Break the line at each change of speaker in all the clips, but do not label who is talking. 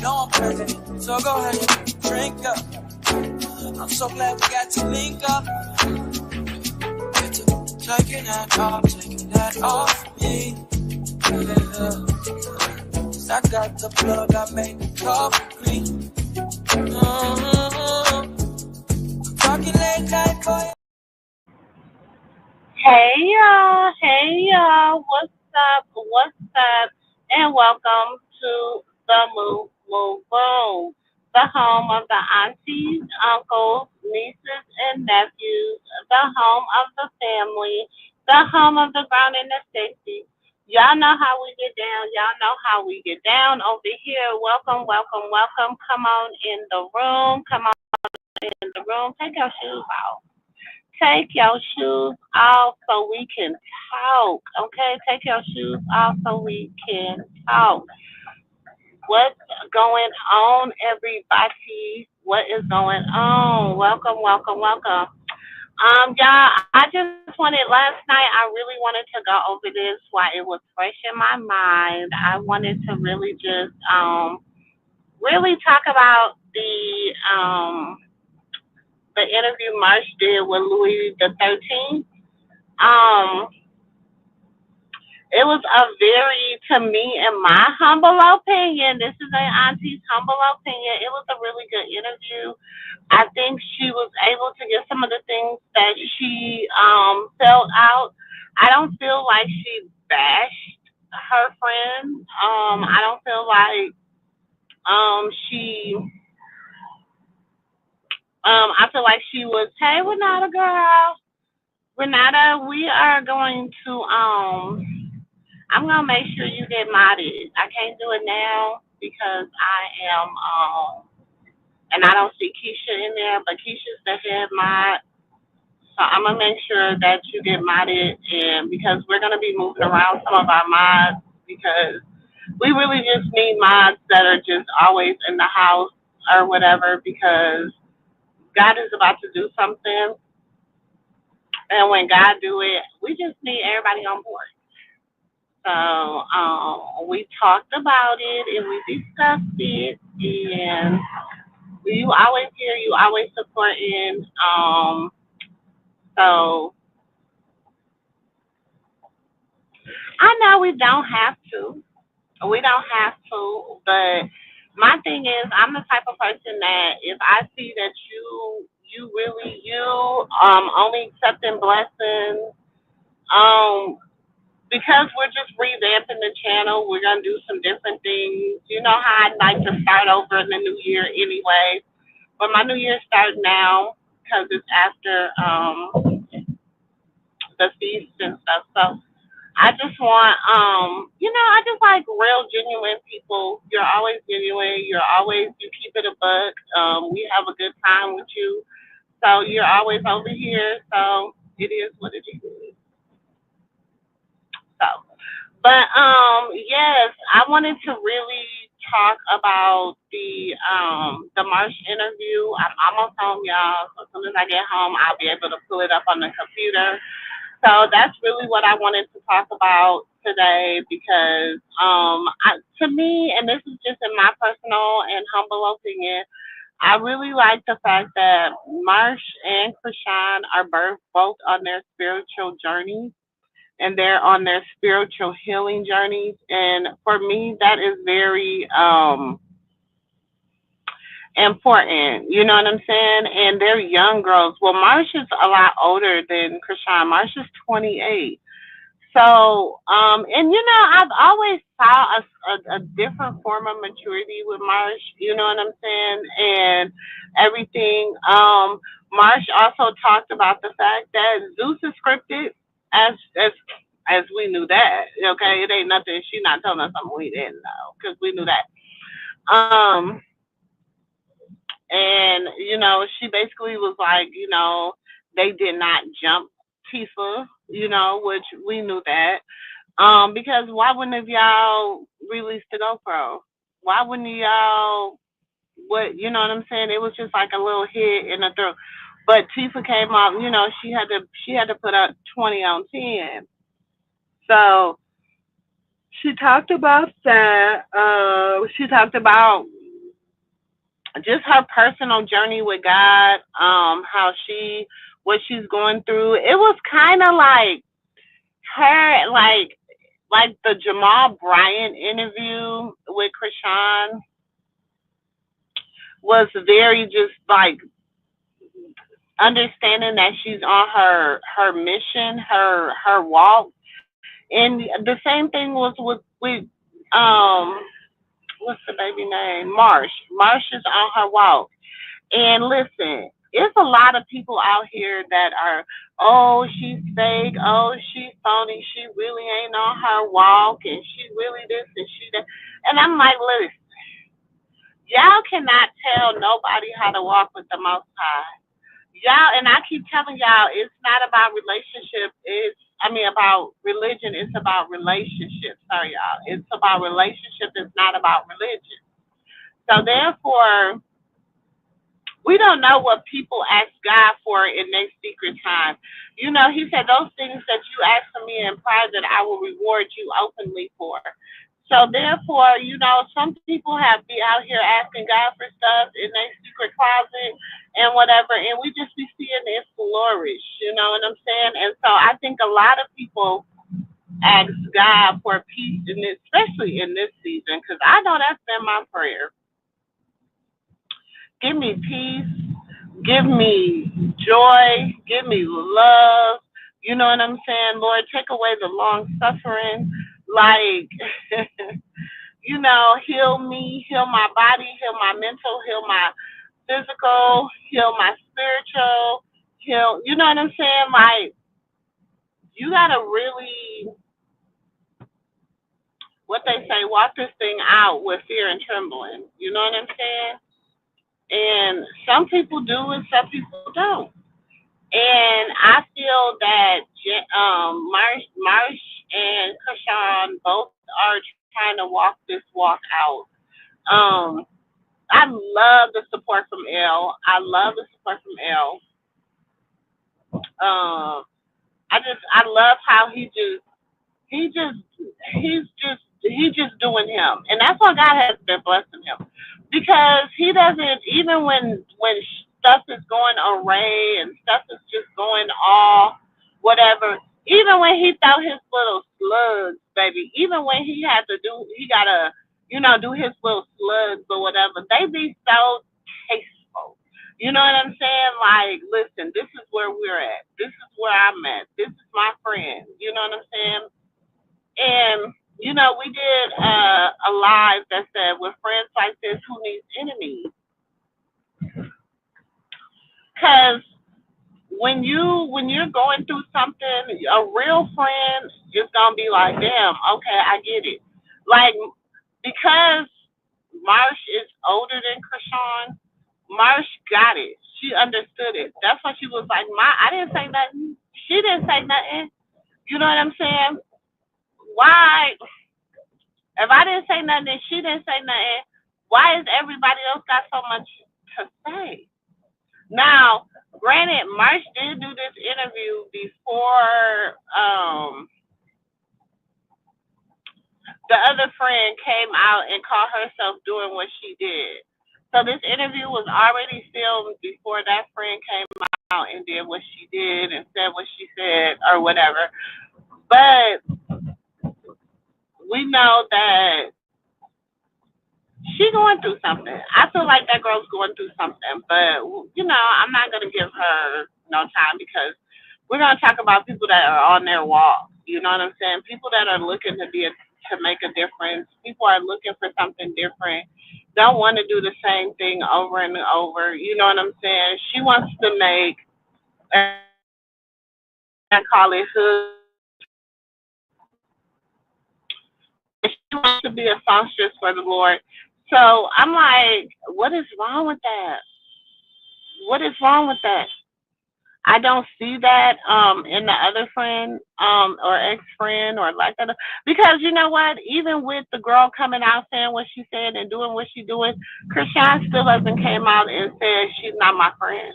know I'm perfect, so go ahead and drink up. I'm so glad we got to link up. Taking that off me. Yeah. 'Cause I got the plug, I made the coffee. Talking late night, boy.
Hey y'all, what's up, and welcome to the Move Room, the home of the aunties, uncles, nieces, and nephews, the home of the family, the home of the ground and the safety. Y'all know how we get down. Y'all know how we get down over here. Welcome. Come on in the room. Come on in the room. Take your shoes off. Take your shoes off so we can talk. Okay, take your shoes off so we can talk. What's going on, everybody? What is going on? Welcome. Y'all, I just wanted last night. I really wanted to go over this while it was fresh in my mind. I wanted to really just really talk about the interview Marsh did with Louis the 13th. Um, it was a very, to me, in my humble opinion, this is an auntie's humble opinion. It was a really good interview. I think she was able to get some of the things that she felt out. I don't feel like she bashed her friend. I don't feel like she. I feel like she was, hey, Renata girl, Renata, we are going to I'm gonna make sure you get modded. I can't do it now because I am and I don't see Keisha in there, but Keisha's the head mod. So I'm gonna make sure that you get modded and because we're gonna be moving around some of our mods because we really just need mods that are just always in the house or whatever because God is about to do something and when God do it, we just need everybody on board. So we talked about it and we discussed it, and you always hear, you always supporting. So I know we don't have to. We don't have to, but my thing is, I'm the type of person that if I see that you really only accepting blessings, um because we're just revamping the channel, we're gonna do some different things. You know how I like to start over in the new year anyway. But my new year starts now because it's after the feast and stuff. So I just want I just like real genuine people. You're always genuine, you keep it a buck. We have a good time with you. So you're always over here. So it is what it is. So yes, I wanted to really talk about the Marsh interview. I'm almost home, y'all. So as soon as I get home, I'll be able to pull it up on the computer. So that's really what I wanted to talk about today because to me, and this is just in my personal and humble opinion, I really like the fact that Marsh and Krishan are both on their spiritual journey and they're on their spiritual healing journeys. And for me, that is very important. You know what I'm saying? And they're young girls. Well, Marsh is a lot older than Krishan. Marsh is 28. So, I've always saw a different form of maturity with Marsh. You know what I'm saying? And everything. Marsh also talked about the fact that Zeus is scripted, as as as we knew that. Okay, it ain't nothing. She not telling us something we didn't know because we knew that. Um, and she basically was like, they did not jump Tifa, which we knew that. Because why wouldn't have y'all released the GoPro? Why wouldn't y'all? What you know what I'm saying? It was just like a little hit in the throat. But Tifa came up, she had to put up 20 on 10. So she talked about that. She talked about just her personal journey with God, what she's going through. It was kind of like her, like the Jamal Bryant interview with Krishan was very just like understanding that she's on her mission, her walk, and the same thing was with um what's the baby name? Marsh. Marsh is on her walk. And listen, it's a lot of people out here that are, oh, she's fake, oh, she's phony, she really ain't on her walk, and she really this and she that. And I'm like, listen, y'all cannot tell nobody how to walk with the Most High. Y'all, and I keep telling y'all, it's not about relationship. About religion. It's about relationship. Sorry, y'all. It's about relationship. It's not about religion. So therefore, we don't know what people ask God for in their secret time. You know, he said, those things that you ask of me in private, I will reward you openly for. So therefore, you know, some people have be out here asking God for stuff in their secret closet and whatever, and we just be seeing it flourish, you know what I'm saying? And so I think a lot of people ask God for peace in this, especially in this season, because I know that's been my prayer. Give me peace, give me joy, give me love. You know what I'm saying? Lord, take away the long suffering. Like, you know, heal me, heal my body, heal my mental, heal my physical, heal my spiritual, heal, you know what I'm saying? Like, you gotta really, what they say, walk this thing out with fear and trembling. You know what I'm saying? And some people do and some people don't. And I feel that Marsh and Krishan both are trying to walk this walk out. Um, I love the support from L. I love the support from L. I love how he just he's just doing him, and that's why God has been blessing him because he doesn't even when stuff is going array and stuff is just going all whatever. Even when he throw his little slugs, baby. Even when he gotta do his little slugs or whatever. They be so tasteful. You know what I'm saying? Like, listen, this is where we're at. This is where I'm at. This is my friend. You know what I'm saying? And we did a live that said, "With friends like this, who needs enemies?" Because when you're going through something, a real friend is gonna be like, "Damn, okay, I get it." Like, because Marsh is older than Krishan, Marsh got it. She understood it. That's why she was like, I didn't say nothing. She didn't say nothing. You know what I'm saying? Why? If I didn't say nothing and she didn't say nothing, why is everybody else got so much to say? Now, granted, Marsh did do this interview before the other friend came out and called herself doing what she did. So this interview was already filmed before that friend came out and did what she did and said what she said or whatever. But we know that she going through something. I feel like that girl's going through something, but I'm not gonna give her no time because we're gonna talk about people that are on their walk. You know what I'm saying? People that are looking to make a difference. People are looking for something different. Don't want to do the same thing over and over. You know what I'm saying? She wants to make, I call it hood. She wants to be a songstress for the Lord. So I'm like, what is wrong with that? What is wrong with that? I don't see that in the other friend or ex friend or like that because you know what? Even with the girl coming out saying what she said and doing what she doing, Krishan still hasn't came out and said she's not my friend.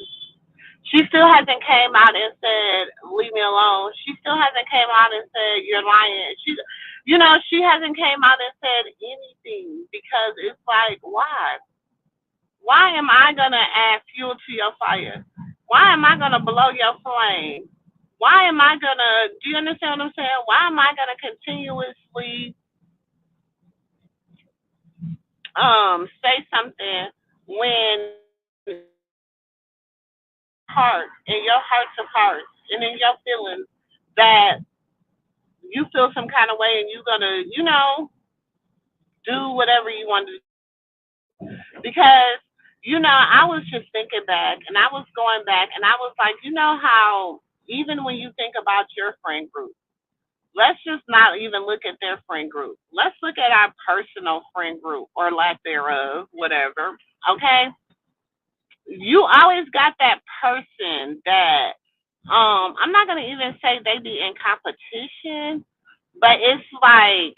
She still hasn't came out and said leave me alone. She still hasn't came out and said you're lying. She hasn't came out and said anything because it's like why? Why am I gonna add fuel to your fire? Why am I gonna blow your flame? Why am I gonna? Do you understand what I'm saying? Why am I gonna continuously say something when heart in your hearts of hearts and in your feelings that you feel some kind of way and you're gonna, do whatever you want to do. Because, I was just thinking back and I was going back and I was like, how even when you think about your friend group, let's just not even look at their friend group. Let's look at our personal friend group or lack thereof, whatever. Okay? You always got that person that I'm not gonna even say they be in competition, but it's like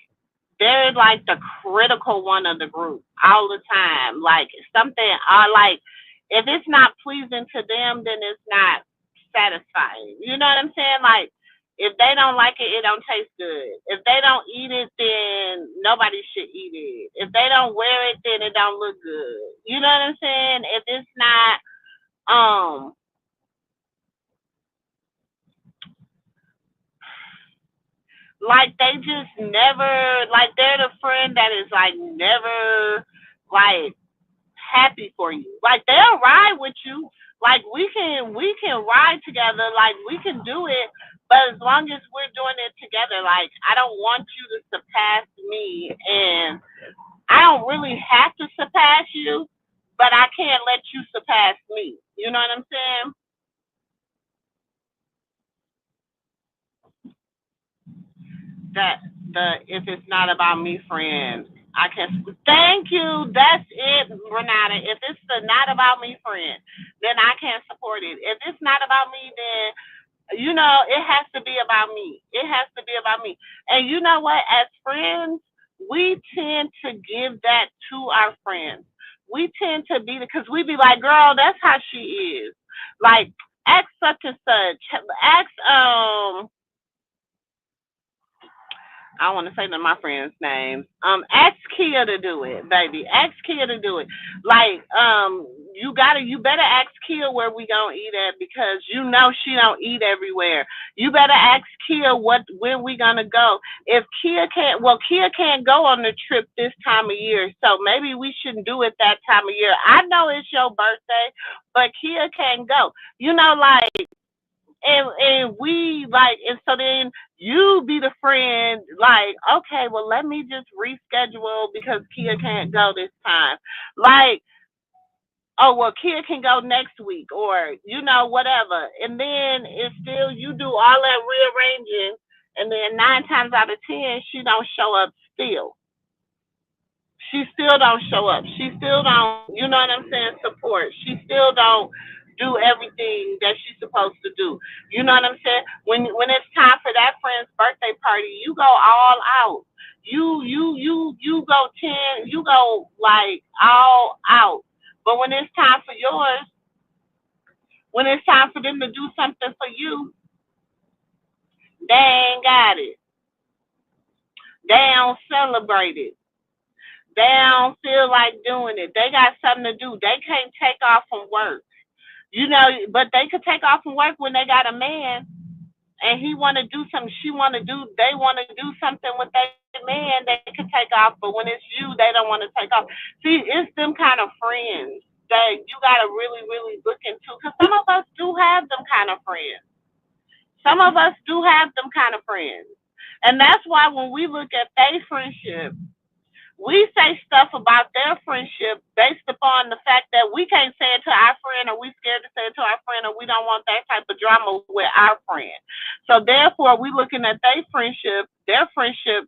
they're like the critical one of the group all the time. Like something like if it's not pleasing to them, then it's not satisfying. You know what I'm saying? Like if they don't like it, it don't taste good. If they don't eat it, then nobody should eat it. If they don't wear it, then it don't look good. You know what I'm saying? If it's not like they just never like they're the friend that is like never like happy for you. Like they'll ride with you. Like we can ride together. Like we can do it. But as long as we're doing it together, like I don't want you to surpass me, and I don't really have to surpass you, but I can't let you surpass me. You know what I'm saying? That the if it's not about me, friend, I can thank you. That's it, Renata. If it's the not about me, friend, then I can't support it. If it's not about me, then it has to be about me. It has to be about me. And you know what? As friends, we tend to give that to our friends. We tend to be because we be like, girl, that's how she is. Like, ask such and such. Ask I don't want to say none of my friends' names. Ask Kia to do it, baby. Ask Kia to do it. Like, you better ask Kia where we gonna eat at because she don't eat everywhere. You better ask Kia when we gonna go. If Kia can't go on the trip this time of year, so maybe we shouldn't do it that time of year. I know it's your birthday, but Kia can't go. Like and we like and so then you be the friend like okay well let me just reschedule because Kia can't go this time like oh well Kia can go next week or whatever and then it's still you do all that rearranging and then 9 times out of 10 she don't show up still don't show up. She still don't, you know what I'm saying, support. She still don't do everything that she's supposed to do. You know what I'm saying? When it's time for that friend's birthday party, you go all out. You go 10, you go like all out. But when it's time for yours, when it's time for them to do something for you, they ain't got it. They don't celebrate it. They don't feel like doing it. They got something to do. They can't take off from work. But they could take off from work when they got a man and he want to do something, they want to do something with that man, they could take off. But when it's you, they don't want to take off. See, it's them kind of friends that you got to really, really look into because some of us do have them kind of friends. Some of us do have them kind of friends. And that's why when we look at their friendship, we say stuff about their friendship based upon the fact that we can't say it to our friend or we scared to say it to our friend or we don't want that type of drama with our friend. So therefore we looking at their friendship,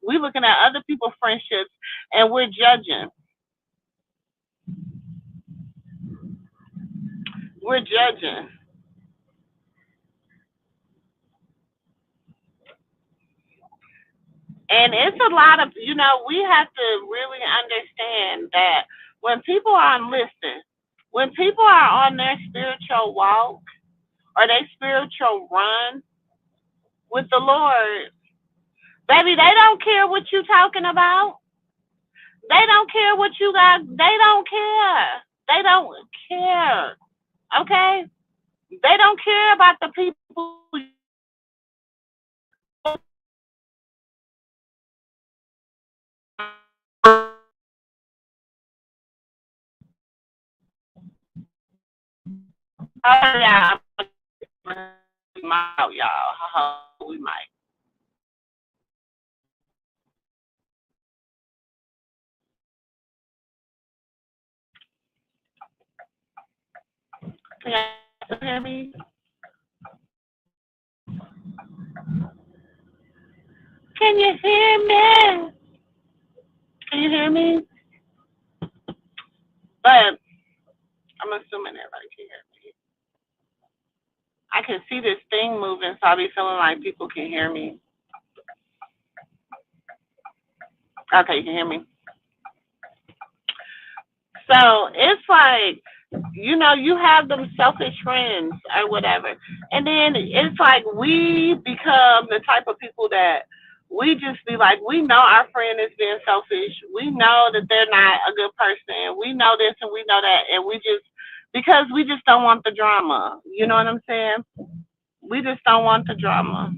we looking at other people's friendships and we're judging. We're judging. And it's a lot of we have to really understand that when people are listen, when people are on their spiritual walk or their spiritual run with the Lord, baby, they don't care what you talking about. They don't care what you got. They don't care. They don't. Okay? They don't care about the people oh yeah, y'all. We might. Can you hear me? Can you hear me? Can you hear me? But I'm assuming everybody can hear me. I can see this thing moving, so I'll be feeling like people can hear me. Okay, you can hear me. So it's like, you have them selfish friends or whatever. And then it's like we become the type of people that we just be like, we know our friend is being selfish. We know that they're not a good person. We know this and we know that. And because we just don't want the drama. You know what I'm saying? We just don't want the drama.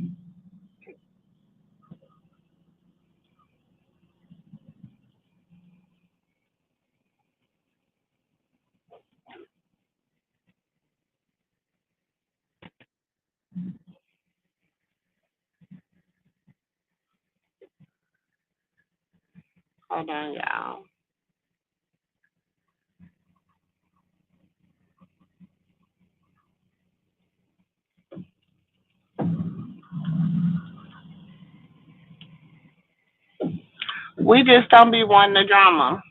Hold on, y'all. We just don't be wanting the drama.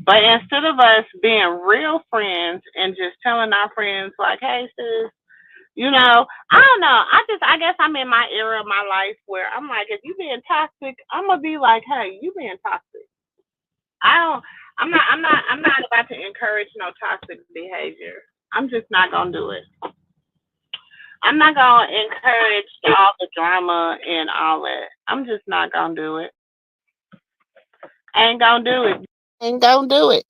But instead of us being real friends and just telling our friends like, "Hey, sis," I don't know. I guess I'm in my era of my life where I'm like, if you being toxic, I'm gonna be like, "Hey, you being toxic." I don't. I'm not about to encourage no toxic behavior. I'm just not gonna do it. I'm not gonna encourage all the drama and all that. I'm just not gonna do it. Ain't gonna do it. Ain't gonna do it.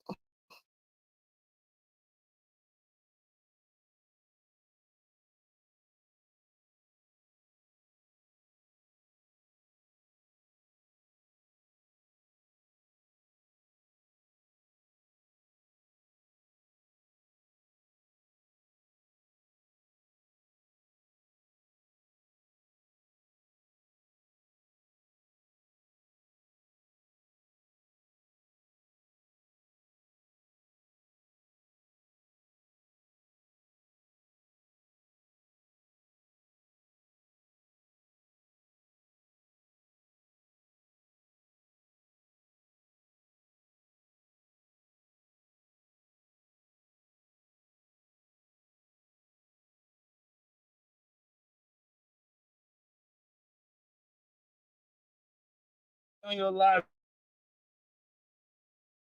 On your live,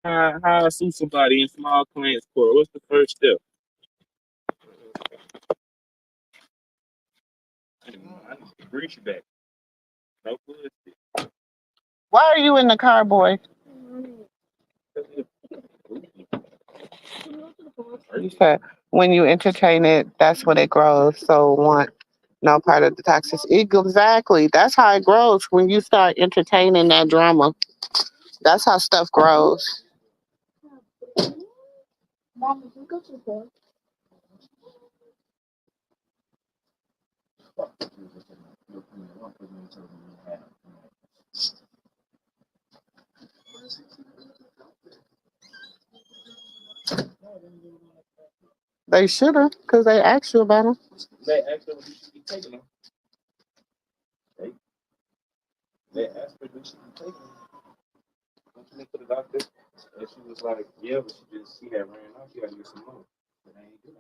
how I see somebody in small claims court. What's the first step? I need to bring you back. No bullshit.
Why are you in the car, boy? You said when you entertain it, that's when it grows. So want no part of the toxicity. Exactly. That's how it grows when you start entertaining that drama. That's how stuff grows. They should have, because they asked you about them.
They asked her if you should be taking them. They, they asked her if she should be taking them. Don't you to the doctor? And she was like, yeah, but she had ran off. She got to get some more. But I ain't doing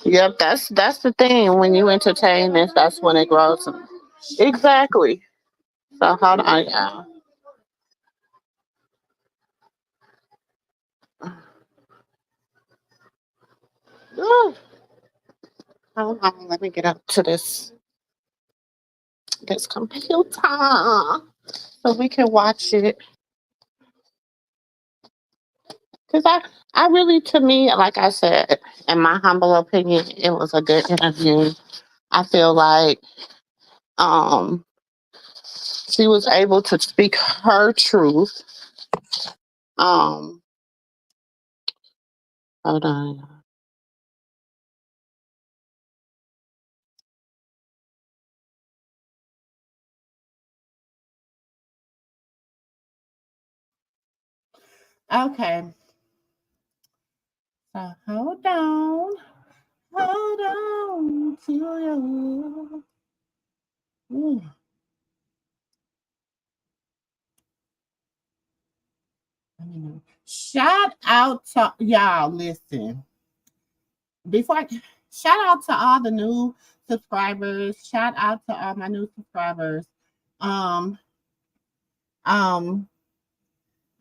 Yep, that's the thing. When you entertain this, that's when it grows. Exactly. So hold on, y'all. Ooh, hold on, let me get up to this. this computer so we can watch it. Because I really, to me, like I said, in my humble opinion, it was a good interview. I feel like um, she was able to speak her truth. Um, Hold on. Okay. So hold on to you. Ooh. Shout out to y'all. Listen, before shout out to all the new subscribers. Shout out to all my new subscribers. Um, um,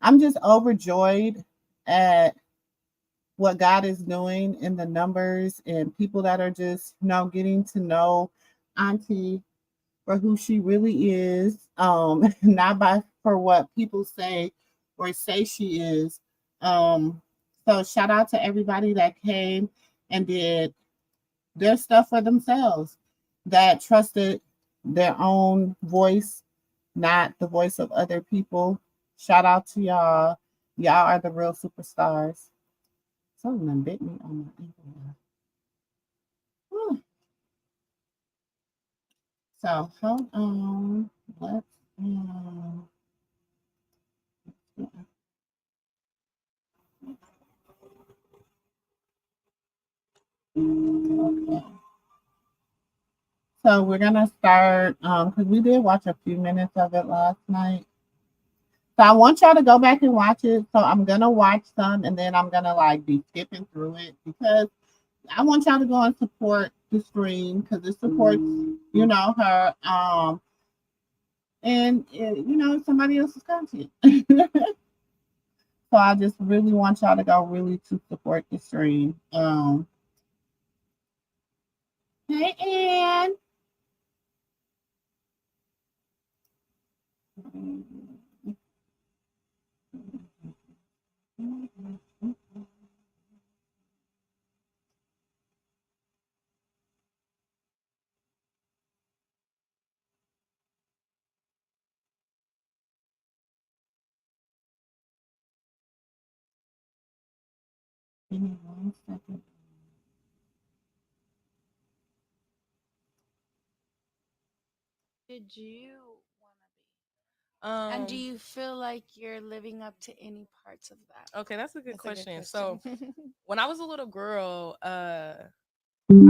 I'm just overjoyed at what God is doing in the numbers and people that are just getting to know Auntie for who she really is, not by for what people say or say she is. So shout out to everybody that came and did their stuff for themselves, that trusted their own voice, not the voice of other people. Shout out to y'all. Y'all are the real superstars. Someone bit me on my ankle. Whew. So hold on. Let's okay. So we're gonna start because we did watch a few minutes of it last night. So I want y'all to go back and watch it. So I'm gonna watch some and then I'm gonna like be skipping through it because I want y'all to go and support the stream because it supports, her and somebody else's content. So I just really want y'all to go really to support the stream. Hey Ann. Give me 1 second.
Did you want to be? And do you feel like you're living up to any parts of that?
Okay, that's a good
That's a good
question.
question.
So when I was a little girl, I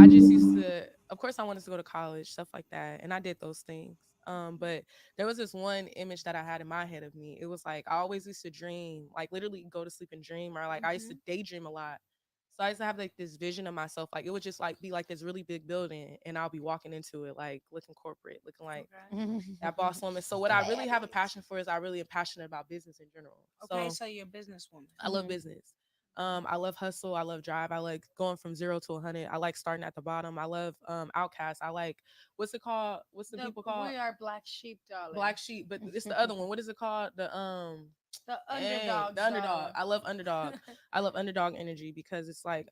just used to, of course, I wanted to go to college, stuff like that, and I did those things. But there was this one image that I had in my head of me. It was like I always used to dream, like literally go to sleep and dream, or like I used to daydream a lot. So I used to have like this vision of myself, like it would just like be like this really big building, and I'll be walking into it like looking corporate, looking like that boss woman. So what I really have a passion for is I really am passionate about business in general.
Okay, so you're a businesswoman.
I love business. I love hustle. I love drive. I like going from 0 to 100. I like starting at the bottom. I love outcast. I like what's it called? What's the people called?
We are black sheep, darling.
Black sheep, but it's the other one. What is it called?
The underdog.
The underdog. I love underdog. I love underdog energy because it's like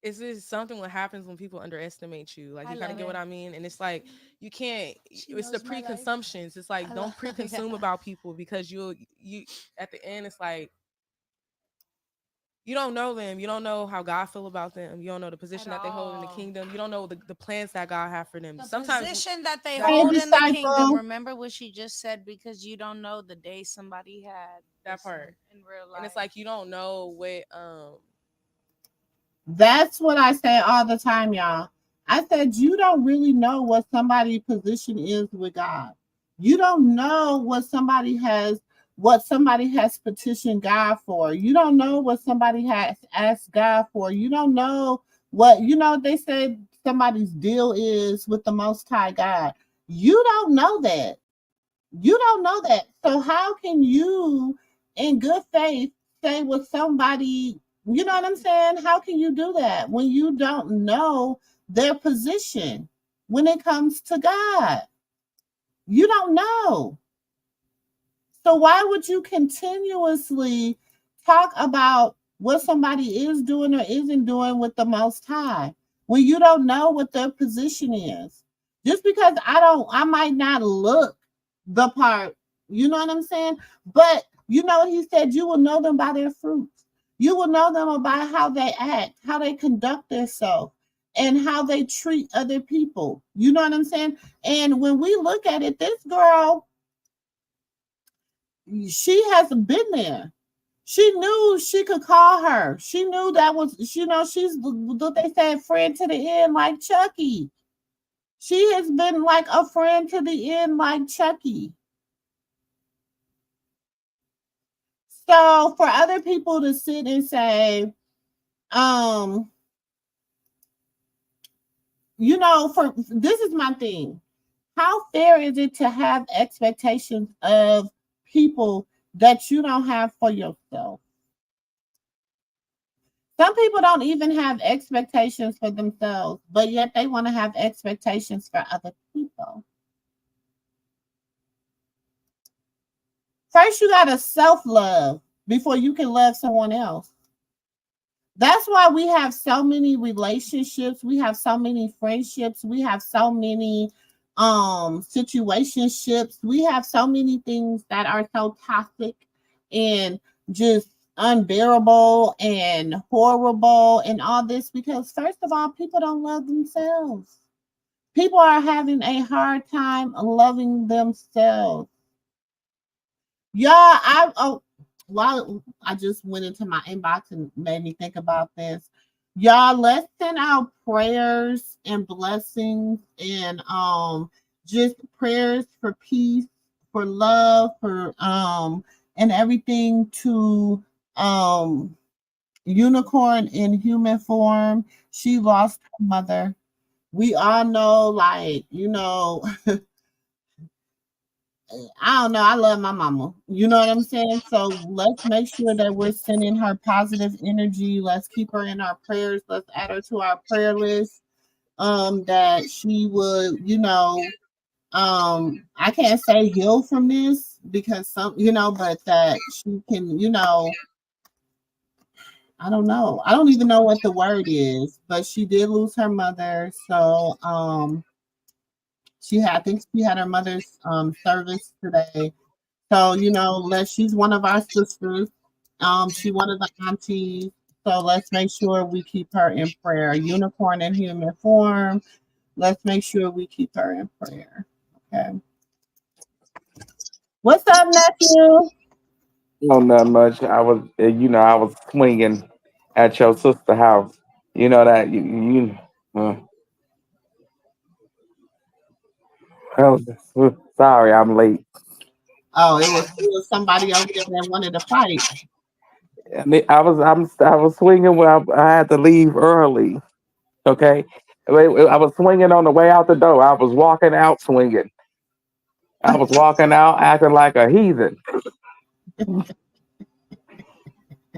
it's just something what happens when people underestimate you. Like you kind of get what I mean, and it's like you can't. It's the pre-consumptions. It's like don't pre-consume about people because you at the end it's like you don't know them. You don't know how God feel about them. You don't know the position that they hold in the kingdom. You don't know the plans that God have for them.
The
Sometimes
position that they hold in the kingdom. Remember what she just said, because you don't know the day somebody had
that part
in real life.
And it's like you don't know what
That's what I say all the time, y'all. I said you don't really know what somebody's position is with God. You don't know what somebody has petitioned God for. You don't know what somebody has asked God for. You don't know what they said somebody's deal is with the most high God. You don't know that. You don't know that. So how can you in good faith say what somebody, you know what I'm saying? How can you do that when you don't know their position?
when it comes to God. You don't know. So why would you continuously talk about what somebody is doing or isn't doing with the Most High when you don't know what their position is? Just because I might not look the part, you know what I'm saying? But you know, he said you will know them by their fruits. You will know them by how they act, how they conduct themselves, and how they treat other people. You know what I'm saying? And when we look at it, this girl, she hasn't been there. She knew she could call her. She knew that was, you know, she's what they said, friend to the end, like Chucky. She has been like a friend to the end, like Chucky. So for other people to sit and say, um, you know, for this is my thing. How fair is it to have expectations of people that you don't have for yourself? Some people don't even have expectations for themselves, but yet they want to have expectations for other people. First, you got to self love before you can love someone else. That's why we have so many relationships, we have so many friendships, we have so many situationships, we have so many things that are so toxic and just unbearable and horrible and all this because first of all, people don't love themselves. People are having a hard time loving themselves. Yeah, while I just went into my inbox and made me think about this. Y'all, let's send out prayers and blessings and just prayers for peace, for love, for and everything to Unicorn in human form. She lost her mother. We all know, like, you know, I don't know. I love my mama. You know what I'm saying? So let's make sure that we're sending her positive energy. Let's keep her in our prayers. Let's add her to our prayer list. That she would, you know, I can't say heal from this because some, you know, but that she can, you know, I don't know. I don't even know what the word is, but she did lose her mother. So I think she had her mother's service today. So, you know, she's one of our sisters. She one of the aunties. So let's make sure we keep her in prayer. Unicorn in human form. Let's make sure we keep her in prayer. Okay. What's up, nephew?
No, not much. I was swinging at your sister house. You know that uh, sorry, I'm late.
Oh, it was somebody over there that wanted to fight.
I was swinging when I had to leave early. Okay, I was swinging on the way out the door. I was walking out swinging. I was walking out acting like a heathen.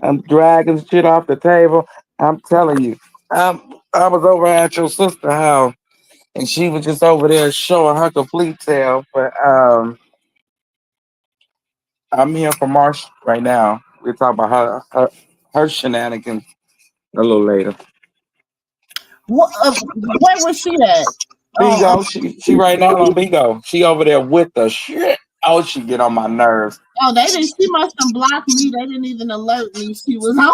I'm dragging shit off the table. I'm telling you, I was over at your sister house, and she was just over there showing her complete self. But I'm here for Marsh right now. We're talking about her shenanigans a little later.
Where was she at? Oh,
Bingo, she right now on bingo. She over there with the shit. Oh, she get on my nerves.
oh, they didn't. She must have blocked me. They didn't even alert me she was on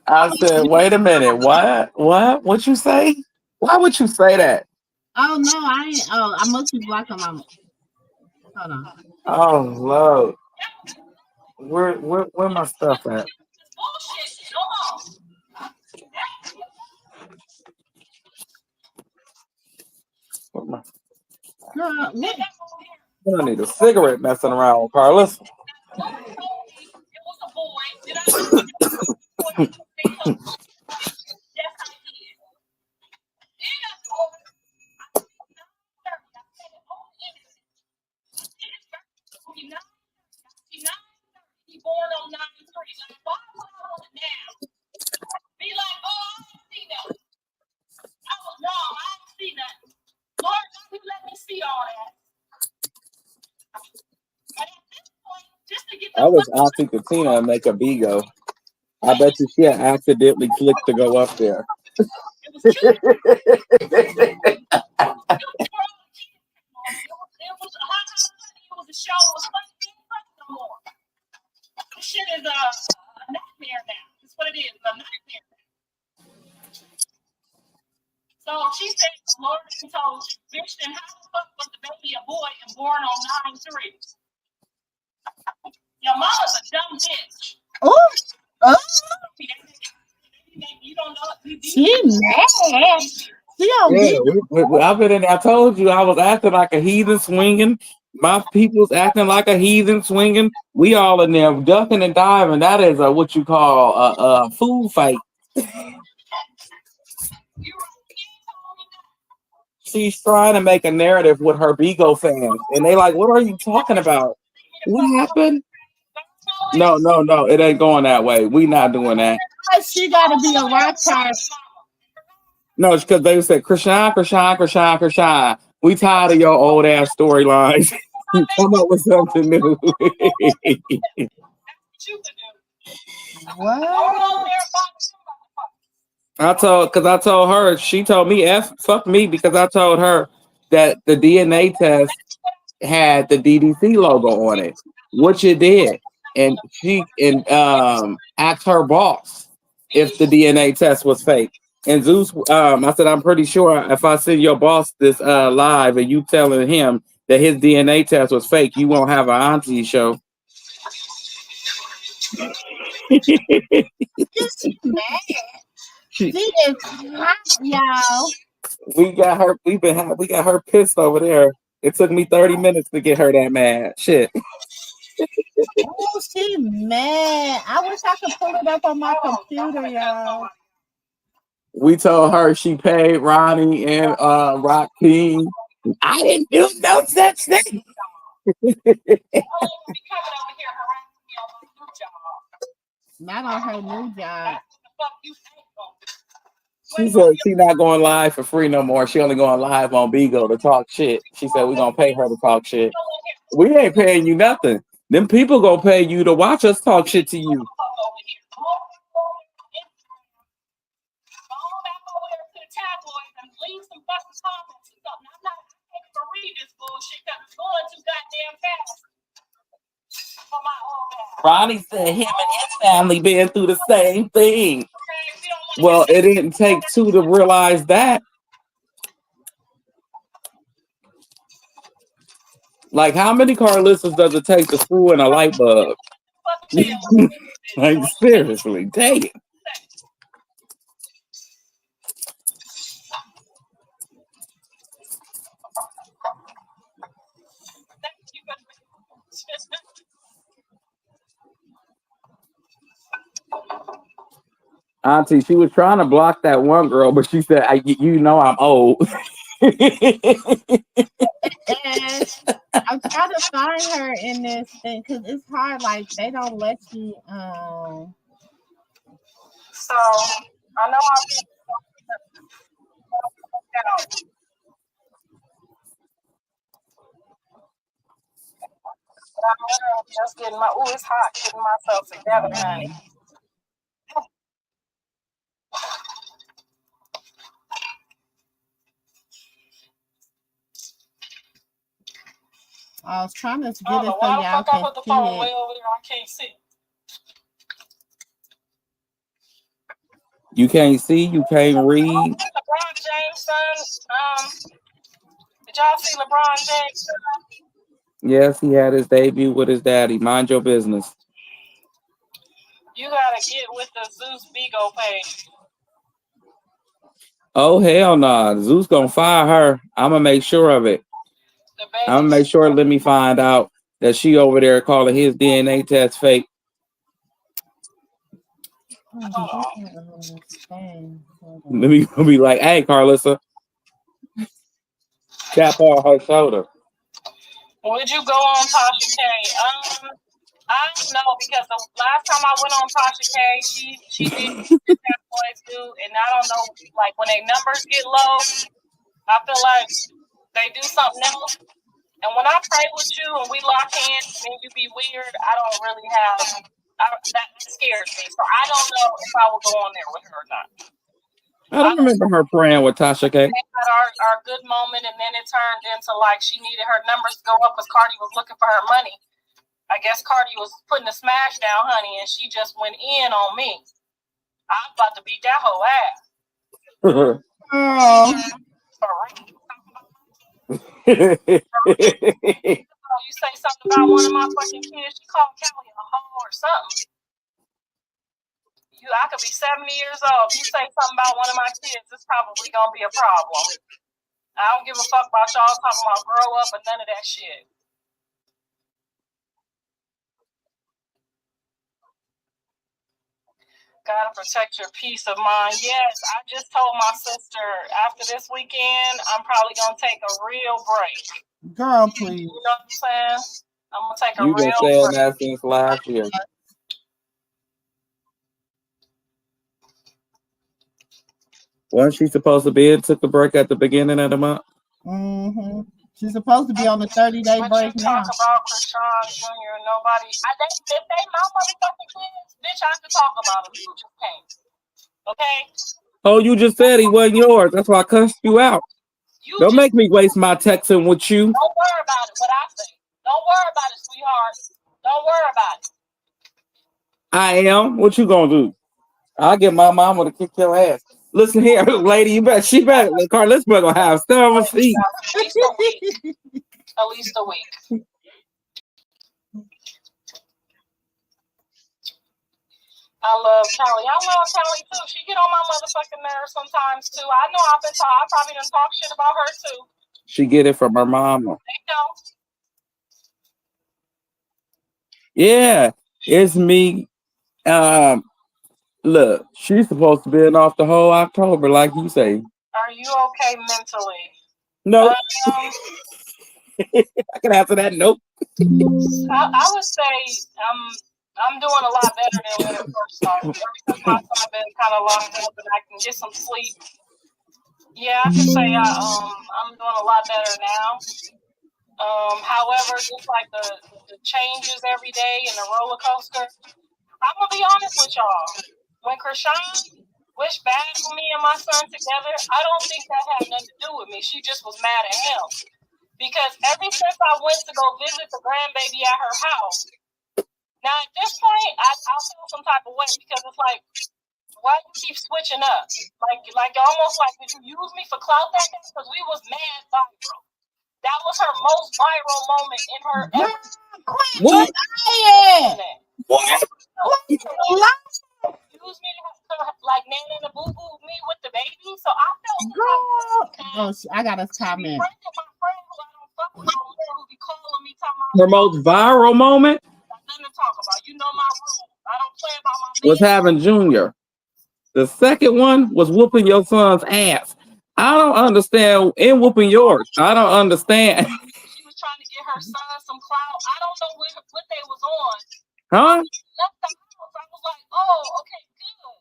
I said, wait a minute, what? What? What you say? Why would you say that?
Oh no, I ain't. Oh, I must be blocked on my. Hold on.
Oh Lord. Where my stuff at? Where my,
Girl, what?
I need a cigarette messing around with Carlos. I wish Auntie Katina would make a Bigo. I bet you she accidentally clicked to go up there.
Shit is a nightmare now. That's what it is, a nightmare. So she said, Lord told Christian, how the fuck was the baby a boy and born on 9/3? Your mama's a dumb bitch.
Oh,
You don't know.
She mad. She don't
Yeah, I've been in. I told you I was acting like a heathen swinging. My people's acting like a heathen swinging. We all in there ducking and diving. That is a what you call a food fight. She's trying to make a narrative with her Bigo fans, and they like, "What are you talking about? What happened?" No, it ain't going that way. We not doing that.
She got to be a rock star.
No, it's because they said, Krishan. We tired of your old ass storylines. Come up with something new.
What?
I told her, she told me, fuck me, because I told her that the DNA test had the DDC logo on it, which it did. And she asked her boss if the DNA test was fake. And Zeus, I said, I'm pretty sure if I send your boss this live and you telling him that his DNA test was fake, you won't have an auntie show.
She's mad. She is hot, y'all.
We got her pissed over there. It took me 30 minutes to get her that mad. Shit.
Oh, she mad. I wish I could pull it up on my computer, y'all.
We told her she paid Ronnie and Rock King. I didn't do no such thing.
Not on her new job.
She said she's not going live for free no more. She only going live on Bigo to talk shit. She said we're gonna pay her to talk shit. We ain't paying you nothing. Them people gonna pay you to watch us talk shit to you. Ronnie said him and his family been through the same thing. Well, it didn't take two to realize that. Like, how many car listens does it take to screw in a light bulb? Like, seriously, dang it. Auntie, she was trying to block that one girl, but she said, you know I'm old.
I'm trying to find her in this thing because it's hard. Like, they don't let you.
So, I know I'm just getting it's hot, getting myself together, honey.
I was trying to get it so y'all can see it.
Way over there, I can't see.
You can't see, you can't read.
LeBron James' son. Did y'all see LeBron James' son?
Yes, he had his debut with his daddy. Mind your business.
You gotta get with the Zeus Bigo page.
Oh, hell nah. Zeus gonna fire her. I'm gonna make sure of it. I'm gonna make sure, let me find out that she over there calling his DNA test fake. Let me be like, hey, Carlissa. Tap on her shoulder.
Would you go on Tasha K? I don't know, because the last time I went on Tasha K, she did what boys do, and I don't know, like when their numbers get low, I feel like they do something else. And when I pray with you and we lock hands and you be weird, I don't really have that scares me. So I don't know if I will go on there with her or not.
I don't remember her praying with Tasha K.
We had our good moment, and then it turned into like she needed her numbers to go up because Cardi was looking for her money. I guess Cardi was putting a smash down, honey, and she just went in on me. I was about to beat that whole ass. You say something about one of my fucking kids, she called Kelly a hoe or something. I could be 70 years old. If you say something about one of my kids, it's probably gonna be a problem. I don't give a fuck about y'all talking about grow up and none of that shit. Gotta protect your peace of mind. Yes, I just told my sister after this weekend, I'm probably gonna take a real break.
Girl, please.
You know what I'm saying? I'm gonna take a
You've been
real
saying
break.
that since last year. Wasn't she supposed to be? It took a break at the beginning of the month.
Mm-hmm. She's supposed to be on the 30-day break now.
Talk about Krishan Jr. Nobody. If they my motherfucking kids, bitch, I can talk about them. You just can't. Okay?
Oh, you just said he wasn't yours. That's why I cussed you out. Don't make me waste my texting with you.
Don't worry about it. What I say. Don't worry about it, sweetheart. Don't worry about it.
I am. What you gonna do? I'll get my mama to kick your ass. Listen here, lady. You bet. She better. Carlos gonna have stuff on feet.
At least a week. I love Kelly. I love Kelly too. She get on my motherfucking nerves sometimes too. I know I probably done talk shit about her too.
She get it from her mama.
They don't.
Yeah, it's me. Look, she's supposed to be in off the whole October, like you say.
Are you okay mentally?
No. I can answer that. Nope.
I would say I'm doing a lot better than when it first started. Ever since my son been kind of locked up and I can get some sleep. Yeah, I can say I'm doing a lot better now. However, just like the changes every day and the roller coaster, I'm gonna be honest with y'all. When Krishan wished bad for me and my son together, I don't think that had nothing to do with me. She just was mad at him. Because ever since I went to go visit the grandbaby at her house, now at this point, I feel some type of way because it's like, why do you keep switching up? Like almost like did you use me for clout that day? Because we was mad viral. That was her most viral moment in her ever.
What?
Use me to like Nana and Boo Boo me with the baby. So I felt
I got a comment.
Her most viral moment was having Junior. The second one was whooping your son's ass. I don't understand. And whooping yours. I don't understand.
She was trying to get her son some clout. I don't know what they was on.
Huh?
Left the house. I was like, oh, okay, good.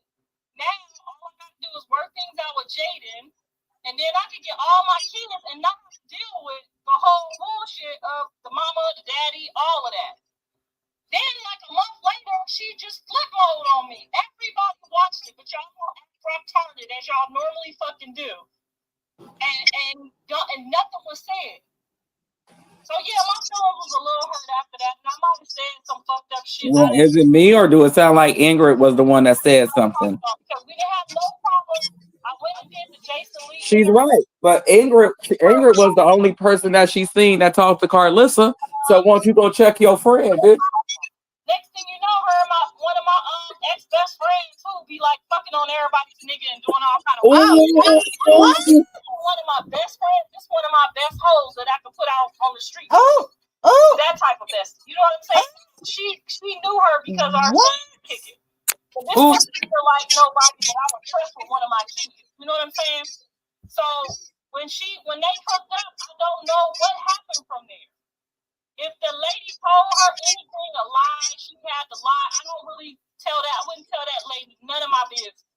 Now all I gotta do is work things out with Jaden, and then I can get all my kids and not deal with the whole bullshit of the mama, the daddy, all of that. Then, like a month later, she just flip mode on me. Everybody watched it, but y'all won't act retarded as y'all normally fucking do. And nothing was said. So yeah, my feelings was a little hurt after that, and I might have said some fucked up shit.
Well, is it me or do it sound like Ingrid was the one that said something?
Because we didn't have no problem. I went and did the Jason Lee.
She's right, but Ingrid was the only person that she's seen that talked to Carlissa. So why don't you go check your friend, bitch?
Next thing you know, one of my ex-best friends who be like fucking on everybody's nigga and doing all kind of one of my best friends, this one of my best hoes that I could put out on the street. That type of best. You know what I'm saying? She knew her because our son was kicking. So this wasn't like nobody that I would trust with one of my kids. You know what I'm saying? So when they hooked up, I don't know what happened from there. If the lady told her anything, a lie, she had to lie. I don't really tell that. I wouldn't tell that lady none of my business.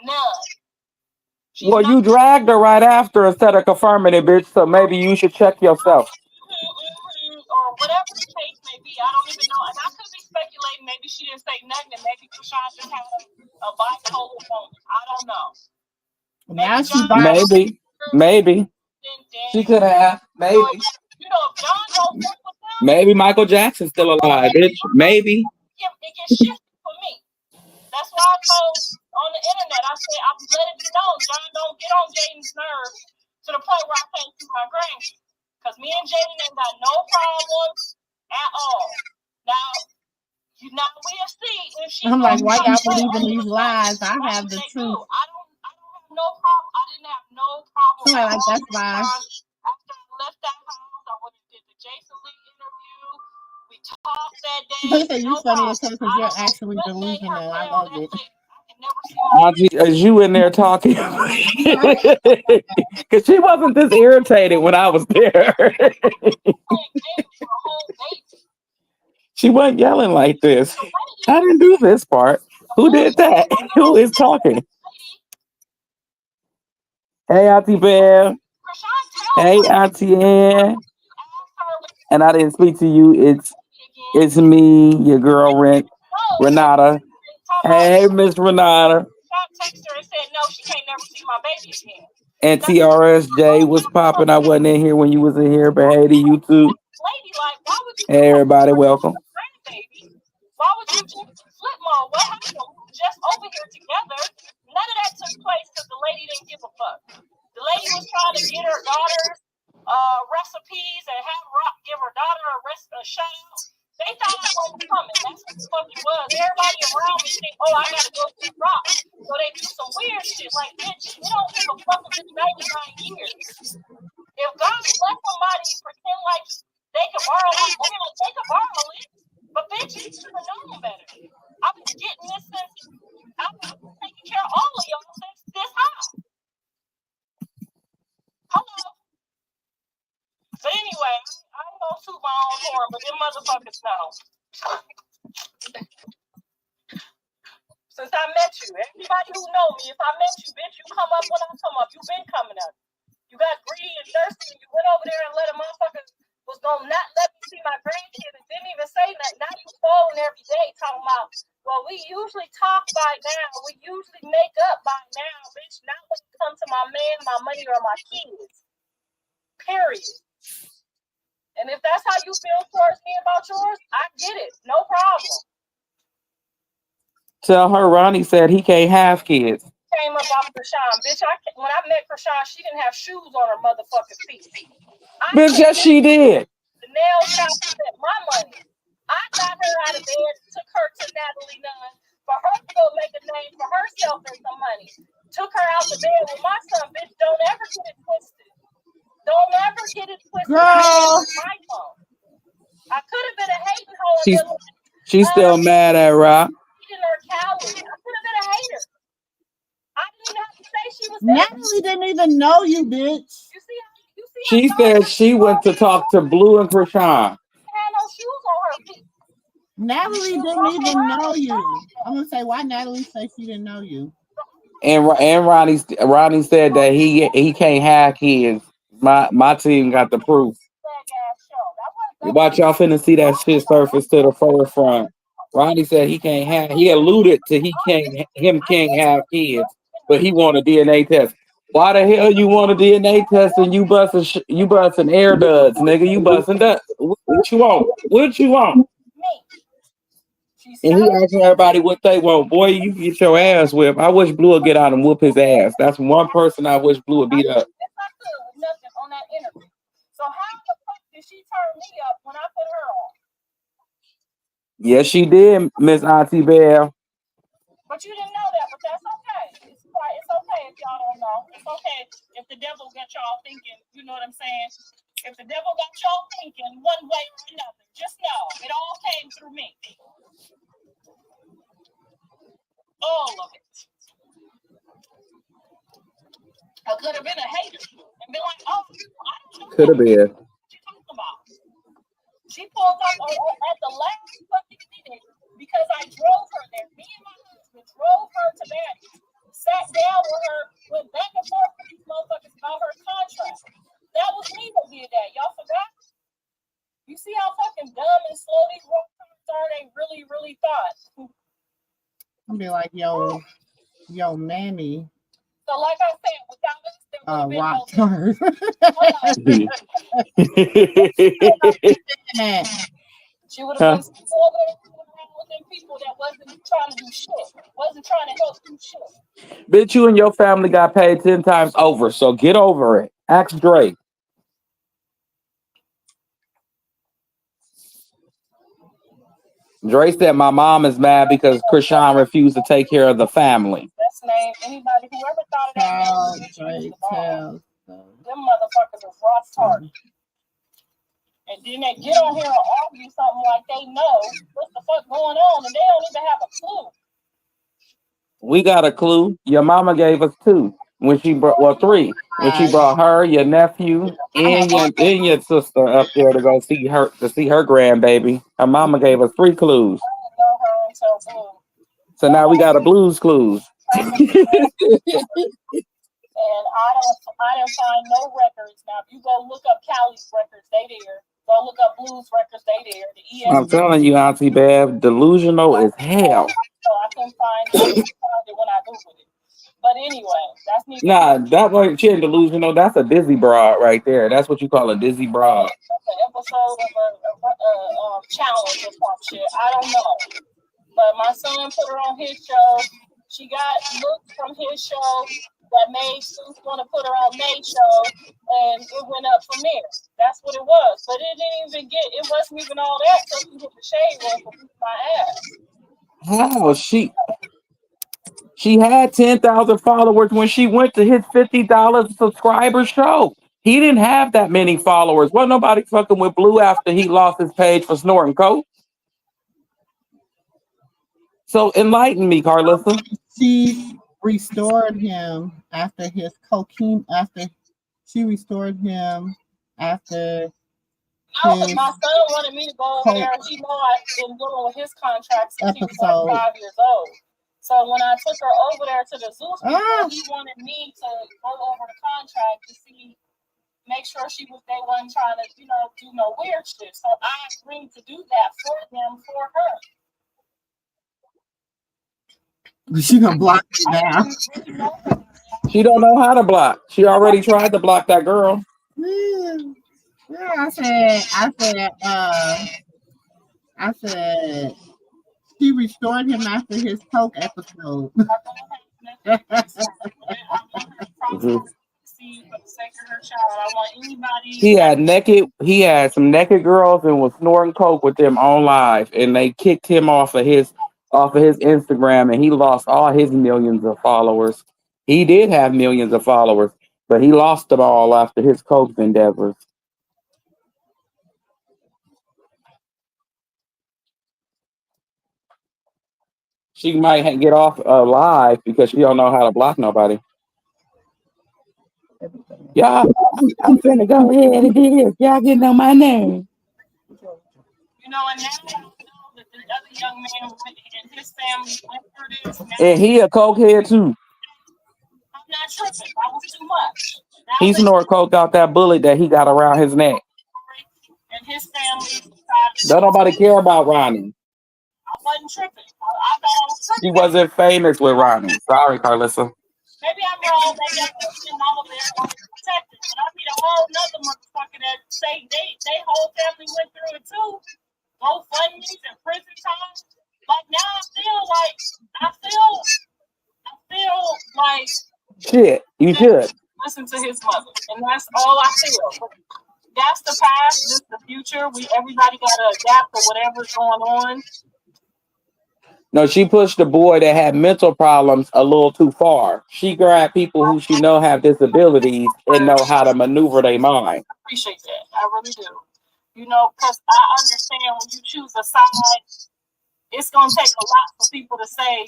None.
Well, you dragged her right after instead of confirming it, bitch. So maybe you should check yourself.
whatever the case may be, I don't even know. And I could be speculating. Maybe she didn't say nothing, and maybe Krishan just had a bipolar moment. I don't know.
Maybe. She could have. Maybe.
You know, if John don't fuck with them,
maybe Michael Jackson's still alive, bitch. Maybe.
It gets shifted for me. That's why I told on the internet, I said, I'm letting you know, John, don't get on Jaden's nerves to the point where I can't see my grandkids. Because me and Jaden ain't got no problems at all. Now we'll see if she.
I'm like, why y'all believing these lies? I have the truth.
I don't have no problem. I didn't have no problem.
Like that's why.
After I left that house, I went and did the Jason Lee interview. We talked that day.
They say you're funny as hell because you're actually delusional. I love it.
Auntie, is you in there talking? Because she wasn't this irritated when I was there. She wasn't yelling like this. I didn't do this part. Who did that? Who is talking? Hey, Auntie Bear. Hey, Auntie Ann. And I didn't speak to you. It's me, your girl, Renata. Hey, Miss Renata.
Texted her and said, no, she can't never see my baby again.
And TRSJ was popping. I wasn't in here when you was in here, but hey to you too.
Lady, like, why would you?
Hey, everybody, welcome.
Why would you just flip mode? What happened? We were just over here together. None of that took place because the lady didn't give a fuck. The lady was trying to get her daughter's recipes and have Rock give her daughter a shout out. They thought I wasn't coming. That's what the fuck it was. Everybody around me think, oh, I gotta go see Rock. So they do some weird shit like, bitch, we don't give a fuck if it's 99 years. If God let somebody pretend like they can borrow my money, like they can borrow it. But bitch, you should have known better. I've been getting this since I've been taking care of all of y'all since this high. Hello. So anyway, I ain't gonna toot my own horn, but them motherfuckers know. Since I met you, everybody who know me, if I met you, bitch, you come up when I come up. You been coming up. You got greedy and thirsty, and you went over there and let a motherfucker was gonna not let me see my grandkids and didn't even say nothing. Now you falling every day talking about, well, we usually talk by now. We usually make up by now, bitch. Not when it comes to my man, my money, or my kids. Period. And if that's how you feel towards me about yours, I get it. No problem.
Tell her Ronnie said he can't have kids.
Came up off Krishan. Bitch, when I met Krishan, she didn't have shoes on her motherfucking feet.
Bitch, yes, she did.
The nail shop spent my money. I got her out of bed, took her to Natalie Nunn for her to go make a name for herself and some money. Took her out the bed with my son. Bitch, don't ever get it twisted. Don't ever get it twisted.
Girl.
My phone. I could have been a hating hoe.
She's still mad at Rock.
Her coward. I could have been a hater. I didn't even have to say she was
there. Natalie didn't even know you, bitch.
You see
she said she went to talk to Blue and Krishan.
Had no shoes on her feet.
Natalie didn't even know you. I'm gonna say why Natalie said she didn't know you.
And Ronnie said that he can't have kids. My team got the proof. Watch y'all finna see that shit surface to the forefront. Ronnie said he alluded to can't have kids, but he want a DNA test. Why the hell you want a DNA test and you busting air duds, nigga? You busting duds. What you want? What you want? And he asking everybody what they want. Boy, you get your ass whipped. I wish Blue would get out and whoop his ass. That's one person I wish Blue would beat up.
Nothing on that interview. So how the fuck did she turn me up when I put her on?
Yes, she did, Miss Auntie Belle.
But you didn't know that, but that's okay. It's okay if y'all don't know. It's okay if the devil got y'all thinking, you know what I'm saying? If the devil got y'all thinking one way or another, just know it all came through me. All of it. I could have been a hater and been like, oh, I don't know.
Could have been.
What you talking about? She pulled up at the last fucking minute because I drove her there. Me and my husband drove her to Maddie, sat down with her, went back and forth with these motherfuckers about her contract. That was me that did that. Y'all forgot? You see how fucked
gonna be like, yo, mammy.
So, like I said, without us, there would have
Rock
been
turn.
She would have been over there with them people that wasn't trying to do shit, wasn't trying to help do shit.
Bitch, you and your family got paid 10 times over, so get over it. Ask Drake. Dre said my mom is mad because Krishan refused to take care of the family.
That's name anybody whoever thought of that name. Them motherfuckers are frost hard. And then they get on here and argue something like they know what the fuck going on, and they don't even have a clue.
We got a clue. Your mama gave us 2 when she brought 3 when she brought her, your nephew, and your sister up there to go see her grandbaby. Her mama gave us 3 clues.
I didn't know her until Blue.
So now we got a Blues Clues.
And I didn't find no records. Now, if you go look up Cali's records, they there. Go look up Blues records, they there. The ES.
I'm telling you, Auntie Bev, delusional as hell.
So I couldn't find it when I Googled it. But anyway, that's me.
Nah, that wasn't she ain't delusional. That's a dizzy broad right there. That's what you call a dizzy broad.
That's an episode of a challenge or some shit. I don't know. But my son put her on his show. She got looks from his show that made Seuss want to put her on May's show, and it went up from there. That's what it was. But it wasn't even all that until she hit the shade room for my ass.
How she had 10,000 followers when she went to his $50 subscriber show. He didn't have that many followers. Wasn't nobody fucking with Blue after he lost his page for snorting coke. So enlighten me, Carlissa.
She restored him after his cocaine. After she restored him after.
No, because my son wanted me to go over there. He know I've been dealing with his contract since he was like 5 years old. So when I took her over there to the zoo, he wanted me to go over the contract to make sure she wasn't trying to, do no weird shit. So I agreed to do that for them, for her.
She gonna block you now.
She don't know how to block. She already tried to block that girl.
Yeah, I said she restored him after his coke episode.
He had some naked girls and was snorting coke with them on live, and they kicked him off of his Instagram, and he lost all his millions of followers. He did have millions of followers, but he lost them all after his coke endeavors. She might get off live because she don't know how to block nobody. Y'all, I'm finna go ahead and do this. Y'all getting on my name.
And now I know that the other young man and his family went through this.
And he a cokehead too.
I'm not tripping. That was too much.
He snorted coke out that bullet that he got around his neck.
And his family.
Don't nobody care about Ronnie.
I wasn't tripping. I thought I was tripping.
He wasn't famous with Ronnie. Sorry, Carlissa.
Maybe I'm wrong. Maybe I'm all there protected. But I mean, a whole nother motherfucker that say they whole family went through it too. GoFundMe's and prison time. Like now, I feel like
shit. You should
listen to his mother, and that's all I feel. That's the past. This is the future. Everybody got to adapt to whatever's going on.
No, she pushed the boy that had mental problems a little too far. She grabbed people who she know have disabilities and know how to maneuver their mind.
I appreciate that. I really do. Because I understand when you choose a side, it's going to take a lot for people to say.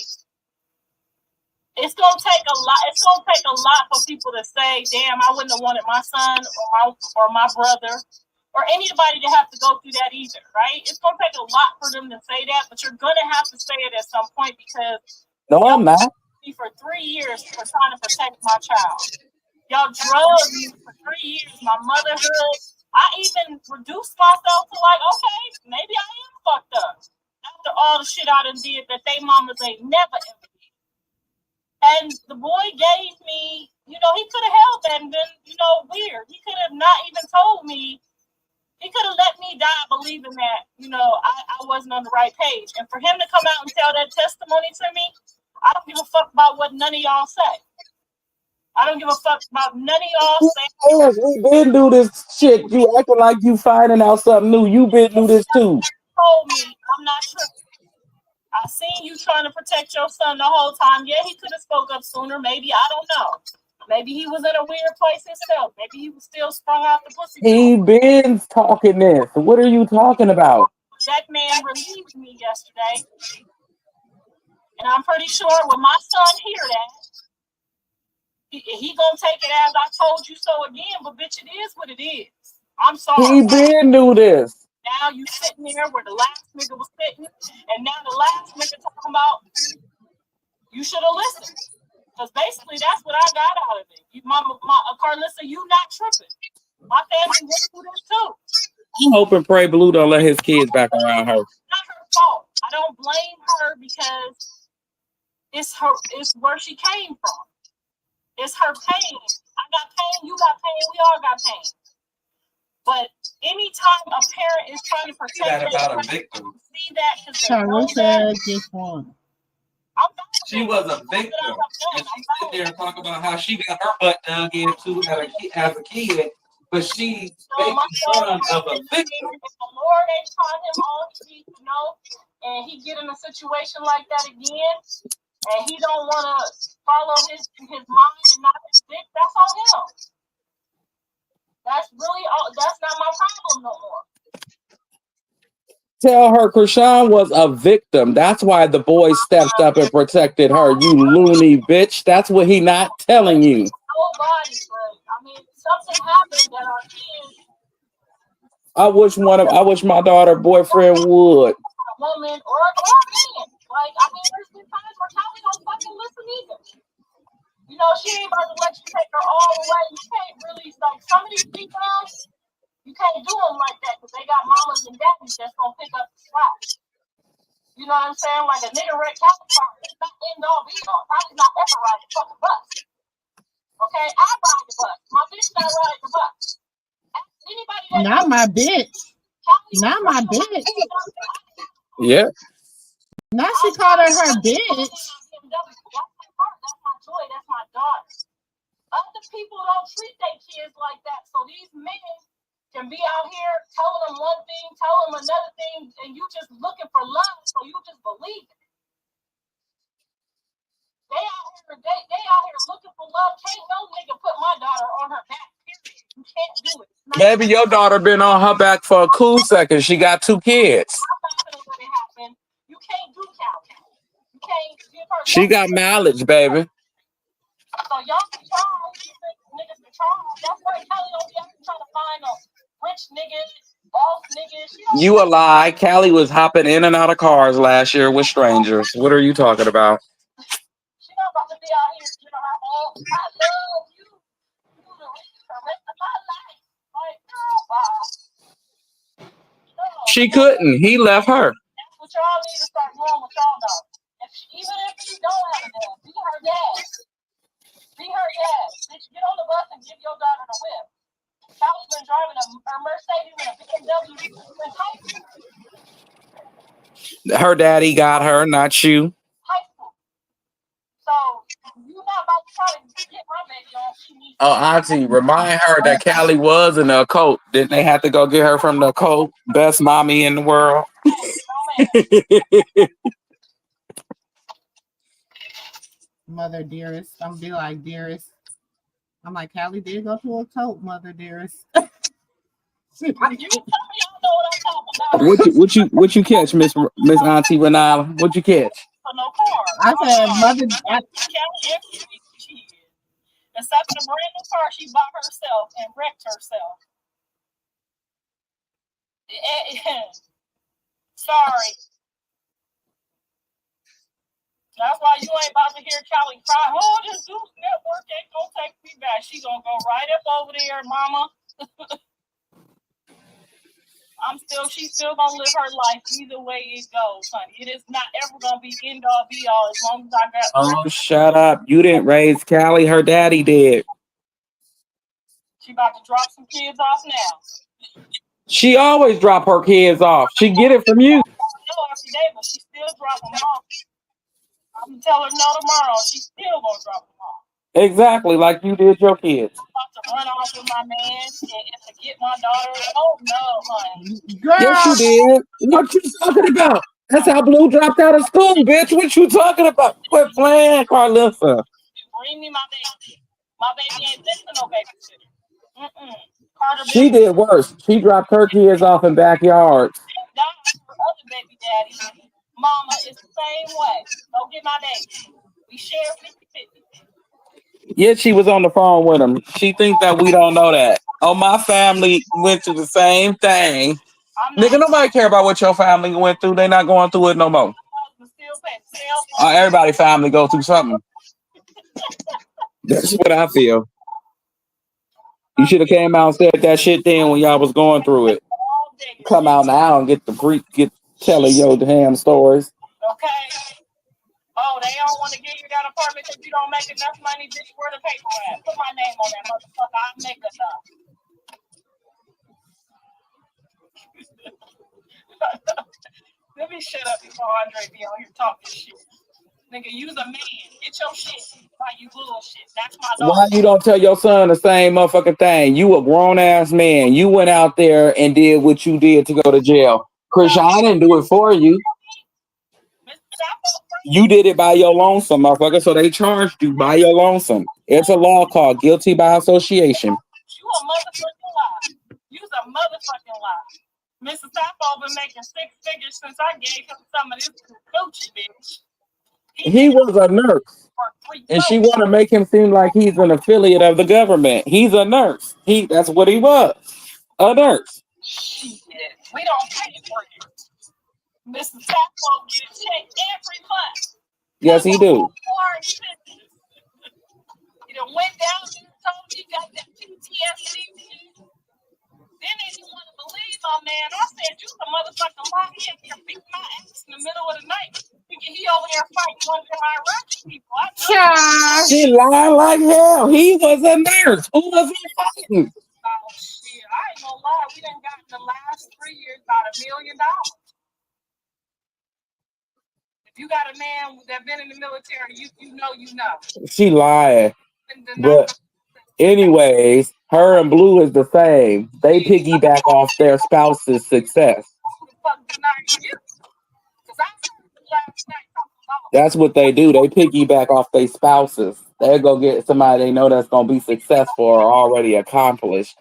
It's going to take a lot for people to say, "Damn, I wouldn't have wanted my son or my brother or anybody to have to go through that either." Right? It's going to take a lot for them to say that, but you're going to have to say it at some point because
I'm not.
For 3 years for trying to protect my child. Y'all drugged me for 3 years. My motherhood. I even reduced myself to like, okay, maybe I am fucked up. After all the shit I done did that they mamas ain't never ever
And the boy gave me, he could have held that and been, weird. He could have not even told me. He could have let me die believing that, I wasn't on the right page. And for him to come out and tell that testimony to me, I don't give a fuck about what none of y'all say. I don't give a fuck about none of y'all say.
Yes, we been do this shit. You acting like you finding out something new. You been do this too.
Told me I'm not tripping. I seen you trying to protect your son the whole time. Yeah, he could have spoke up sooner. Maybe, I don't know. Maybe he was in a weird place himself. Maybe he was still sprung out the pussy.
He been talking this. What are you talking about?
That man relieved me yesterday. And I'm pretty sure when my son hear that, he gonna take it as I told you so again, but bitch, it is what it is. I'm sorry.
He been do this.
Now you sitting there where the last nigga was sitting, and now the last nigga talking about you should have listened. Because basically that's what I got out of it. You, Carlissa, you not tripping. My family went through this too.
I hope and pray Blue don't let his kids back around her.
It's not her fault. I don't blame her because it's where she came from. It's her pain. I got pain, you got pain, we all got pain. But anytime a parent is trying to protect
about a victim.
See that because they know that.
Just one. She was a victim. And she sit there and talk about how she got her butt dug into as a kid, but she making fun of a victim.
If the Lord ain't taught him all he needs to know, and he get in a situation like that again, and he don't want to follow his mind and not his dick, that's on him. That's really all. That's not my problem no more.
Tell her Krishan was a victim. That's why the boy stepped up and protected her. You loony bitch. That's what he not telling you.
Nobody, but I mean, something happened that our kids.
I wish my daughter boyfriend would.
A woman or a man. Like, I mean, there's been times where Callie don't fucking listen either. She ain't about to let you take her all the way. You can't really, like, some of these females, you can't do them like that because they got mamas and daddies that's going to pick up the slack. You know what I'm saying? Like a nigga wreck Callie car, it's not end all be all. Probably not ever ride the fucking bus. Okay? I ride the bus. My bitch not ride the bus. Anybody that
not my bitch. Not my bitch.
Yeah.
Now she called her bitch.
That's my joy. That's my daughter. Other people don't treat their kids like that. So these men can be out here telling them one thing, telling them another thing, and you just looking for love, so you just believe it. They out here looking for love. Can't no nigga put my daughter on her back, period. You can't do it.
Maybe your daughter been on her back for a cool second. She got 2 kids.
You can't do Callie. You can't give her.
She got mileage, baby.
So y'all can try, niggas can try. That's why Callie don't be out here trying to find a rich nigga, boss nigga.
You a lie. Callie was hopping in and out of cars last year with strangers. What are you talking about?
She not about to be out here, I love you. You the rest of my life. Like, no,
She couldn't. He left her.
That's what y'all need to start doing with y'all though. Even if you don't have a dad, be her dad. Be her dad. Bitch, get on the bus and give your daughter the whip. Callie's been driving a Mercedes and a BMW since high school.
Her daddy got her, not you.
High school. So you not about to try to get my baby on. She needs.
Oh, Auntie, remind her that Callie was in the cult. Didn't they have to go get her from the cult? Best mommy in the world.
Mother dearest. I'm gonna be like, dearest. I'm like, Callie did go to a cult, mother dearest.
You tell me y'all know what I'm talking about.
What you catch, Miss Auntie Renala? What'd you catch?
No car.
I said, mother.
Callie, she is. Except for the brand new car she bought herself and wrecked herself. Sorry. That's why you ain't about to hear Callie cry. Oh, this Zeus network ain't gonna take me back. She gonna go right up over there, mama.
She's still gonna live her life either way it goes, honey. It is not ever gonna be end all be all as long as I got.
Oh, shut up! You didn't raise Callie. Her daddy did.
She about to drop some kids off now.
She always drop her kids off. She get it from you.
No, every day, but she still drop them off. I'm gonna tell her no tomorrow. She's still gonna drop them off.
Exactly like you did your kids.
I'm about to run off with my man and to get my daughter. Oh no, honey.
Girl.
Yes, you did. What you talking about? That's how Blue dropped out of school, bitch. What you talking about? Quit playing, Carlissa.
Bring me my baby. My baby ain't listening no babysitter.
She did worse. She dropped her kids off in backyards.
Her other baby daddy, mama is the same way. Go get my baby. We share 50-50.
Yeah, she was on the phone with him. She thinks that we don't know that. Oh, my family went through the same thing. Nigga, nobody care about what your family went through. They not going through it no more. Everybody's family go through something. That's what I feel. You should have came out and said that shit then when y'all was going through it. Come out now and get telling your damn stories.
Okay. Oh, they don't want to give you that apartment because you don't make enough money. Bitch, where the paper at? Put my name on that motherfucker. I'll make enough. Let me shut up before Andre be on here talking shit. Nigga, you's a man. Get your shit. Why you bullshit? That's my dog.
Why you don't tell your son the same motherfucking thing? You a grown ass man. You went out there and did what you did to go to jail. Christian, I didn't do it for you. You did it by your lonesome, motherfucker. So they charged you by your lonesome. It's a law called guilty by association.
You a motherfucking lie. You's a motherfucking lie. Mr. Sappho been making 6 figures since I gave him some of this coochie, bitch.
He was a nurse. And she want to make him seem like he's an affiliate of the government. He's a nurse. That's what he was. A nurse.
Shit. We don't pay for it. Mr. Sappho get a check every month.
Yes, he do.
He done went down and told me got that PTSD. Then they didn't want to believe my man. I said, you the motherfucking lie. He in here beating my ass in the middle of the night. He over there fighting one of them Iraqi people.
She lied like hell. He was a nurse. Who was he fighting?
Oh, shit. I ain't gonna lie. We done got in the last 3 years about $1 million. If you got a man that been in the military, you know.
She lied. But anyways, her and Blue is the same. They piggyback off their spouse's success. That's what they do. They piggyback off their spouses. They go get somebody they know that's going to be successful or already accomplished,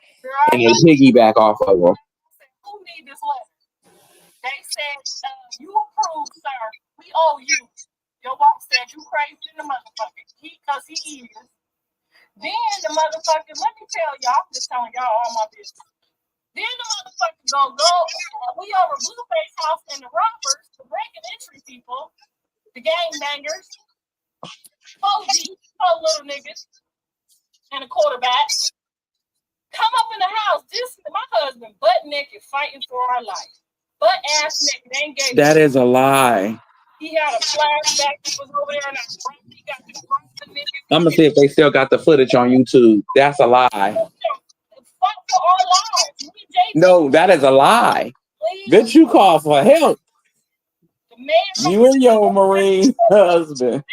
and they piggyback off of them.
Who need this letter? They said, you approved, sir. We owe you. Your boss said you crazy in the motherfucker. Because he is. Then the motherfucker, let me tell y'all, I'm just telling y'all all my business. Then the motherfucker go, we over Blueface house and the robbers, the breaking entry people, the gangbangers, 4 little niggas, and a quarterback. Come up in the house. This my husband, butt naked, fighting for our life. Butt ass naked. They ain't gave
that is a lie.
He had a flashback. He was over there and he got the niggas.
I'm gonna see if they still got the footage on YouTube. That's a lie.
Fuck for our lives.
No, that is a lie. Bitch, you call for help. You and your Marine husband.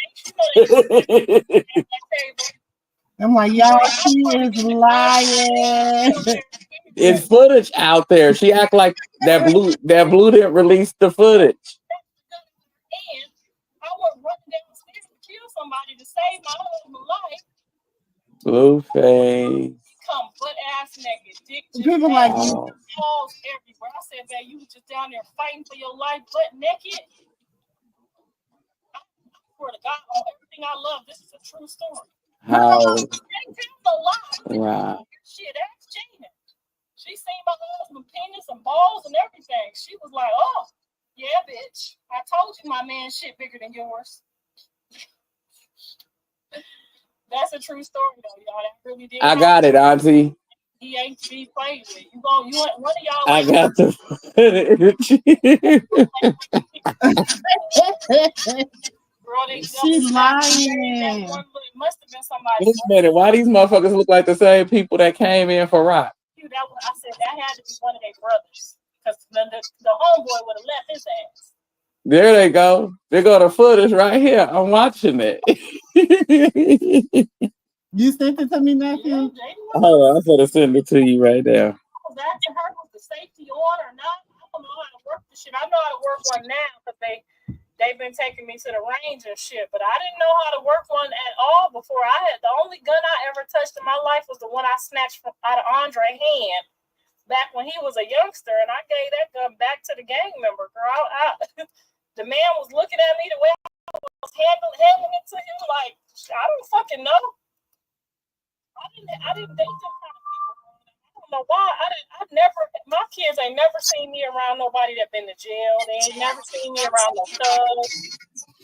I'm like, y'all, she is lying.
It's footage out there. She act like that Blue didn't release the footage.
And I would run downstairs to kill somebody to save my husband's life.
Blueface.
Come butt ass naked, dick just
people like
balls everywhere. I said, man, you was just down there fighting for your life, butt naked. I swear to God, on everything I love, this is a true story.
How?
Right. Shit, that's cheating. She seen my husband's penis and balls and everything. She was like, oh, yeah, bitch. I told you my man shit bigger than yours. That's a true story, though, y'all. That really did.
I got it, Auntie.
He ain't to be played with. One of y'all.
I got the
She's lying.
Must have been somebody.
Wait a minute, why these motherfuckers look like the same people that came in for rock?
I said that had to be one of their brothers. Because the homeboy would have left his ass.
There they go. They go the footage right here. I'm watching it.
You sent it to me, nephew?
Hold on, I'm gonna send it to you right now.
That to her was the safety on or not. I don't know how to work the shit. I know how to work one now because they've been taking me to the range and shit, but I didn't know how to work one at all before. The only gun I ever touched in my life was the one I snatched out of Andre's hand back when he was a youngster, and I gave that gun back to the gang member, girl. The man was looking at me the way I was handling it to him, like, I don't fucking know. I didn't date them kind of people. I don't know why. My kids ain't never seen me around nobody that been to jail. They ain't never seen me around no thugs.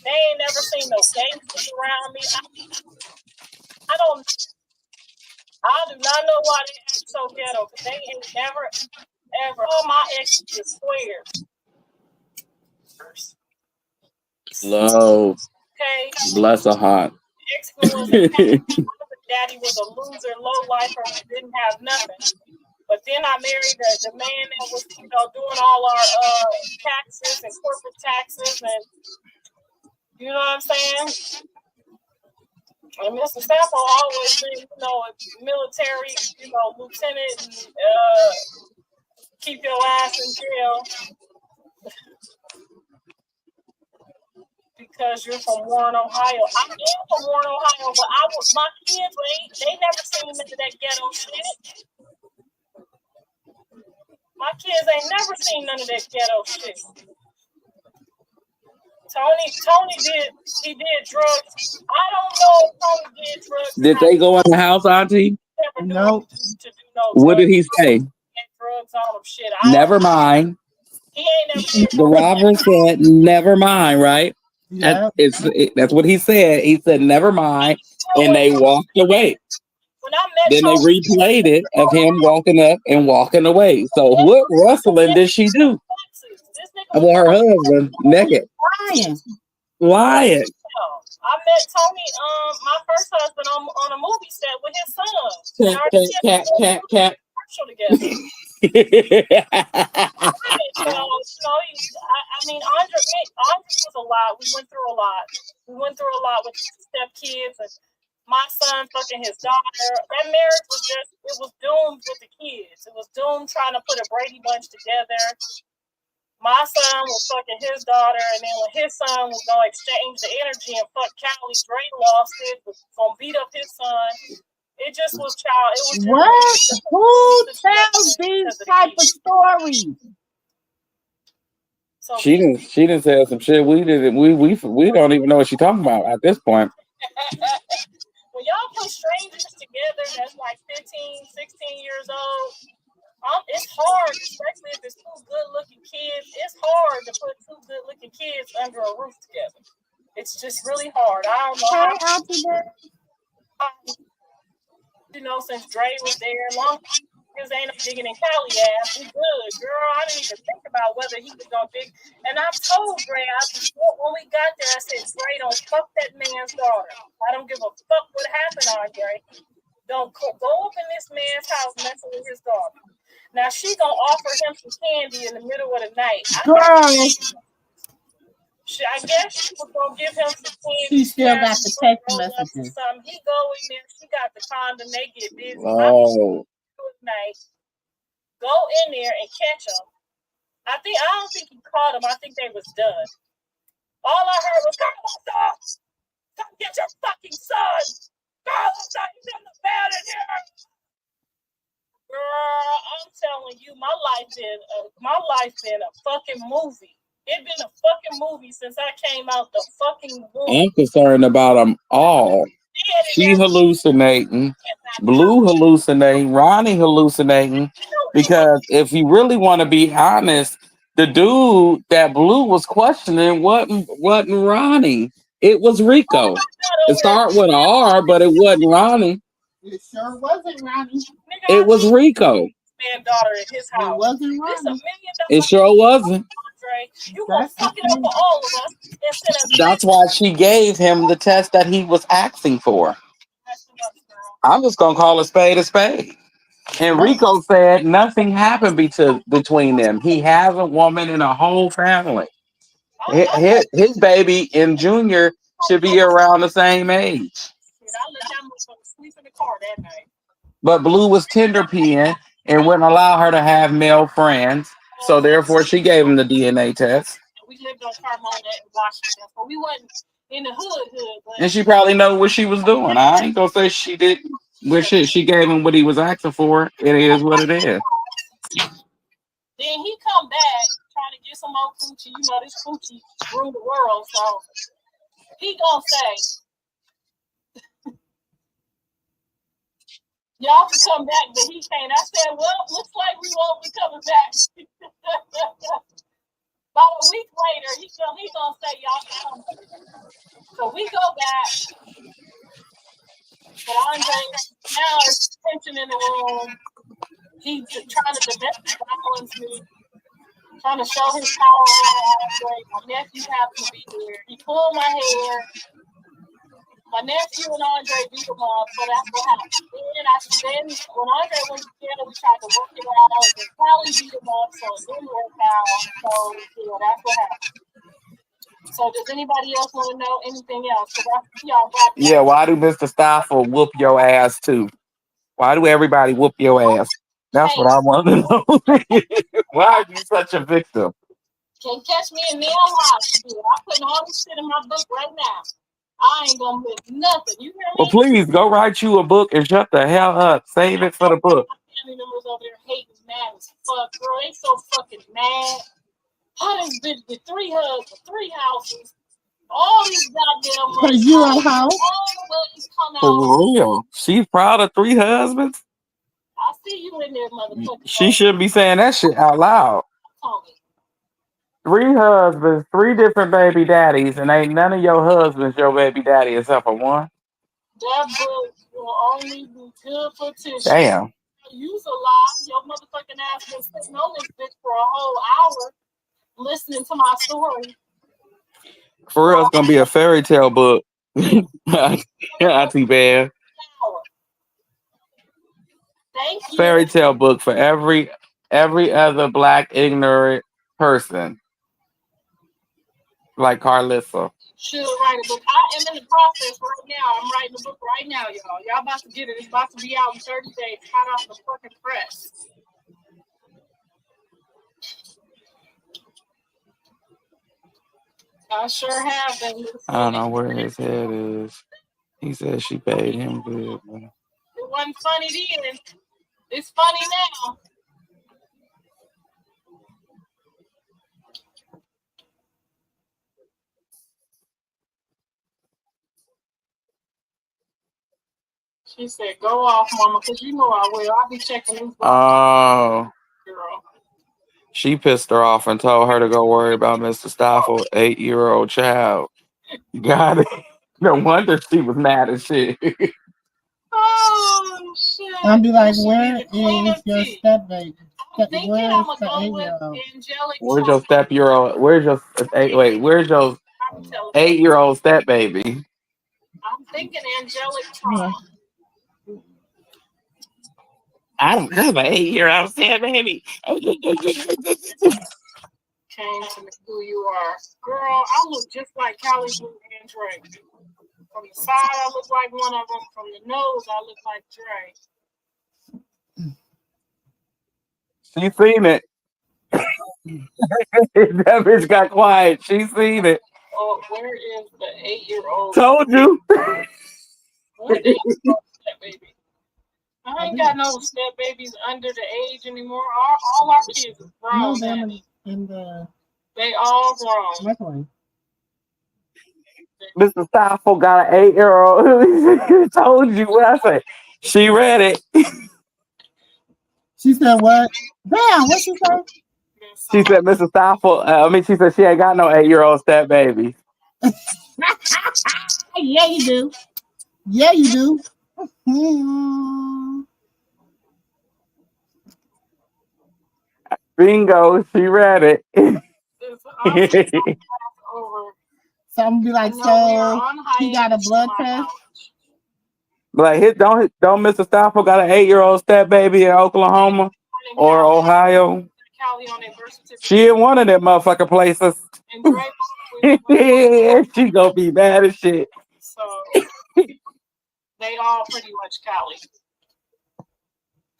They ain't never seen no gangsters around me. I do not know why they act so ghetto, because they ain't never, ever. All my exes is squares.
Low.
Okay.
Bless her heart.
Daddy was a loser, low lifer, and didn't have nothing. But then I married the man that was, doing all our taxes and corporate taxes, and you know what I'm saying? And Mr. Sample always been, military, lieutenant, and keep your ass in jail because you're from Warren, Ohio. I am from Warren, Ohio, but my kids, they never seen none of that ghetto shit. My kids ain't never seen none of that ghetto shit. Tony did drugs. I don't know if Tony did drugs.
Did they go in the house, Auntie?
No.
What did he say?
Drugs on him, shit.
Never mind.
He ain't never.
The robber said, "Never mind," right?
Yeah.
That's what he said. He said, "Never mind," and they walked away. Then they replayed it of him walking up and walking away. So what rustling did she do? About her husband naked. Lying.
I met Tony, my first husband, on a movie set with his son.
Cat.
Together. Andre was a lot. We went through a lot. With stepkids and my son fucking his daughter. That marriage was doomed with the kids. It was doomed trying to put a Brady Bunch together. My son was fucking his daughter, and then when his son was gonna exchange the energy and fuck Callie, Dre lost it, was gonna beat up his son. It just was child. It was
what? Who tells these type of stories?
So she didn't tell some shit. We didn't. We don't even know what she's talking about at this point.
When y'all put strangers together that's like 15, 16 years old, it's hard, especially if it's two good-looking kids. It's hard to put two good-looking kids under a roof together. It's just really hard. I don't know. Since Dre was there, long as ain't no digging in Cali ass, we good, girl. I didn't even think about whether he was gonna dig. And I told Dre, when we got there, I said, Dre, don't fuck that man's daughter. I don't give a fuck what happened, Andre. Don't go up in this man's house messing with his daughter. Now she gonna offer him some candy in the middle of the night. I guess she was gonna give him some candy.
She still got the text messages.
He go in there. She got the condom. They get busy.
Oh.
Night. Go in there and catch him. I don't think he caught him. I think they was done. All I heard was, "Come get your fucking son! Carlos, he's in the bed in here!" Girl, I'm telling you, my life been a fucking movie. It been a fucking movie since I came out the fucking womb.
I'm concerned about them all. She hallucinating, Blue hallucinating, Ronnie hallucinating. Because if you really want to be honest, the dude that Blue was questioning wasn't Ronnie. It was Rico. It started with an R, but it wasn't Ronnie.
It sure wasn't Ronnie.
It was Rico.
Man, daughter in his
It
house.
wasn't
It's $1
Ronnie.
million.
It sure wasn't.
Andre, you gonna
That's the
fuck it up
thing.
for all of us instead of
That's why she gave him the test that he was asking for.
messing up, girl.
I'm just gonna call a spade a spade. And
Right.
Rico said nothing happened between them. He has a woman and a whole family. His baby in Junior should be around the same age.
Shit, I let that motherfucker sleep in the car that night.
But Blue was tender peeing and wouldn't allow her to have male friends. So therefore she gave him the DNA test.
We lived on Carmona in Washington, so we wasn't in the hood. But
And she probably know what she was doing. I ain't gonna say she did. Well, shit, she gave him what he was asking for. It is what it is.
then he come back trying to get some more coochie. You know, this coochie rule the world, so he gonna say, y'all can come back, but he can't. I said, well, looks like we won't be coming back. About a week later, he gonna say, y'all can come back. So we go back. But Andre, now it's tension in the room. He's trying to domestic violence me, trying to show his power over Andre. My nephew happened to be there. He pulled my hair. My nephew and Andre beat him up, so that's what happened. Then when Andre went to jail, we tried to work it out. And Callie beat him up, so it didn't work out. So yeah, that's what happened. So does anybody else want to know anything else?
Yeah, why do Mr. Stoffel whoop your ass too? Why do everybody whoop your ass? That's what I want to know. Why are you such a victim?
Can't catch me in nail house. I'm putting all this shit in my book right now. I ain't gonna miss nothing. You hear me?
Well, please go write you a book and shut the hell up. Save it for the book.
My family members over there hating mad as fuck, girl. They so fucking mad. How this bitch get 3 husbands, 3 houses, all these goddamn money.
You a house?
Always come out.
For real. She's proud of 3 husbands.
I see you in there, motherfucker.
She shouldn't be saying that shit out loud. 3 husbands, 3 different baby daddies, and ain't none of your husbands your baby daddy except for one.
That book will only be good for tissue.
Damn.
Use a lot. Your motherfucking ass been sitting on this bitch for a whole hour listening to my story.
For real, it's gonna be a fairy tale book. Not too bad.
Thank you.
Fairy tale book for every other black ignorant person. Like Carlissa.
Should write a book. I am in the process right now. I'm writing a book right now, y'all. Y'all about to get it. It's about to be out in 30 days. Hot off the fucking press. I sure have been.
I don't know where his head is. He said she paid him good. Man.
It wasn't funny then. It's funny now. She said, go off, mama, because you know I will. I'll be checking these books.
Oh.
Girl.
She pissed her off and told her to go worry about Mr. Stoffel, 8-year-old child. Got it. No wonder she was mad as shit.
Oh, shit.
I'll be like, where is your step baby?
Where's the 8-year-old?
Where's your step-year-old? Where's your 8-year-old step baby?
I'm thinking angelic trauma.
I don't have an 8-year-old step baby.
Came to me who you are. Girl, I look just like Callie Blue and Dre. From the side, I look like one of them. From the nose, I look like Dre.
She seen it. That bitch got quiet. She seen it.
Oh, where is the 8-year-old?
Told you.
Where the 8-year-old step baby? I ain't got no step babies under the age anymore. All our kids are grown. They all grown.
Mr. Stoffel got an 8-year-old. Told you what I said. She read it.
She said what? Damn, what she say?
She said Mr. Stoffel. She said she ain't got no 8-year-old step baby.
Yeah, you do. Yeah, you do.
Bingo, she read it.
So I'm gonna be like, so he got a blood test.
Like, don't Mr. Stafford got an 8-year-old step baby in Oklahoma or Ohio? She in one of them motherfucking places. She gonna be mad as shit.
So they all pretty much Cali.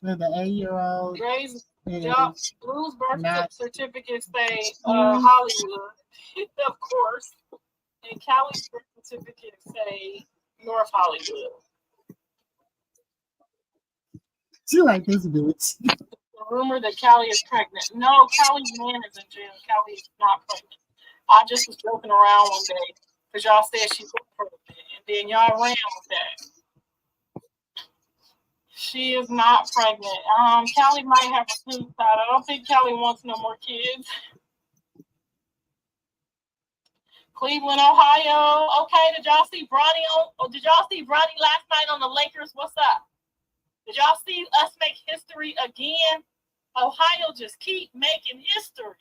The 8-year-old. Blue's birth certificate say Hollywood, of course, and Cali's birth certificate say North Hollywood. She like this bitch. The rumor that Callie is pregnant. No, Callie's man is in jail. Callie is not pregnant. I just was joking around one day because y'all said she was pregnant, and then y'all ran with that. She is not pregnant. Callie might have a suicide. I don't think Callie wants no more kids. Cleveland, Ohio. Okay, did y'all see Bronny last night on the Lakers? What's up? Did y'all see us make history again? Ohio just keep making history.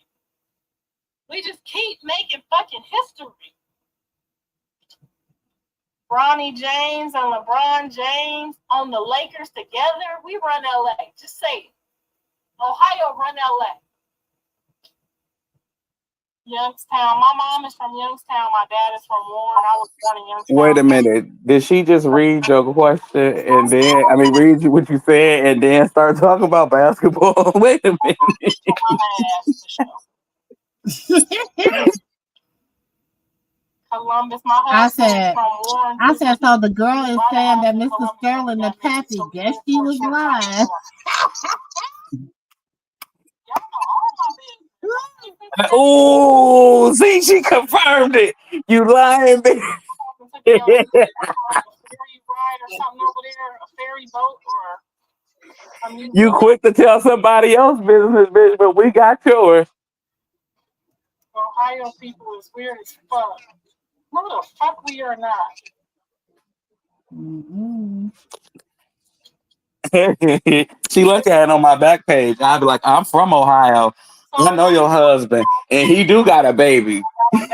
We just keep making fucking history. Bronny James and LeBron James on the Lakers together. We run LA. Just say it. Ohio run LA. Youngstown. My mom is from Youngstown. My dad is from Warren. I was born in Youngstown.
Wait a minute. Did she just read your question and then, read what you said and then start talking about basketball? Wait a minute.
Columbus, my husband from Warren. I said, so the girl is saying that Mr. Sterling the pappy. Guess she was lying.
Oh, see, she confirmed it. You lying, bitch.
A ferry ride or something over there, a ferry boat or
you quick to tell somebody else's business, bitch, but we got yours.
Ohio people is weird as fuck. No, the fuck we are not.
She looked at it on my back page. I'd be like, I'm from Ohio. I know your husband, and he do got a baby.
I'm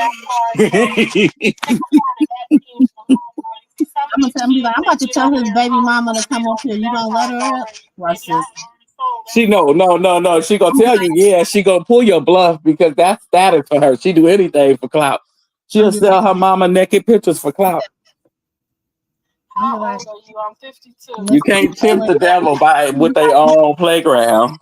about to tell his baby mama to come up here. You gonna let her up? Watch this.
She no. She gonna tell you, yeah. She gonna pull your bluff because that's status for her. She do anything for clout. She'll sell her mama naked pictures for clout.
How old are you? I'm 52.
You can't tempt the devil with their own playground.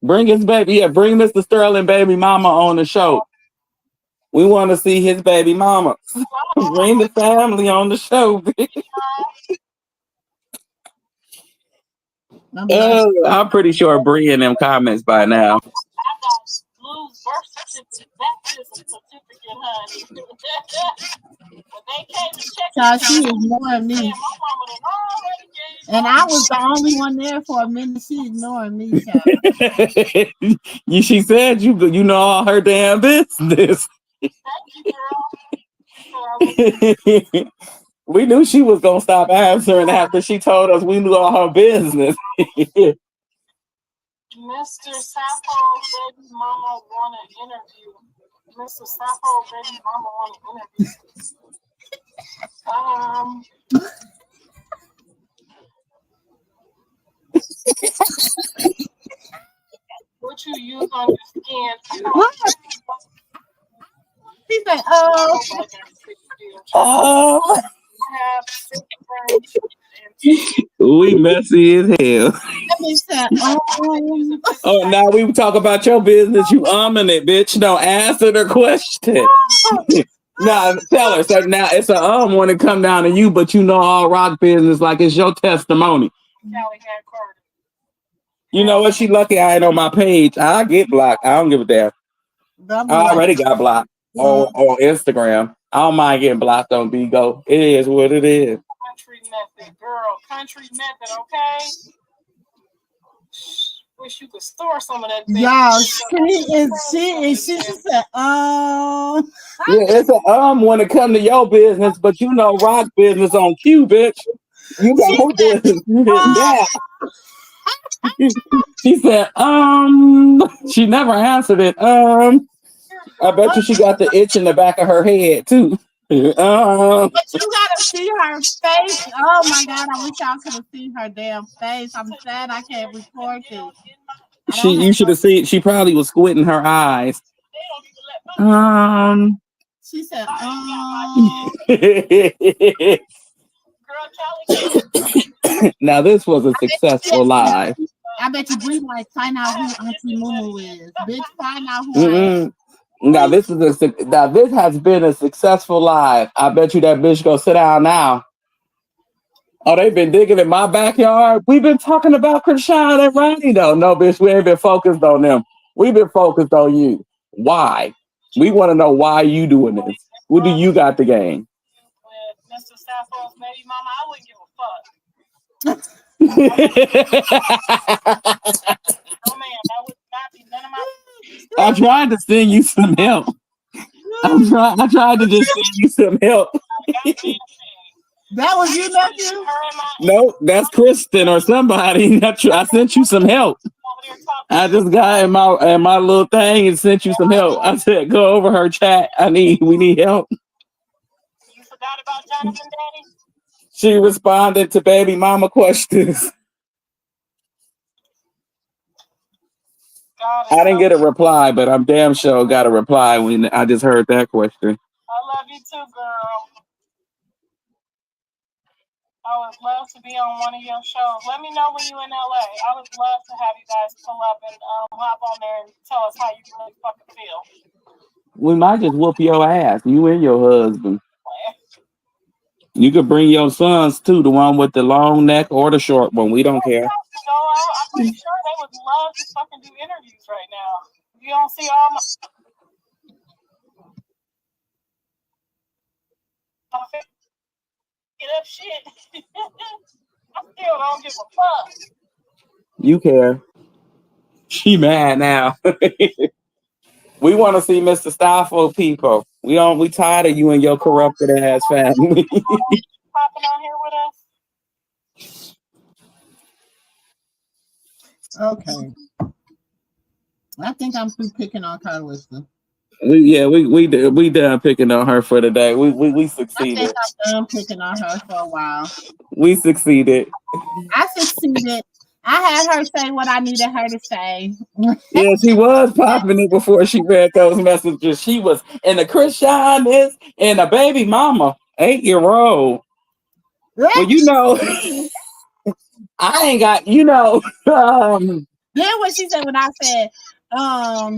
Bring his baby. Yeah, bring Mr. Sterling baby mama on the show. We want to see his baby mama. Bring the family on the show. I'm pretty sure Bree in them comments by now.
I got Blue's birth certificate, baptism certificate, honey. When they came to check she ignoring me. And I was the only one there for a minute. She ignoring me,
She said you know all her damn business.
Thank you, girl.
We knew she was gonna stop answering after she told us we knew all her business.
Mr. Sappho, baby mama want an interview. Mr. Sappho, baby mama want an interview. What you use on your skin? He said,
we messy as hell. Oh, now we talk about your business. You it, bitch. Don't answer the question. Now tell her. So now it's a when it come down to you, but you know all rock business like it's your testimony. You know what? She lucky I ain't on my page. I get blocked. I don't give a damn. I already got blocked on Instagram. I don't mind getting blocked on Bigo. It is what it is.
Country method, girl. Country method, okay? Wish you could store some of that.
Y'all, she said,
Yeah, it's a when it come to your business, but you know rock business on cue, bitch. You got her business. Yeah. She said, she never answered it. I bet you she got the itch in the back of her head too.
But you gotta see her face. Oh my God, I wish y'all could have seen her damn face. I'm sad I can't record this.
You should have seen. She probably was squinting her eyes.
She said,
Now this was a successful live.
I bet you Green like find out who Auntie MooMoo is. Bitch, find out who I am.
Now this has been a successful live. I bet you that bitch go sit down now. Oh, they've been digging in my backyard. We've been talking about Krishan and Ronnie though. No, bitch, we ain't been focused on them. We've been focused on you. Why? We want to know why you doing this. What do you got to gain?
Mr. Sappho's baby mama, I wouldn't give a fuck. Oh man, that would not be none of my.
I tried to send you some help. I tried to just send you some help.
That was you, nephew?
No, that's Kristen or somebody. I sent you some help. I just got in my little thing and sent you some help. I said, go over her chat. We need help.
You forgot about Jonathan, Daddy?
She responded to baby mama questions. I didn't get a reply, but I'm damn sure got a reply when I just heard that question.
I love you too, girl. I would love to be on one of your shows. Let me know when you're in LA. I would love to have you guys pull up and hop on there and tell us how you really fucking feel.
We might just whoop your ass, you and your husband. You could bring your sons too, the one with the long neck or the short one. We don't care.
No, I'm pretty sure they would love to fucking do interviews right now. You don't see all my get up shit. I still don't give a fuck.
You care. She mad now. We want to see Mr. Stoffel people. We tired of you and your corrupted ass family.
Popping on here with us.
Okay. I think I'm through picking on Carlista.
We done picking on her for today. We succeeded.
I think I'm done picking on her for a while.
We succeeded.
I succeeded. I had her say what I needed her to say.
Yeah, she was popping it before she read those messages. She was in the Krishan is and a baby mama, 8-year-old. Well, you know, I ain't got,
Then what she said when I said,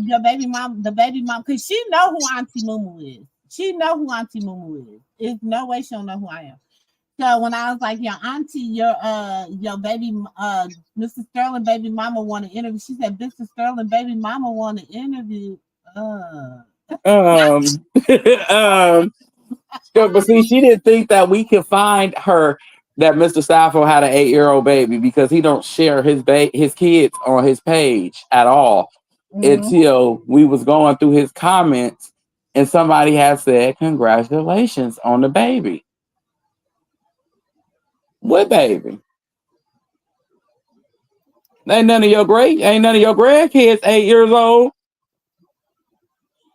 your baby mom, the baby mom, because she know who Auntie MooMoo is. She know who Auntie MooMoo is. There's no way she don't know who I am. So when I was like, your auntie, your baby, Mr. Sterling baby mama want to interview, she said, Mr. Sterling baby mama want to interview.
But see, she didn't think that we could find her that Mr. Sappho had an 8-year-old baby because he don't share his kids on his page at all until we was going through his comments and somebody had said, congratulations on the baby. What baby? Ain't none of your grandkids 8 years old.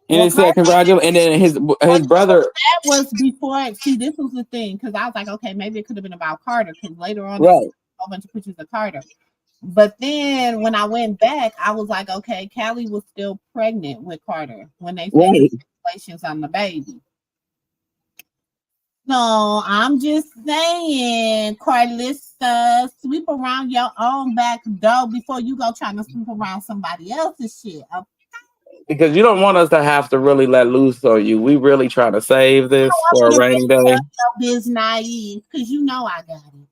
And it said congratulations. And then his brother.
That was before. See, this was the thing because I was like, okay, maybe it could have been about Carter because later on,
right,
a whole bunch of pictures of Carter. But then when I went back, I was like, okay, Callie was still pregnant with Carter when they said congratulations on the baby. No, I'm just saying, Carlista, sweep around your own back door before you go trying to sweep around somebody else's shit. Okay?
Because you don't want us to have to really let loose on you. We really try to save this for a rainy day.
Biz naive, because you know I got it.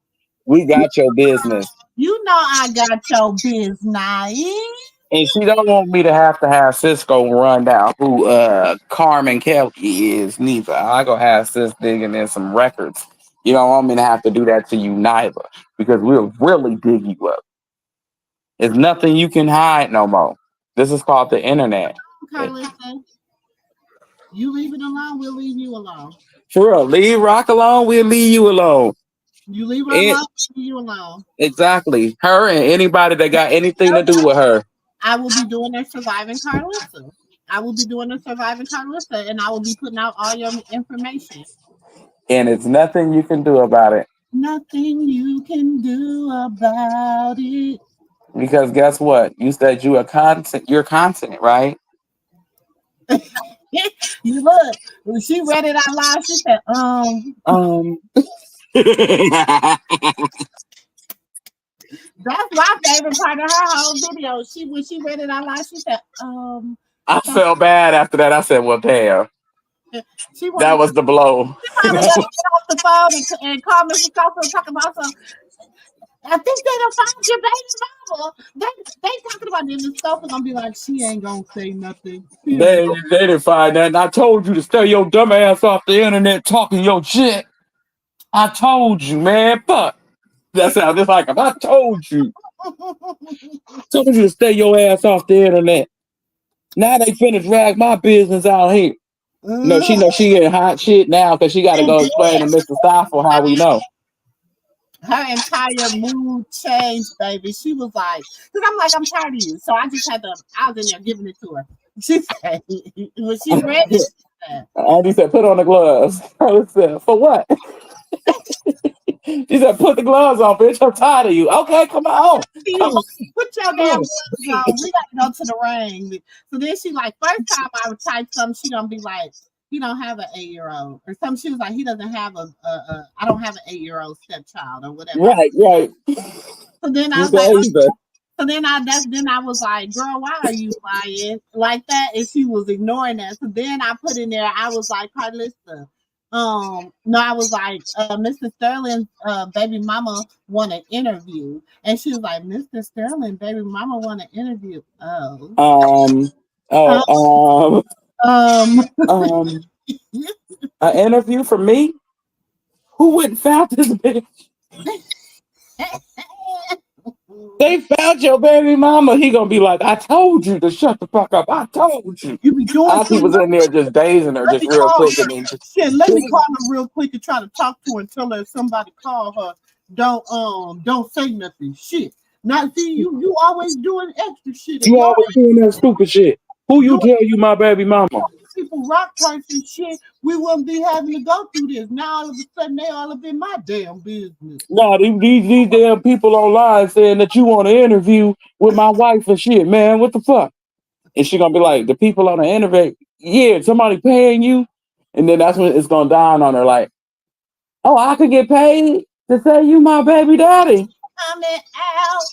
We got your business.
You know I got your biz naive.
And she don't want me to have Cisco run down who Carmen Kelly is neither. I go have Sis digging in some records. You don't want me to have to do that to you neither, because we'll really dig you up. It's nothing you can hide no more. This is called the internet.
Carlissa, you leave it alone, we'll leave you alone.
For real, leave Rock alone, we'll leave you alone.
You leave her
And
alone, we'll leave you alone.
exactly. Her and anybody that got anything to do with her.
I will be doing a surviving Carlissa. I will be doing a surviving Carlissa, and I will be putting out all your information.
And it's nothing you can do about it.
Nothing you can do about it.
Because guess what? You said you're content, right?
You look, when she read it out loud, she said, That's my favorite part of her whole video. When she read it out loud, she said,
I felt bad after that. I said, well, damn. That was the blow.
She probably got to get off the phone and call Mrs. Costa and talk about some. I think they done found your baby mama. They talking about this. The sofa gonna be like, she ain't gonna say nothing.
They didn't find that. And I told you to stay your dumb ass off the internet talking your shit. I told you, man. Fuck. That sounds just like him. I told you. Told you to stay your ass off the internet. Now they finna drag my business out here. No, she know she in hot shit now because she got to go explain to Mr. Stoffel how we know.
Her entire mood changed, baby. She was like, because I'm like, I'm tired of you. So I just had to, I was in there giving it to her. She said, when she read it,
Andy said, put on the gloves. I said, for what? She said, put the gloves on, bitch. I'm tired of you. Okay, come on.
Put your damn gloves on. We got to go to the ring. So then she like, first time I would type something, she gonna be like, he don't have an 8-year-old. Or something. She was like, he doesn't have I don't have an 8-year-old stepchild or whatever.
Right.
So then I was like, then I was like, girl, why are you lying like that? And she was ignoring that. So then I put in there, I was like, Carlissa, no, I was like, Mr. Sterling's baby mama want an interview. And she was like, Mr. Sterling, baby mama want an interview.
An interview for me? Who wouldn't found this bitch? They found your baby mama. He gonna be like, I told you to shut the fuck up. I told you.
You be doing
Auntie was in there just dazing her just real quick.
Let me call her real quick and try to talk to her and tell her if somebody call her. Don't say nothing. Shit. Now see you always doing extra shit.
You always doing that stupid shit. Who you tell you my baby mama?
People rock person shit, we wouldn't be having to go through this. Now all of a sudden they all up in my damn business.
No, these damn people online saying that you want to interview with my wife and shit, man. What the fuck? And she gonna be like, the people on the internet, yeah, somebody paying you, and then that's when it's gonna dawn on her like, oh, I could get paid to say you my baby daddy.
Coming out.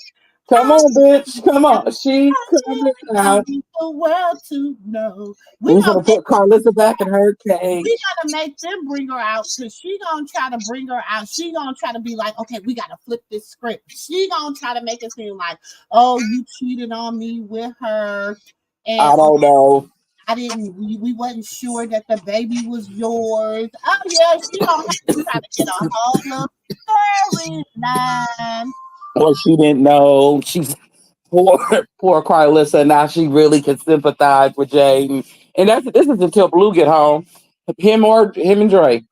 Come on, bitch. Come on. She's coming out.
The world to know.
We're gonna put Carlissa back in her cage.
We gotta make them bring her out because she gonna try to bring her out. She gonna try to be like, okay, we gotta flip this script. She gonna try to make it seem like, oh, you cheated on me with her. And
I don't know.
I didn't. We wasn't sure that the baby was yours. Oh yeah, she gonna have to try to get a whole storyline.
Well, she didn't know. She's poor Carlissa. Now she really can sympathize with Jaden. And this is until Blue get home. Him and Dre.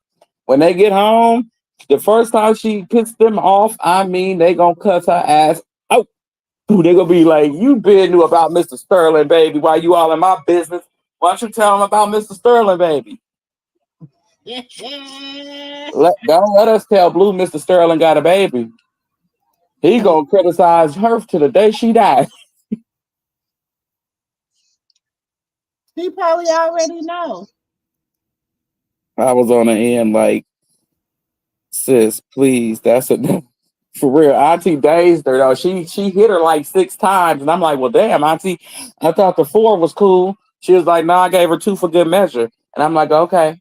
When they get home, the first time she pissed them off, I mean, they gonna cuss her ass out. They gonna be like, you been knew about Mr. Sterling, baby. Why you all in my business? Why don't you tell them about Mr. Sterling, baby? Don't let us tell Blue Mr. Sterling got a baby. He gonna criticize her to the day she dies.
He probably already knows.
I was on the end like, sis, please, that's enough. For real, Auntie dazed her though. She hit her like 6 times, and I'm like, well, damn, Auntie, I thought the 4 was cool. She was like, no, I gave her 2 for good measure, and I'm like, okay,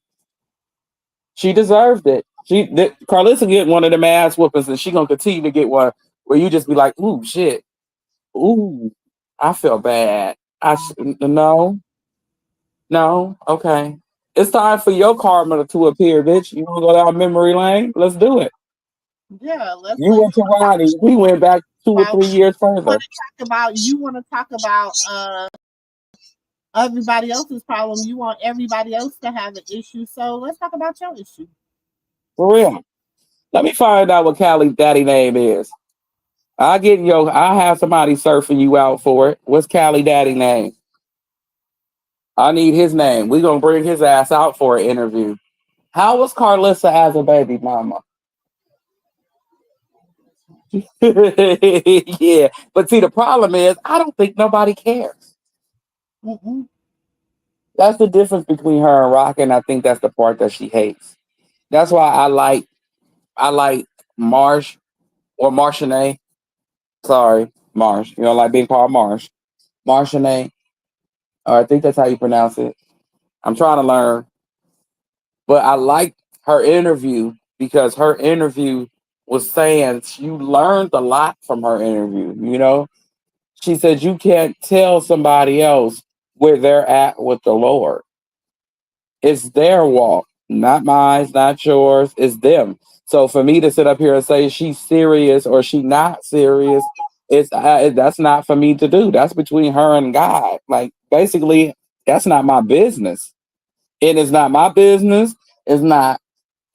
she deserved it. Carlissa get one of them ass whoopings, and she gonna continue to get one where you just be like, ooh, shit, ooh, I feel bad. No, okay. It's time for your karma to appear, bitch. You wanna go down memory lane? Let's do it.
Yeah,
You went to Ronnie. We went back 2 or 3 years further.
You want to talk about everybody else's problem. You want everybody else to have an issue. So let's talk about your issue.
For real. Let me find out what Callie daddy name is. I have somebody surfing you out for it. What's Callie daddy name? I need his name. We're gonna bring his ass out for an interview. How was Carlissa as a baby mama? Yeah. But see, the problem is I don't think nobody cares.
Mm-mm.
That's the difference between her and Rock, and I think that's the part that she hates. That's why I like Marsh or Marshanae. Sorry, Marsh. You know, like being called Marsh. Marshanae. I think that's how you pronounce it. I'm trying to learn. But I like her interview because her interview was saying you learned a lot from her interview. You know, she said you can't tell somebody else where they're at with the Lord. It's their walk, not mine, not yours. It's them. So for me to sit up here and say she's serious or she not serious, that's not for me to do. That's between her and God. Like basically, that's not my business. It is not my business. It's not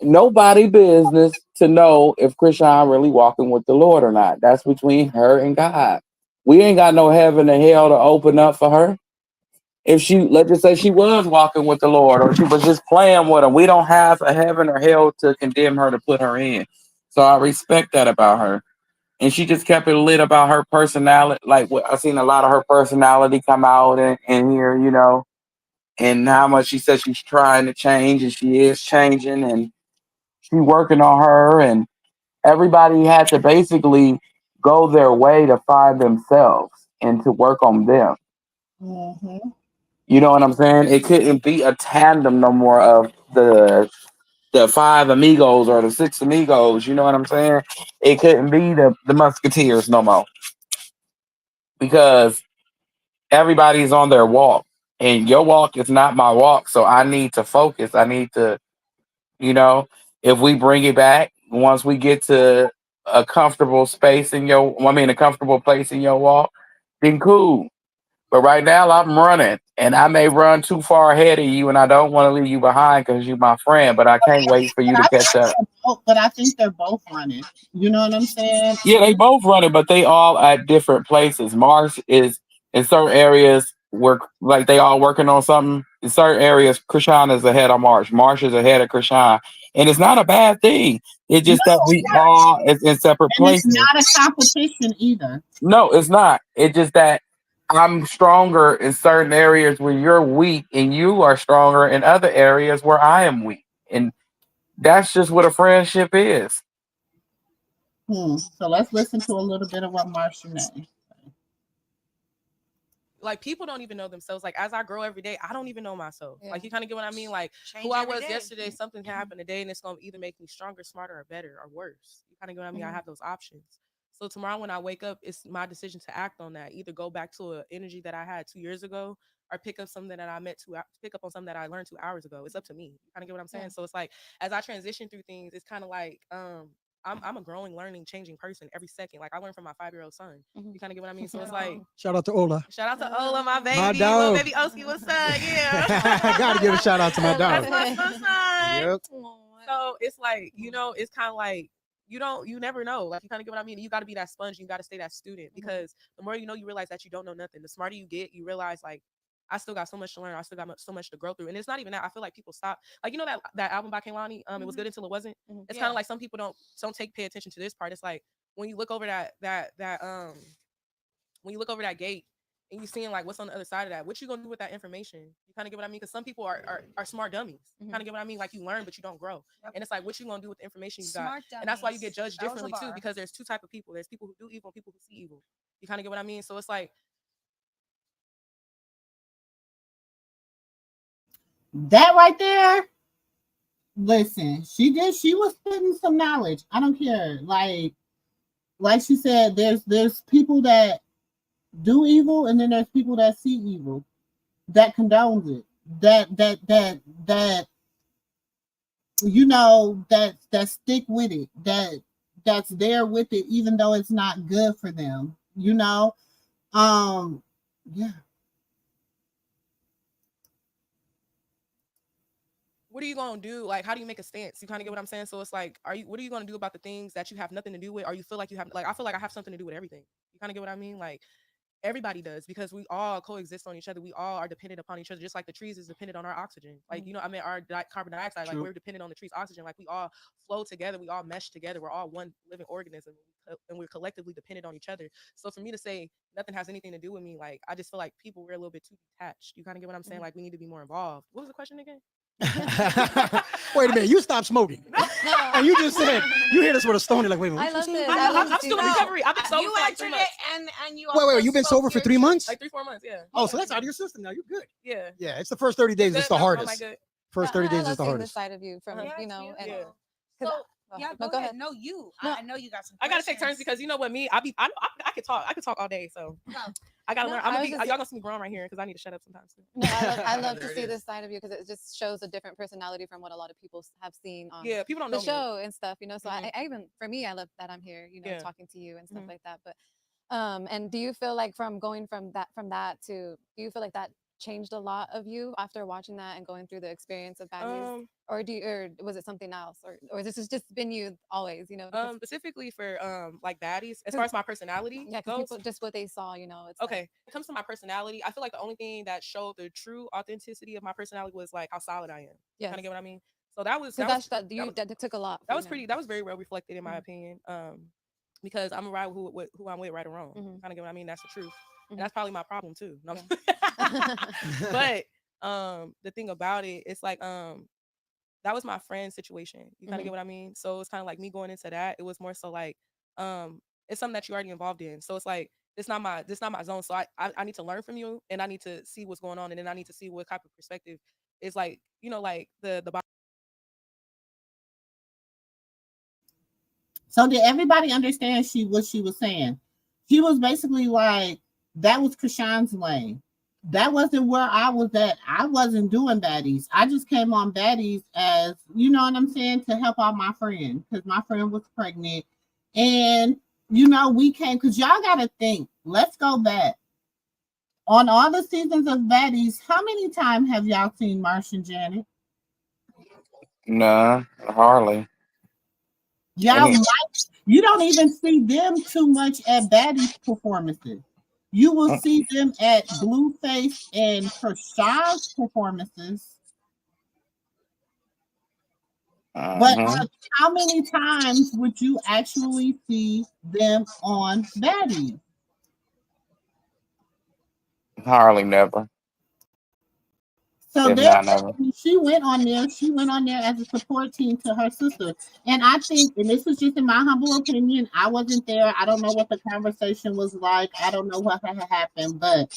nobody business to know if Krishan really walking with the Lord or not. That's between her and God. We ain't got no heaven and hell to open up for her. If she, let's just say she was walking with the Lord or she was just playing with him, we don't have a heaven or hell to condemn her to put her in. So I respect that about her. And she just kept it lit about her personality. Like I've seen a lot of her personality come out in here, you know, and how much she said she's trying to change and she is changing and she's working on her. And everybody had to basically go their way to find themselves and to work on them.
Mm-hmm.
You know what I'm saying? It couldn't be a tandem no more of the five amigos or the six amigos. You know what I'm saying? It couldn't be the Musketeers no more because everybody's on their walk, and your walk is not my walk. So I need to focus. I need to, you know, if we bring it back once we get to a comfortable space a comfortable place in your walk, then cool. But right now I'm running and I may run too far ahead of you and I don't want to leave you behind because you're my friend, but I can't wait for you to catch up.
But I think they're both running. You know what I'm saying?
Yeah, they both running, but they all at different places. Mars is in certain areas like they all working on something. In certain areas, Krishan is ahead of Marsh. Marsh is ahead of Krishan. And it's not a bad thing. It's just that we all is in separate places.
It's not a competition either.
No, it's not. It's just that I'm stronger in certain areas where you're weak, and you are stronger in other areas where I am weak. And that's just what a friendship is.
So let's listen to a little bit of what Marshanae.
Like people don't even know themselves. Like as I grow every day, I don't even know myself. Yeah. Like you kind of get what I mean? Like who I was yesterday, something can happen today and it's gonna either make me stronger, smarter, or better or worse. You kind of get what I mean? I have those options. So tomorrow when I wake up, it's my decision to act on that. Either go back to an energy that I had 2 years ago or pick up something that I pick up on something that I learned 2 hours ago. It's up to me. You kind of get what I'm saying? Yeah. So it's like as I transition through things, it's kind of like I'm a growing, learning, changing person every second. Like I learned from my 5-year-old son. You kind of get what I mean? So it's like
shout out to Ola.
Shout out to Ola, my baby.
My dog.
Little baby Oski, what's up? Yeah.
Gotta give a shout out to my dog.
That's my son.
Yep.
So it's like, it's kind of like you never know. Like you kind of get what I mean? You gotta be that sponge, you gotta stay that student because the more you know, you realize that you don't know nothing. The smarter you get, you realize like I still got so much to learn. I still got so much to grow through. And it's not even that. I feel like people stop. Like, that album by Kehlani, it was good until it wasn't. It's kind of like some people don't pay attention to this part. It's like when you look over when you look over that gate and you seeing like what's on the other side of that, what you gonna do with that information? You kind of get what I mean? Because some people are smart dummies. You kind of get what I mean? Like you learn, but you don't grow. Yep. And it's like, what you gonna do with the information you got? And that's why you get judged differently too, because there's two types of people. There's people who do evil and people who see evil. You kind of get what I mean? So it's like,
that right there. Listen, she was spitting some knowledge. I don't care. Like she said, there's people that do evil, and then there's people that see evil, that condones it, that that stick with it, that's there with it, even though it's not good for them, yeah.
What are you gonna do? Like, how do you make a stance? You kind of get what I'm saying. So it's like, what are you gonna do about the things that you have nothing to do with, or you feel like you have? Like, I feel like I have something to do with everything. You kind of get what I mean? Like, everybody does, because we all coexist on each other. We all are dependent upon each other, just like the trees is dependent on our oxygen. Like, I mean, our carbon dioxide. Like, we're dependent on the trees' oxygen. Like, we all flow together. We all mesh together. We're all one living organism, and we're collectively dependent on each other. So for me to say nothing has anything to do with me, like, I just feel like people we're a little bit too detached. You kind of get what I'm saying? Like, we need to be more involved. What was the question again?
Wait a minute, you stopped smoking. And you just said, you hear this with a stone, like, wait a minute.
I love this.
I'm still in recovery. I've been sober
You
for like
answered
3 months.
it, and you
Wait, you've been sober for 3 months?
Like 3-4 months, yeah.
Oh, so that's out of your system now. You're good.
Yeah.
Yeah, it's the first 30 days that's the hardest. First 30 days is the
I love
hardest.
this side of you from, and
So yeah, go ahead. No, you. I know you got some.
I gotta take turns because you know what, me, I could talk all day, so I gotta learn. Y'all gonna see me growing right here because I need to shut up sometimes.
No, I love to see this side of you because it just shows a different personality from what a lot of people have seen on
people don't know
the show and stuff, So I even, for me, I love that I'm here, talking to you and stuff like that. But and do you feel like from going from that to, do you feel like that changed a lot of you after watching that and going through the experience of baddies, or was it something else, or this has just been you always,
specifically for like baddies, as far as my personality goes,
people, just what they saw, it's
okay. When it comes to my personality, I feel like the only thing that showed the true authenticity of my personality was like how solid I am.
Yeah,
kind of get what I mean. So that
took a lot.
That was very well reflected in my opinion. Because I'm right with who I'm with, right or wrong. Kind of get what I mean. That's the truth. And that's probably my problem too. No. But the thing about it, it's like that was my friend's situation. You kind of get what I mean. So it's kind of like me going into that. It was more so like it's something that you're already involved in. So it's like this not my zone. So I need to learn from you, and I need to see what's going on, and then I need to see what type of perspective is like, like the.
So did everybody understand what she was saying? She was basically like, that was Krishan's lane. That wasn't where I was at. I wasn't doing baddies. I just came on baddies as, you know what I'm saying, to help out my friend, because my friend was pregnant. And, we came, because y'all got to think, let's go back. On all the seasons of baddies, how many times have y'all seen Marsh and Janet?
Nah, hardly.
Y'all you don't even see them too much at baddies performances. You will see them at Blueface and Krishan's performances. But how many times would you actually see them on baddies?
Hardly never.
So she went on there. She went on there as a support team to her sister. And I think, and this is just in my humble opinion, I wasn't there. I don't know what the conversation was like. I don't know what had happened, but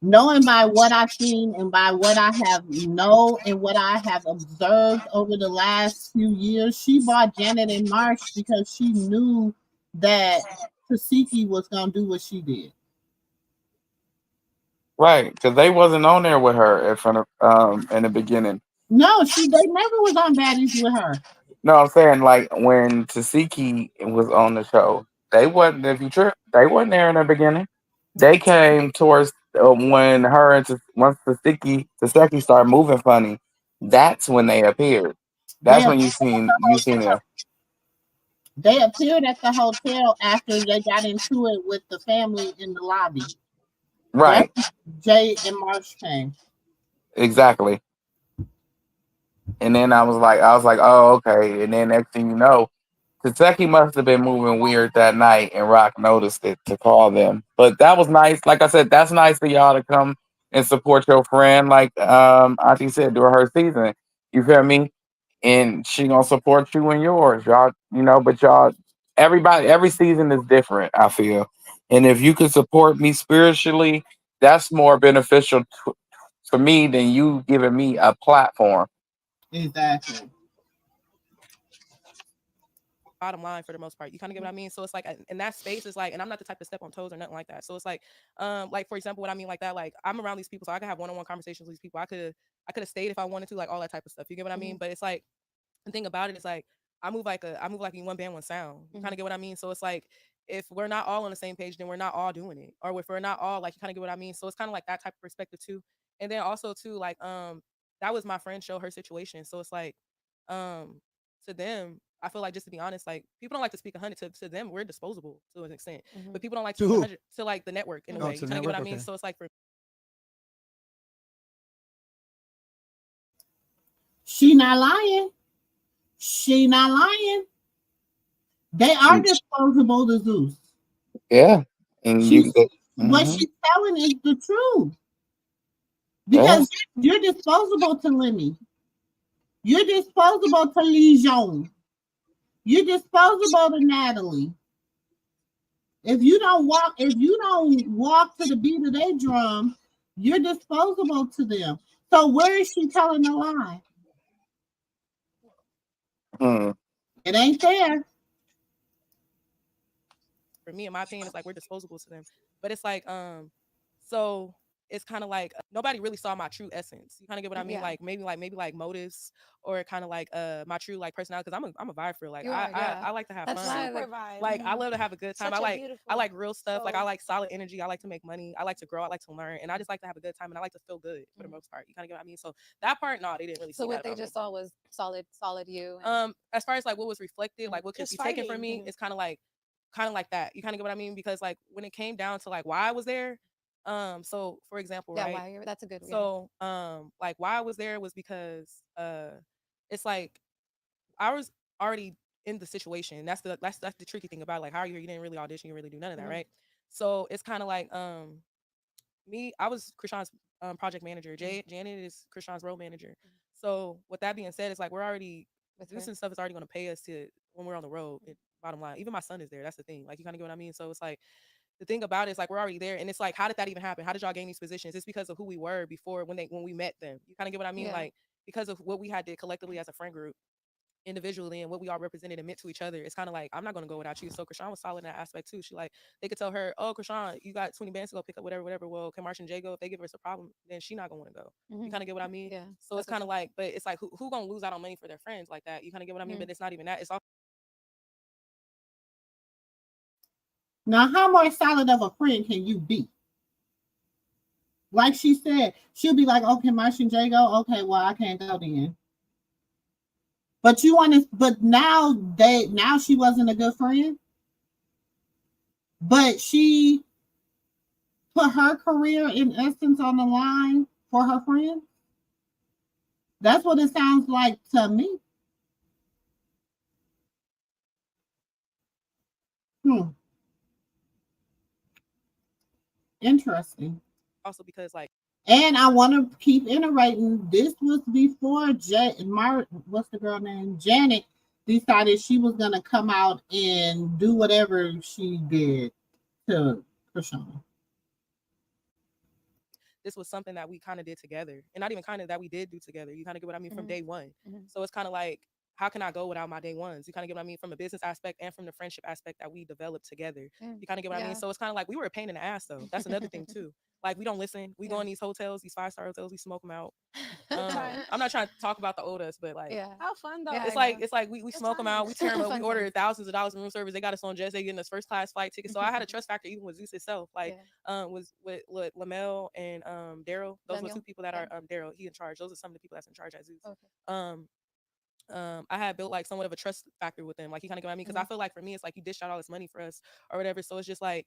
knowing by what I've seen and by what I have and what I have observed over the last few years, she bought Janet and Marsh because she knew that Tasiki was gonna do what she did.
Right, because they wasn't on there with her in the beginning.
No, they never was on baddies with her.
No, I'm saying like when Tasiki was on the show, they wasn't. If you trip, they wasn't there in the beginning. They came towards when her and once Taseki started moving funny. That's when they appeared. That's when you seen them.
They appeared at the hotel after they got into it with the family in the lobby.
Right.
Jay and Marsh came.
Exactly. And then I was like, oh, okay. And then next thing you know, Taseki must have been moving weird that night, and Rock noticed it to call them. But that was nice. Like I said, that's nice for y'all to come and support your friend, like Auntie said, during her season. You feel me? And she gonna support you and yours, y'all. But y'all, every season is different, I feel. And if you can support me spiritually, that's more beneficial for me than you giving me a platform.
Exactly.
Bottom line for the most part. You kind of get what I mean? So it's like in that space is like, and I'm not the type to step on toes or nothing like that. So it's like for example, what I mean like that, like I'm around these people, so I can have one-on-one conversations with these people. I could have stayed if I wanted to, like all that type of stuff. You get what I mean? But it's like the thing about it is like I move like in one band, one sound. You kind of get what I mean? So it's like if we're not all on the same page, then we're not all doing it. Or if we're not all like, you kind of get what I mean? So it's kind of like that type of perspective too. And then also too, like that was my friend show, her situation. So it's like to them, I feel like, just to be honest, like people don't like to speak 100 to them. We're disposable to an extent, but people don't like to
To
speak
who?
100 to like the network in a
Oh,
way.
to
You
the
kind of get what I
network?
mean?
Okay.
So it's like for
She not lying. She not lying. They are disposable to Zeus.
Yeah. And
She's,
you
what she's telling is the truth. Because you're disposable to Lemmy. You're disposable to Legion. You're disposable to Natalie. If you don't walk to the beat of their drum, you're disposable to them. So where is she telling a lie? It ain't there.
For me, in my opinion, it's like we're disposable to them. But it's like, so it's kind of like nobody really saw my true essence. You kind of get what I mean?
Yeah.
Like maybe like motives, or kind of like my true like personality. Because I'm a vibe for like I like to have
That's
fun.
Super vibe.
Like I love to have a good time.
Such a
I
beautiful
like real stuff. Like I
soul.
like solid energy. I like to make money. I like to grow. I like to learn, and I just like to have a good time. And I like to feel good for the most part. You kind of get what I mean? So that part, no, they didn't really see
So
that
what they
about me.
just saw was solid you.
As far as like what was reflected, like what could
Just
be taken from
fighting.
me, it's kind of like that. You kind of get what I mean? Because like when it came down to like why I was there, so for example,
Yeah,
right?
why you're, that's a good.
So like why I was there was because it's like I was already in the situation. That's the tricky thing about it. Like how are you here? You didn't really audition, you really do none of that, right? So it's kind of like me, I was Krishan's project manager. Janet is Krishan's role manager. So with that being said, it's like we're already
With
this
her.
and stuff is already going to pay us to when we're on the road. Bottom line, even my son is there. That's the thing. Like you kind of get what I mean. So it's like the thing about it is like we're already there, and it's like how did that even happen? How did y'all gain these positions? It's because of who we were before when we met them. You kind of get what I mean?
Yeah.
Like because of what we had did collectively as a friend group, individually, and what we all represented and meant to each other. It's kind of like I'm not gonna go without you. So Krishan was solid in that aspect too. She like they could tell her, oh Krishan, you got 20 bands to go pick up, whatever. Well, can Marsh and Jay go? If they give us a problem, then she not gonna want to go. You kind of get what I mean?
Yeah.
So it's kind of like, but it's like who gonna lose out on money for their friends like that? You kind of get what I mean? But it's not even that. It's all.
Now, how more solid of a friend can you be? Like she said, she'll be like, okay, Marsh and Jay go. Okay, well, I can't go then. But now she wasn't a good friend. But she put her career in essence on the line for her friend. That's what it sounds like to me. Interesting.
Also because like.
And I want to keep iterating. This was before what's the girl name? Janet decided she was gonna come out and do whatever she did to Krishan.
This was something that we kind of did together, and not even kind of that we did do together. You kind of get what I mean from day one. So it's kind of like, how can I go without my day ones? You kind of get what I mean from a business aspect and from the friendship aspect that we developed together. You kind of get what I mean? So it's kind of like we were a pain in the ass though. That's another thing too. Like we don't listen. We go in these hotels, these 5-star hotels, we smoke them out. I'm not trying to talk about the old us, but like
how fun though.
It's like we smoke them out, we tear them up, we order thousands of dollars in room service. They got us on Jets, they getting us first class flight tickets. So I had a trust factor even with Zeus itself. Like was with Lamel and Daryl. Those were two people that are Daryl, he in charge. Those are some of the people that's in charge at Zeus. I had built like somewhat of a trust factor with them. Like you kind of get what I mean? Because I feel like for me, it's like you dished out all this money for us or whatever. So it's just like,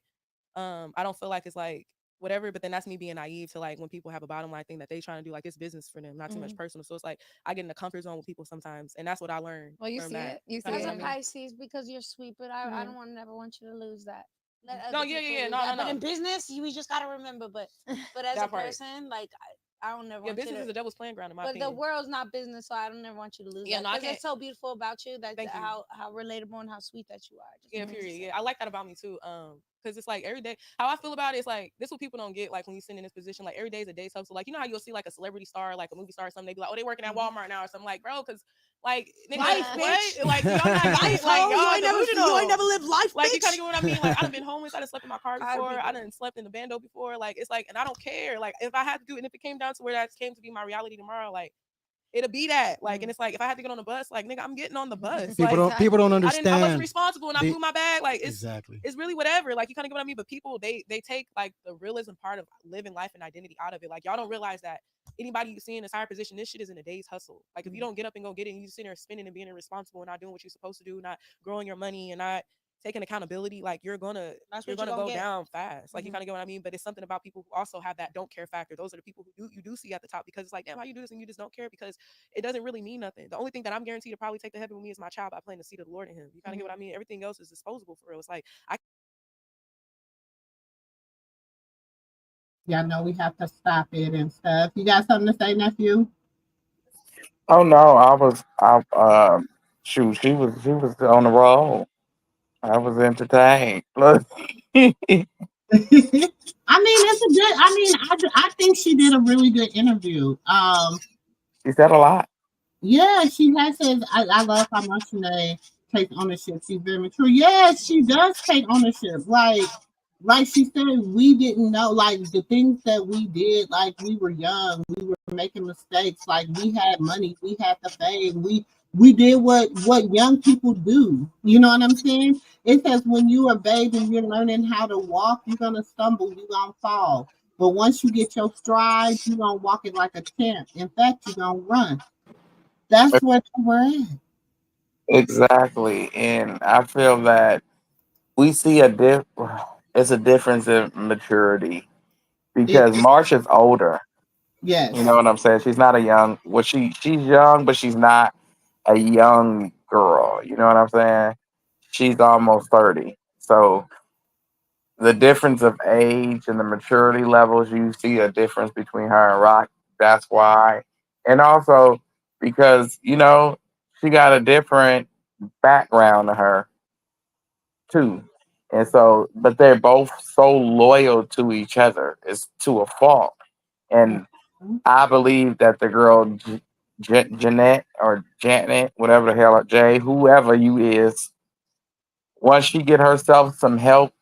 I don't feel like it's like whatever, but then that's me being naive to like when people have a bottom line thing that they trying to do, like it's business for them, not too much personal. So it's like I get in the comfort zone with people sometimes, and that's what I learned.
Well, you
from
see
that.
it. You see
as
it.
a Pisces, because you're sweet, but I don't never want you to lose that.
No, yeah, no.
But in business, we just gotta remember. But as a person, like I don't never.
Yeah, business is a devil's playing ground in my opinion.
But the world's not business, so I don't never want you to lose that. Because it's so beautiful about you. That how relatable and how sweet that you are.
Yeah, period. Yeah, I like that about me too. Because it's like every day, how I feel about it is like this is what people don't get. Like when you sit in this position, like every day is a day's hustle. Like you know how you'll see like a celebrity star, like a movie star or something. They be like, oh, they working at Walmart now or something. Like, bro, because like
life, bitch.
Like y'all not life, like y'all
you ain't never lived life.
Like
bitch.
you kind of get what I mean. Like I done been homeless. I done slept in my car before. I done slept in the bando before. Like it's like, and I don't care. Like if I had to do it, and if it came down to where that came to be my reality tomorrow, like it'll be that. Like, and it's like, if I had to get on the bus, like, nigga, I'm getting on the bus.
People don't understand.
I wasn't responsible and I flew my bag. Like,
exactly.
It's really whatever. Like, you kind of get what I mean. But people, they take like the realism part of living life and identity out of it. Like, y'all don't realize that anybody you see in this higher position, this shit is in a day's hustle. Like, if you don't get up and go get it, and you just sit there spending and being irresponsible and not doing what you're supposed to do, not growing your money and not taking accountability, like you're gonna go down fast. Like, you kind of get what I mean. But it's something about people who also have that don't care factor. Those are the people who you do see at the top, because it's like, damn, how you do this and you just don't care, because it doesn't really mean nothing. The only thing that I'm guaranteed to probably take to heaven with me is my child by playing the seed of the Lord in him. You kind of get what I mean. Everything else is disposable for real. It's like
Y'all know we have to stop it and stuff. You got something to say, nephew?
Oh no, shoot, she was on the roll. I was entertained. Look.
I mean, it's a good. I mean, I think she did a really good interview.
She said a lot.
Yeah, she has said. I love how much Shanae takes ownership. She's very mature. Yeah, she does take ownership. Like she said, we didn't know, like the things that we did, like we were young, we were making mistakes, like we had money, we had the fame, we did what young people do. You know what I'm saying? It says when you are a babe and you're learning how to walk, you're gonna stumble, you're gonna fall. But once you get your stride, you're gonna walk it like a champ. In fact, you're gonna run. That's what we're at.
Exactly. And I feel that we see it's a difference in maturity, because Marsha's older.
Yes.
You know what I'm saying? She's not a young, she's young, but she's not a young girl. You know what I'm saying? She's almost 30. So the difference of age and the maturity levels, you see a difference between her and Rock. That's why. And also because, she got a different background to her too. And so, but they're both so loyal to each other. It's to a fault. And I believe that the girl, Jeanette or Janet, whatever the hell, Jay, whoever you is, once she get herself some help,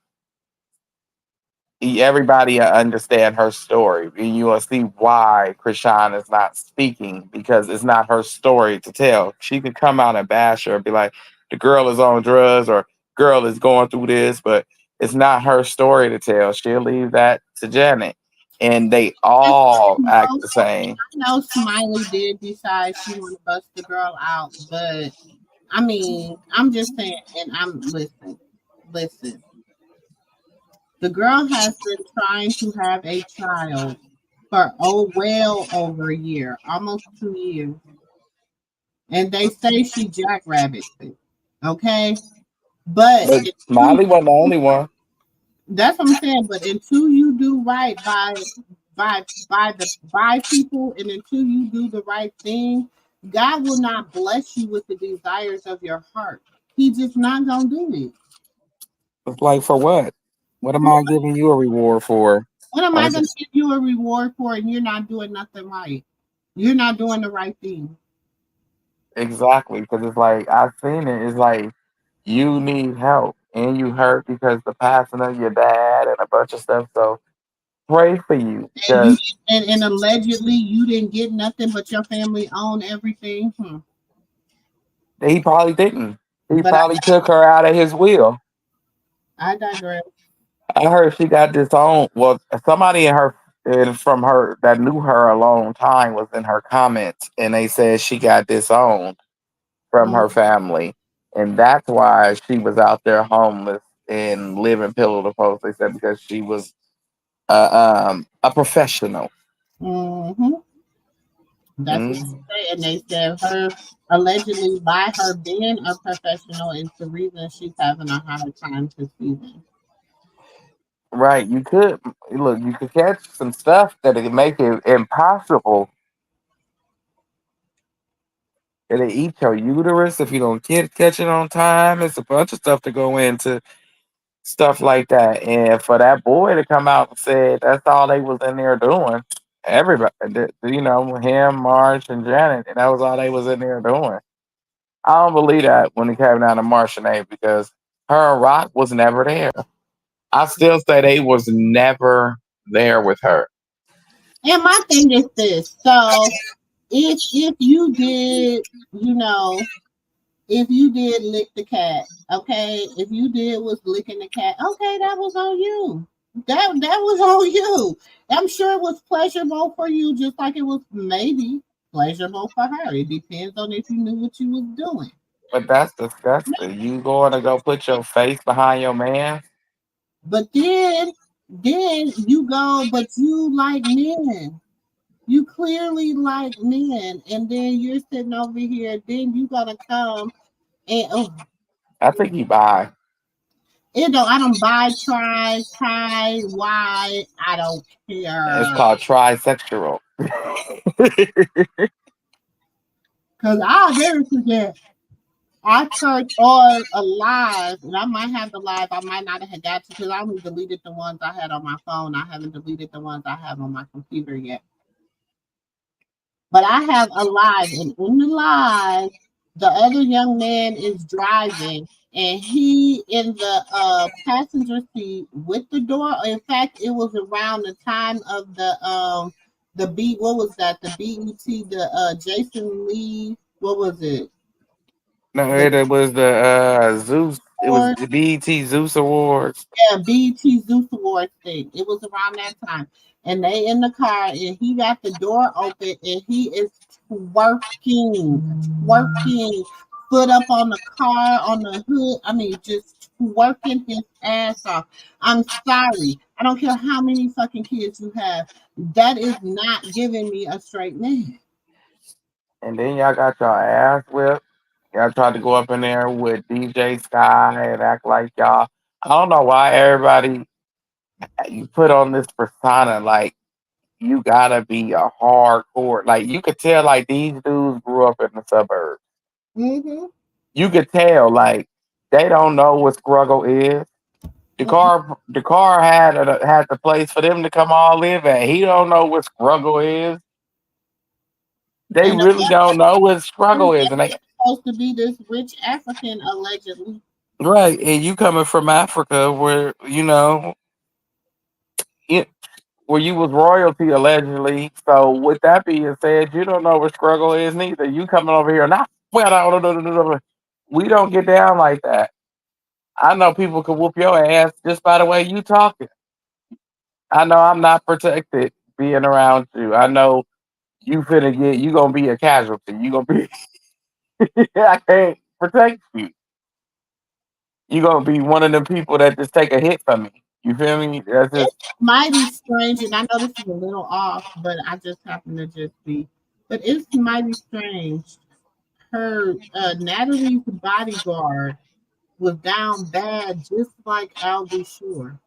everybody understand her story, and you will see why Krishan is not speaking, because it's not her story to tell. She could come out and bash her and be like, the girl is on drugs or girl is going through this, but it's not her story to tell. She'll leave that to Janet, and they all act the same.
I know Smiley did decide she want to bust the girl out, but I mean, I'm just saying, and listen. The girl has been trying to have a child for well over a year, almost 2 years. And they say she jackrabbits it. Okay. But
Smiley wasn't the only one.
That's what I'm saying. But until you do right by people, and until you do the right thing, God will not bless you with the desires of your heart. He's just not gonna do it.
It's like, for what? What am I giving you a reward for?
What am I gonna give you a reward for, and you're not doing nothing right? You're not doing the right thing.
Exactly, because it's like, I've seen it. It's like, you need help and you hurt because the passing of your dad and a bunch of stuff. So pray for you.
And allegedly you didn't get nothing, but your family owned everything.
He probably didn't. He probably took her out of his will.
I digress.
I heard she got disowned. Well, somebody from her that knew her a long time was in her comments, and they said she got disowned from her family, and that's why she was out there homeless and living pillow to post. They said because she was a professional.
Mm-hmm. That's what they say, and they said her allegedly by her being a professional is the reason she's having a hard time conceiving.
Right, you could catch some stuff that could make it impossible. It'll eat your uterus if you don't catch it on time. It's a bunch of stuff to go into stuff like that. And for that boy to come out and say that's all they was in there doing, everybody, him, Marsh, and Janet, and that was all they was in there doing. I don't believe that when it came down to Marsh and A, because her and Rock was never there. I still say they was never there with her.
And my thing is this. So if you did, you know, if you did lick the cat, okay, if you did was licking the cat, okay, that was on you. That was on you. I'm sure it was pleasurable for you, just like it was maybe pleasurable for her. It depends on if you knew what you was doing.
But that's disgusting. You going to go put your face behind your man?
But then you go, but you like men. You clearly like men, and then you're sitting over here. Then you gotta come and oh,
I think he bi.
you know, I don't buy, try, tie, why, I don't
It's
care.
called trisexual.
Cause I'll never forget. I turned on a live, and I might have the live. I might not have got to because I only deleted the ones I had on my phone. I haven't deleted the ones I have on my computer yet. But I have a live, and in the live, the other young man is driving, and he in the passenger seat with the door. In fact, it was around the time of the B. What was that? The BET, the Jason Lee. What was it?
No,
The
it was the Zeus. It was
award.
the BET Zeus Awards.
Yeah, BET Zeus Awards thing. It was around that time. And they in the car and he got the door open and he is twerking, foot up on the car, on the hood. I mean, just twerking his ass off. I'm sorry. I don't care how many fucking kids you have. That is not giving me a straight man.
And then y'all got your ass whipped. Y'all tried to go up in there with DJ Sky and act like y'all. I don't know why everybody you put on this persona like you gotta be a hardcore. Like you could tell like these dudes grew up in the suburbs.
Mm-hmm.
You could tell like they don't know what struggle is. The car had the place for them to come all live at. He don't know what struggle is. They
And
really don't know what struggle is, and they
supposed to be this rich African allegedly.
right. And you coming from Africa, where it, where you was royalty allegedly. So with that being said, you don't know what struggle is neither. You coming over here, not well. We don't get down like that. I know people can whoop your ass just by the way you talking. I know I'm not protected being around you. I know you gonna be a casualty. You gonna be I can't protect you. You gonna be one of the people that just take a hit from me. You feel me? That's just
It's mighty strange, and I know this is a little off, but I just happen to just be. But it's mighty strange. Her Natalie's bodyguard was down bad, just like Albie Shore.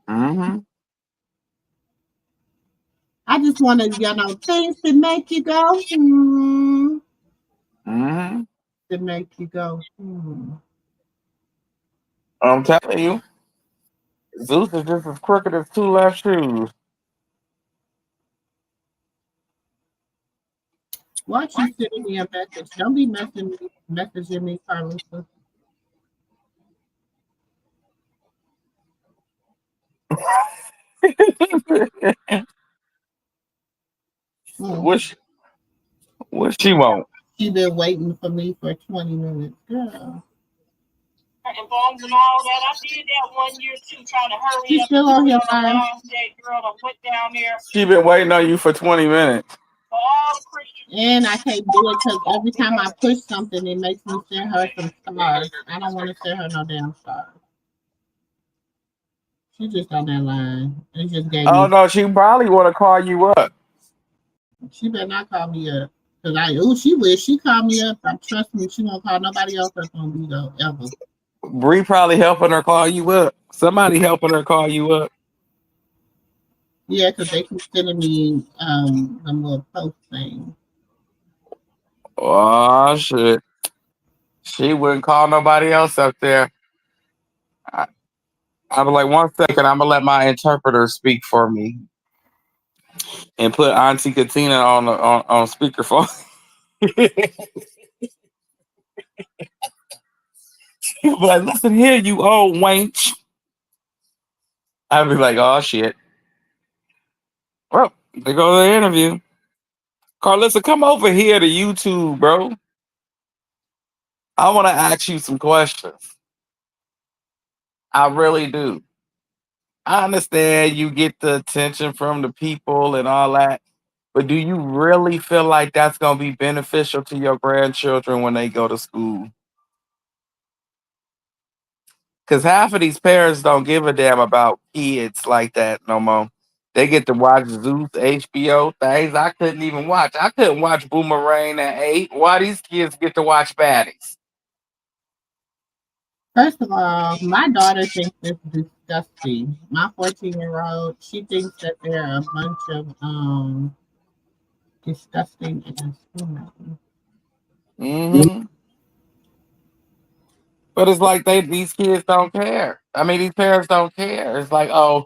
mm-hmm.
I just want to, things that make you go,
Mm-hmm.
that make you go, hmm.
I'm telling you, Zeus is just as crooked as two left shoes.
Watch you sending me a message. Don't be messaging me, Carlisa. Hmm.
what she, what she want?
She been waiting for me for 20 minutes. Girl.
And bombs and all that. I did that one year too, trying to hurry
She's
up
still on your
the
line.
last day. Girl, I went down there
She been waiting on you for 20 minutes.
for all the Christians.
And I can't do it because every time I push something, it makes me send her some stars. I don't want to send her no damn stars. She just on that line. It just gave
Oh
me.
no, she probably want to call you up.
She better not call me up. Cause she wish she called me up. Trust me, she won't call nobody else that's gonna be though ever.
Bree probably helping her call you up. Somebody helping her call you up.
Yeah, cause they keep sending me them little post things.
Oh shit. She wouldn't call nobody else up there. I was like, 1 second, I'm gonna let my interpreter speak for me and put Auntie Katina on speakerphone. She'll be like, listen here, you old wench. I'd be like, oh shit. Well, there goes the interview. Carlissa, come over here to YouTube, bro. I want to ask you some questions. I really do. I understand you get the attention from the people and all that, but do you really feel like that's going to be beneficial to your grandchildren when they go to school? Because half of these parents don't give a damn about kids like that no more. They get to watch Zeus, HBO things I couldn't even watch. I couldn't watch Boomerang at 8. Why these kids get to watch baddies?
First of all, my daughter thinks it's disgusting. My 14-year-old, she thinks that they're a bunch of disgusting ass women.
Hmm. But it's like these kids don't care. I mean, these parents don't care. It's like, oh,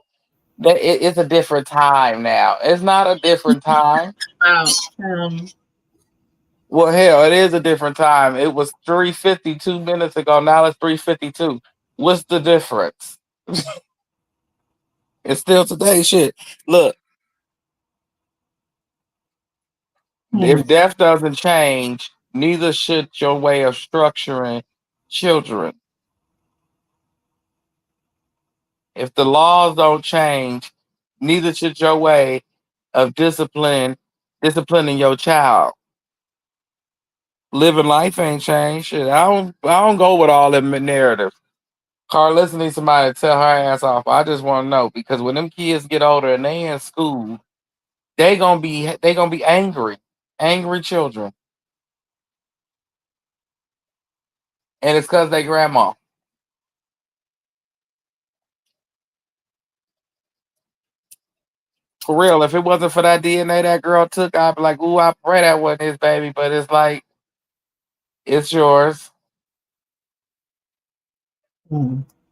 it's a different time now. It's not a different time.
About
Well, hell, it is a different time. It was 3:52 minutes ago. Now it's 3:52. What's the difference? It's still today. Shit. Look, if death doesn't change, neither should your way of structuring children. If the laws don't change, neither should your way of disciplining your child. Living life ain't changed. Shit, I don't go with all them narratives. Carlissa needs somebody to tell her ass off. I just want to know because when them kids get older and they in school, they gonna be angry children, and it's because they grandma. For real, if it wasn't for that DNA that girl took, I'd be like, ooh, I pray that wasn't his baby, but it's like it's yours.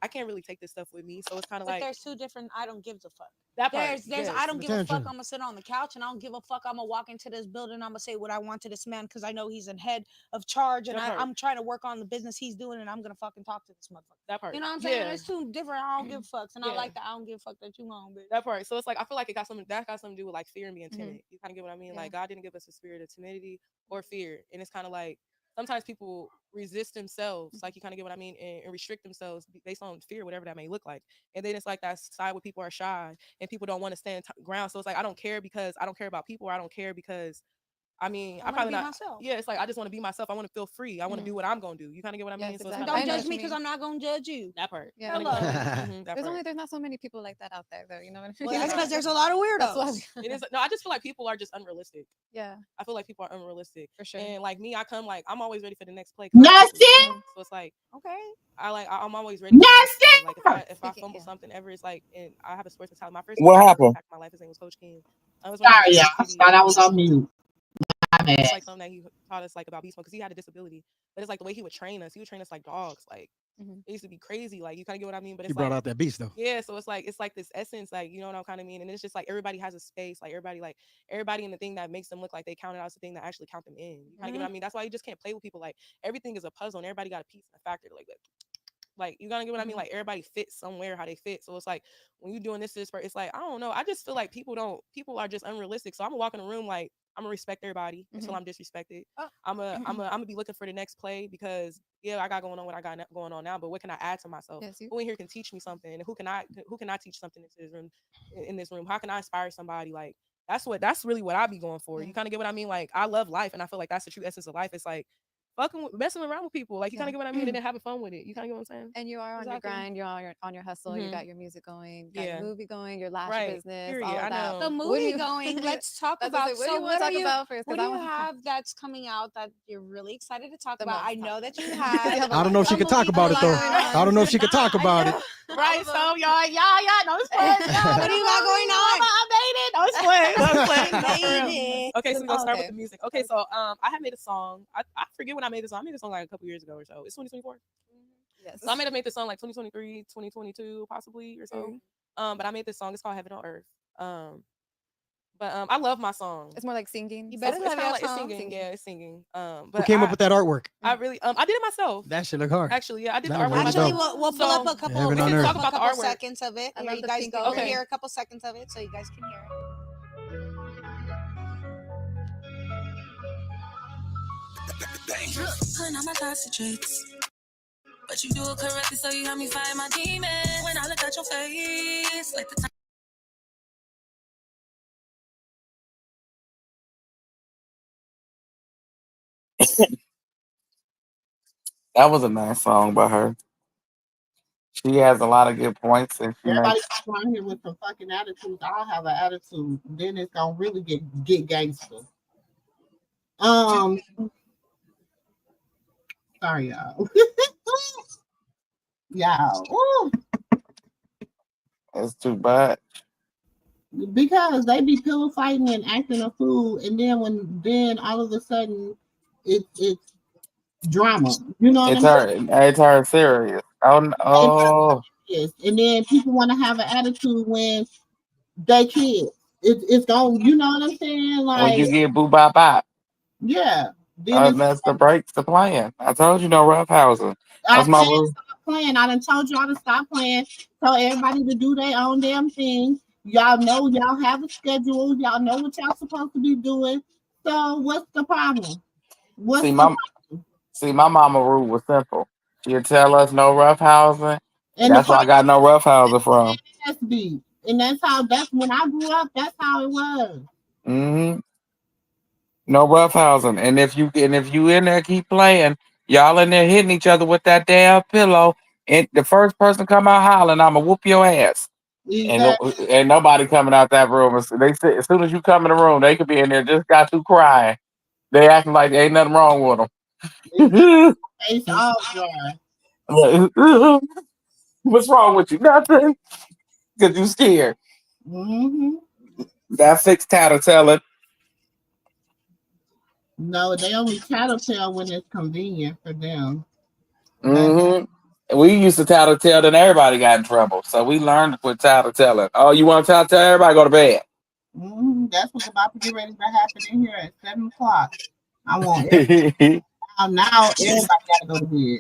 I can't really take this stuff with me, so it's kind of like
there's two different. I don't give a fuck.
that part.
There's
yes.
I don't give a fuck.
Attention.
I'm gonna sit on the couch and I don't give a fuck. I'm gonna walk into this building. I'm gonna say what I want to this man because I know he's in head of charge and
That part.
I'm trying to work on the business he's doing and I'm gonna fucking talk to this motherfucker.
That part.
You know what I'm saying?
Yeah.
It's two different. I don't give fucks and I
Yeah.
like that. I don't give a fuck that you on, bitch.
That part. So it's like I feel like it got something to do with like fear and being timid.
Mhm.
You kind of get what I mean?
Yeah.
Like God didn't give us a spirit of timidity or fear, and it's kind of like sometimes people resist themselves, like you kind of get what I mean, and restrict themselves based on fear, whatever that may look like. And then it's like that side where people are shy and people don't want to stand ground. So it's like I don't care because I don't care about people. Or I don't care because I mean,
I
I probably
wanna be
not.
myself.
Yeah, it's like I just want to be myself. I want to feel free. I want to do what I'm gonna do. You kind of get what I mean?
Yes,
So it's
exactly.
kinda
Don't
like,
judge me because I'm not gonna judge you.
that part.
Yeah.
Kinda
Hello.
get what I mean? That part.
There's not so many people like that out there, though. You know what I mean?
Well, that's because there's a lot of
That's why
weirdos.
It is. No, I just feel like people are just unrealistic.
Yeah,
I feel like people are unrealistic.
for sure.
And like me, I come like I'm always ready for the next play.
Nasty!
So it's like
Okay.
I'm always ready for the next play. Like if I
Speaking-
fumble
yeah.
something ever, it's like and I have a sports mentality. My first
What
coach
happened?
impacted my life. His name was Coach King. I was when I was
Sorry,
in
y'all. I
city.
thought I was on mute. My bad.
It's like something that he taught us like about beast mode because he had a disability. But it's like the way he would train us. He would train us like dogs. Like it used to be crazy. Like you kind of get what I mean. But
He
it's
brought
like
out that beast though.
yeah, so it's like this essence, like you know what I kind of mean, and it's just like everybody has a space, like everybody in the thing that makes them look like they counted out is the thing that actually count them in. You kind of get what I mean? That's why you just can't play with people. Like everything is a puzzle, and everybody got a piece and a factor. Like you gotta get what I mean. Like everybody fits somewhere how they fit. So it's like when you're doing this, it's like I don't know. I just feel like people are just unrealistic. So I'm gonna walk in the room like I'm gonna respect everybody until I'm disrespected. I'm gonna be looking for the next play because yeah, I got going on what I got going on now. But what can I add to myself?
Yes,
Who in here can teach me something? And who can I teach something into this room? In this room, how can I inspire somebody? Like that's really what I be going for. You kind of get what I mean? Like I love life, and I feel like that's the true essence of life. It's like messing around with people. Like you kind of get what I mean, and then having fun with it. You kind of get what I'm saying?
And you are on your grind. You're on your hustle. You got your music going. You got your movie going. Your lash business.
Period.
All of that.
The movie going. Let's talk about.
What do you want to talk about first?
What do you have that's coming out that you're really excited to talk about? I know that you have.
I don't know if she could talk about it though. I don't know if she could talk about it.
Right, so y'all, no split.
What do you got going on?
I made it. No split. No split.
Made it.
Okay, so we're gonna start with the music. Okay, so I had made a song. I forget when I made this song. I made this song like a couple years ago or so. It's 2024.
Yes.
So I may have made this song like 2023, 2022, possibly or so. But I made this song. It's called Heaven on Earth. But I love my song.
It's more like singing.
You better have your
it's
song.
singing. Yeah, it's singing. But
Who came up with that artwork?
I really I did it myself.
That shit look hard.
Actually, yeah, I did the
That
artwork
was
myself.
Actually, we'll pull up a couple.
Heaven
We
on
can
Earth.
talk about
the
a couple
artwork.
seconds of it.
I
Here,
love
you
the
guys
pink
go
and
over
gold.
here. A couple seconds of it, so you guys can hear it.
Putting on my toxic traits. But you do it correctly, so you help me fight my demons. When I look at your face, like the time.
That was a nice song by her. She has a lot of good points, and she
Everybody
makes.
come around here with some fucking attitudes. I'll have an attitude. Then it's gonna really get gangster. Um, sorry, y'all. Y'all. Ooh.
It's too bad.
Because they be pillow fighting and acting a fool, and then all of a sudden it's drama. You know what
It's
I'm saying?
her. It's her serious. Oh,
And
oh.
yes, and then people want to have an attitude when they kids. It's going. You know what I'm saying?
When
Like
you get boo bop bop,
yeah. Then it's
that's the breaks to playing. I told you no roughhousing.
I
That's my
said
rule.
stop playing. I done told y'all to stop playing. Tell everybody to do their own damn thing. Y'all know y'all have a schedule. Y'all know what y'all supposed to be doing. So what's the problem? What's
See,
the
my
problem?
see, my mama rule was simple. She'd tell us no roughhousing.
And the
That's where I
person
got no roughhousing from.
has to be. And that's when I grew up, that's how it was.
Hmm. No roughhousing. And if you in there keep playing, y'all in there hitting each other with that damn pillow. And the first person come out hollering, I'ma whoop your ass. And
Exactly.
and nobody coming out that room. They say as soon as you come in the room, they could be in there just got through crying. They acting like ain't nothing wrong with
Exactly.
them.
Face all dry.
What's wrong with you? Nothing. Because you scared.
Hmm.
That fixed tattletailing.
No, they only tattletale when it's convenient for them. That
Mm-hmm. We used to tattletale, then everybody got in trouble. So we learned to quit tattletelling. Oh, you want to tattletale? Everybody go to bed.
that's what's about to get ready to happen in here at 7 o'clock. I want everybody now. Everybody gotta go to bed.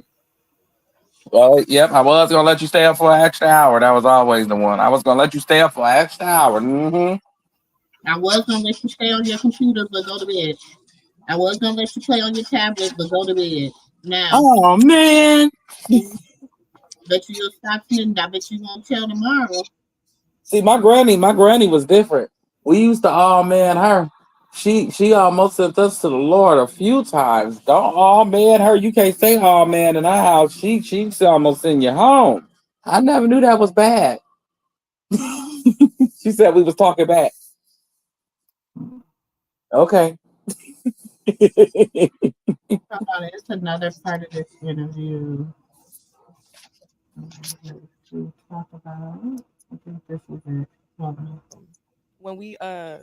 Well, yep, I was gonna let you stay up for an extra hour. That was always the one. I was gonna let you stay up for an extra hour. Mm-hmm.
I was gonna let you stay on your computer, but go to bed. I was gonna let you play on your tablet, but go to bed. Now,
Oh man.
bet you'll stop sitting. I bet you won't tell tomorrow.
See, my granny was different. We used to all man her. She almost sent us to the Lord a few times. Don't all man her. You can't say all man in our house. She's almost send you home. I never knew that was bad. She said we was talking back. Okay.
Hold on, it's another part of this interview to talk about. I think this is it. Hold on.
when we uh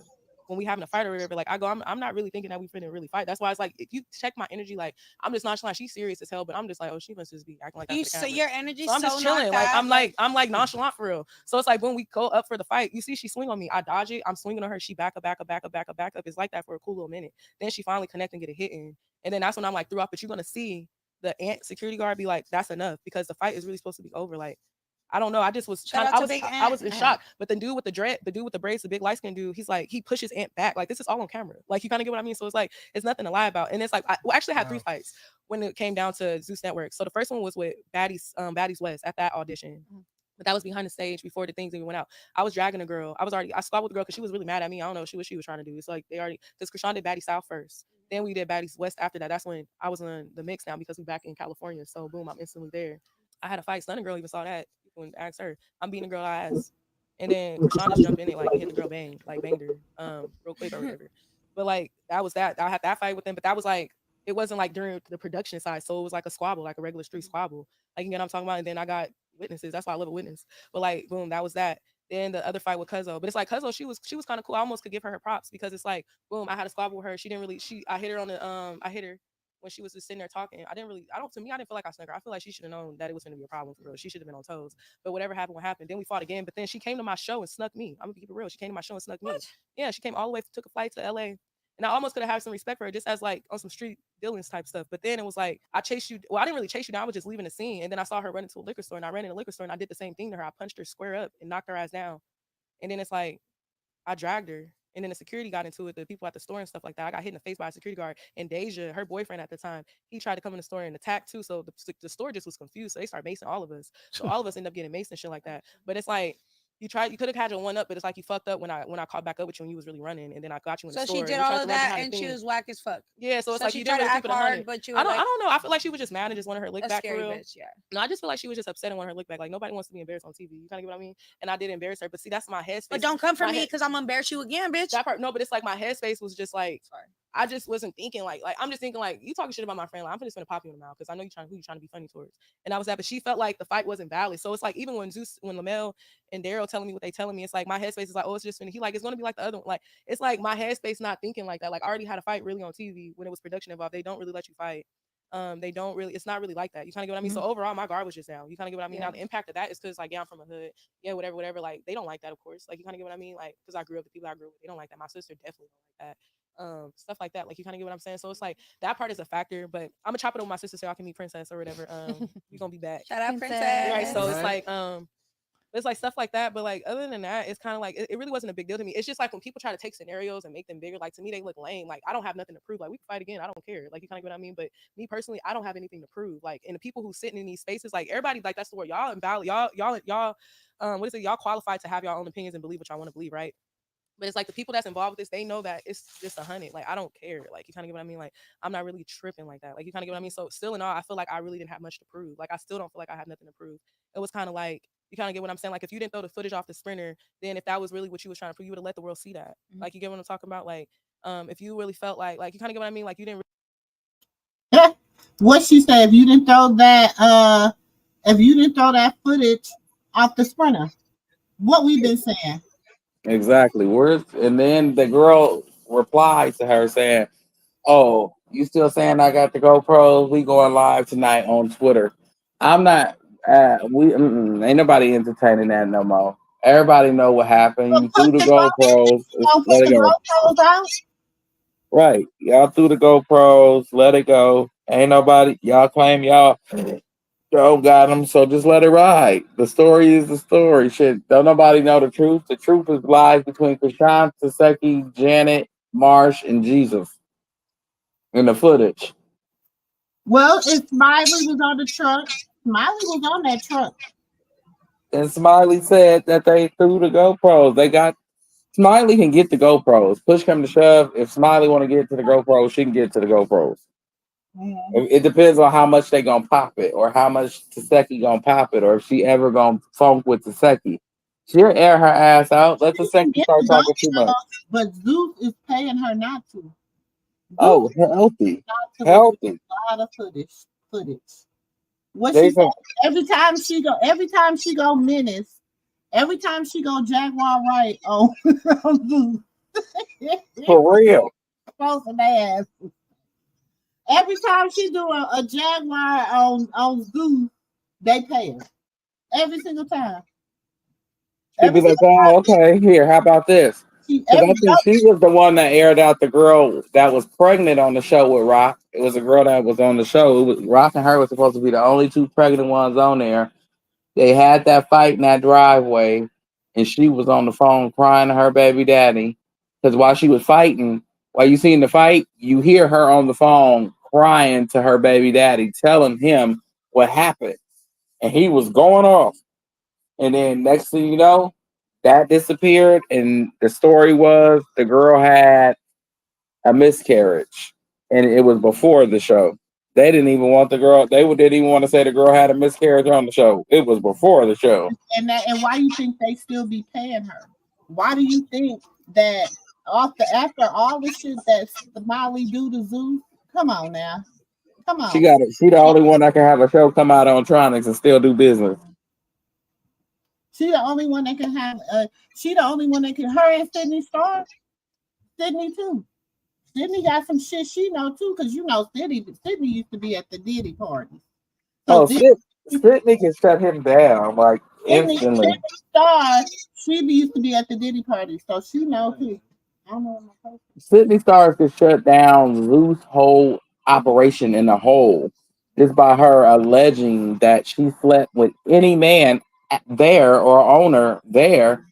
when we having a fight or whatever, like I go, I'm not really thinking that we finna really fight. That's why it's like if you check my energy, like I'm just nonchalant. She's serious as hell, but I'm just like, oh, she must just be acting like that
You
for the
so
camera.
your energy
So I'm just
so not
chilling. Like
that
I'm like nonchalant for real. So it's like when we go up for the fight, you see she swing on me. I dodge it. I'm swinging on her. She back up, back up, back up, back up, back up. It's like that for a cool little minute. Then she finally connect and get a hit in. And then that's when I'm like threw off. But you're gonna see the ant security guard be like, that's enough because the fight is really supposed to be over. Like I don't know. I just was
shout
trying.
out to Big
I was
Ant.
in shock. But the dude with the dread, the dude with the braids, the big light skinned dude, he's like he pushes Ant back. Like this is all on camera. Like you kind of get what I mean. So it's like it's nothing to lie about. And it's like I actually had 3 fights when it came down to Zeus Network. So the first one was with Baddies West at that audition. But that was behind the stage before the things even went out. I was dragging a girl. I squabbled with the girl because she was really mad at me. I don't know what she was trying to do. It's like they already because Krishan did Baddie South first. Then we did Baddies West after that. That's when I was on the mix now because we back in California. So boom, I'm instantly there. I had a fight. Stunning girl even saw that. You can ask her. I'm beating the girl ass. And then Krishan just jumped in it, like hit the girl like banged her, real quick or whatever. But like that was that. I had that fight with them, but that was like it wasn't like during the production side, so it was like a squabble, like a regular street squabble. Like you know what I'm talking about. And then I got witnesses. That's why I love a witness. But like boom, that was that. Then the other fight with Cuzzo, but it's like Cuzzo, she was kind of cool. I almost could give her props because it's like boom, I had a squabble with her. She didn't really. I hit her on the I hit her when she was just sitting there talking. I don't, to me, I didn't feel like I snuck her. I feel like she should have known that it was going to be a problem for real. She should have been on toes. But whatever happened, what happened. Then we fought again. But then she came to my show and snuck me. I'm going to keep it real. She came to my show and snuck me. Yeah, she came all the way, took a flight to LA. And I almost could have had some respect for her just as like on some street dealings type stuff. But then it was like, I chased you. Well, I didn't really chase you down. I was just leaving the scene. And then I saw her run into a liquor store and I ran in a liquor store and I did the same thing to her. I punched her square up and knocked her ass down. And then it's like, I dragged her. And then the security got into it, the people at the store and stuff like that. I got hit in the face by a security guard. And Deja, her boyfriend at the time, he tried to come in the store and attack too. So the store just was confused. So they started macing all of us. So all of us end up getting maced and shit like that. But it's like, you could have had your one up, but it's like you fucked up when I caught back up with you and you was really running, and then I got you in the store.
So she did all of that and she was whack as fuck.
Yeah, so it's
so
like
she
you
tried
didn't
to
really
act
keep it
hard,
100.
but you
I don't know. I feel like she was just mad and just wanted her lick
a
back for
scary
real.
bitch, yeah.
No, I just feel like she was just upset and wanted her lick back. Like nobody wants to be embarrassed on TV. You kind of get what I mean? And I did embarrass her, but see, that's my headspace.
But don't come for me because I'm gonna embarrass you again, bitch.
That part, no, but it's like my headspace was just like, sorry. I just wasn't thinking like I'm just thinking like you talking shit about my friend. Like, I'm just gonna pop you in the mouth because I know who you trying to be funny towards. And I was that, but she felt like the fight wasn't valid. So it's like even when Lamel and Daryl telling me what they telling me, it's like my headspace is like, oh, it's just he like it's gonna be like the other one. Like it's like my headspace not thinking like that. Like I already had a fight really on TV when it was production involved. They don't really let you fight. They don't really. It's not really like that. You kind of get what I mean. So overall, my guard was just down. You kind of get what I mean. Now the impact of that is because like I'm from a hood. Yeah, whatever. Like they don't like that, of course. Like you kind of get what I mean. Like because I grew up, the people I grew up with, they don't like that. My sister definitely don't like that. Stuff like that. Like you kind of get what I'm saying. So it's like that part is a factor. But I'm gonna chop it up with my sister so I can meet Princess or whatever. We gonna be back.
Shout out Princess.
Right. So it's like stuff like that. But like other than that, it's kind of like it really wasn't a big deal to me. It's just like when people try to take scenarios and make them bigger, like to me they look lame. Like I don't have nothing to prove. Like we can fight again. I don't care. Like you kind of get what I mean. But me personally, I don't have anything to prove. Like and the people who sitting in these spaces, like everybody, like that's the word. Y'all invalid. Y'all. What is it? Y'all qualified to have your own opinions and believe what y'all want to believe, right? But it's like the people that's involved with this, they know that it's just 100. Like I don't care. Like you kind of get what I mean. Like I'm not really tripping like that. Like you kind of get what I mean. So still in all, I feel like I really didn't have much to prove. Like I still don't feel like I have nothing to prove. It was kind of like you kind of get what I'm saying. Like if you didn't throw the footage off the sprinter, then if that was really what you was trying to prove, you would have let the world see that. Like you get what I'm talking about. Like if you really felt like you kind of get what I mean. Like you didn't.
What she said? If you didn't throw that footage off the sprinter, what we've been saying.
Exactly. And then the girl replied to her saying, "Oh, you still saying I got the GoPros? We going live tonight on Twitter." I'm not. Ain't nobody entertaining that no more. Everybody know what happened. You threw the GoPros. Let it go. Right. Y'all threw the GoPros. Let it go. Ain't nobody. Y'all claim y'all got them. So just let it ride. The story is the story. Shit. Don't nobody know the truth. The truth is lies between Krishan, Taseki, Janet, Marsh, and Jesus in the footage.
Well, if Smiley was on the truck, Smiley was on that truck.
And Smiley said that they threw the GoPros. They got Smiley can get the GoPros. Push come to shove. If Smiley want to get to the GoPros, she can get to the GoPros. It depends on how much they gonna pop it, or how much Taseki gonna pop it, or if she ever gonna funk with Taseki. She'll air her ass out. Let Taseki start talking too much.
But Zeus is paying her not to.
Oh, healthy. Healthy.
A lot of footage. What she said, every time she go menace, every time she go Jaguar right on Zeus.
For real.
Closing their ass. Every time she do a Jaguar on Zeus, they pay her. Every single time.
She'd be like, "Oh, okay, here, how about this?" Because I think she was the one that aired out the girl that was pregnant on the show with Rock. It was a girl that was on the show. It was Rock and her was supposed to be the only two pregnant ones on there. They had that fight in that driveway, and she was on the phone crying to her baby daddy. Because while she was fighting, while you seen the fight, you hear her on the phone crying to her baby daddy, telling him what happened. And he was going off. And then next thing you know, that disappeared. And the story was the girl had a miscarriage. And it was before the show. They didn't even want the girl. They didn't even want to say the girl had a miscarriage on the show. It was before the show.
And why do you think they still be paying her? Why do you think that after all the shit that Molly do to Zeus? Come on now. Come on.
She the only one that can have a show come out on Tronics and still do business.
She the only one that can have she the only one that can her and Sydney Star. Sydney too. Sydney got some shit she know too, because you know Sydney used to be at the Diddy party.
So Sydney can shut him down like instantly.
Sydney Star, she used to be at the Diddy party, so she know too. I don't know my person.
Sydney Star could shut down Lou's whole operation in a whole just by her alleging that she slept with any man there or owner there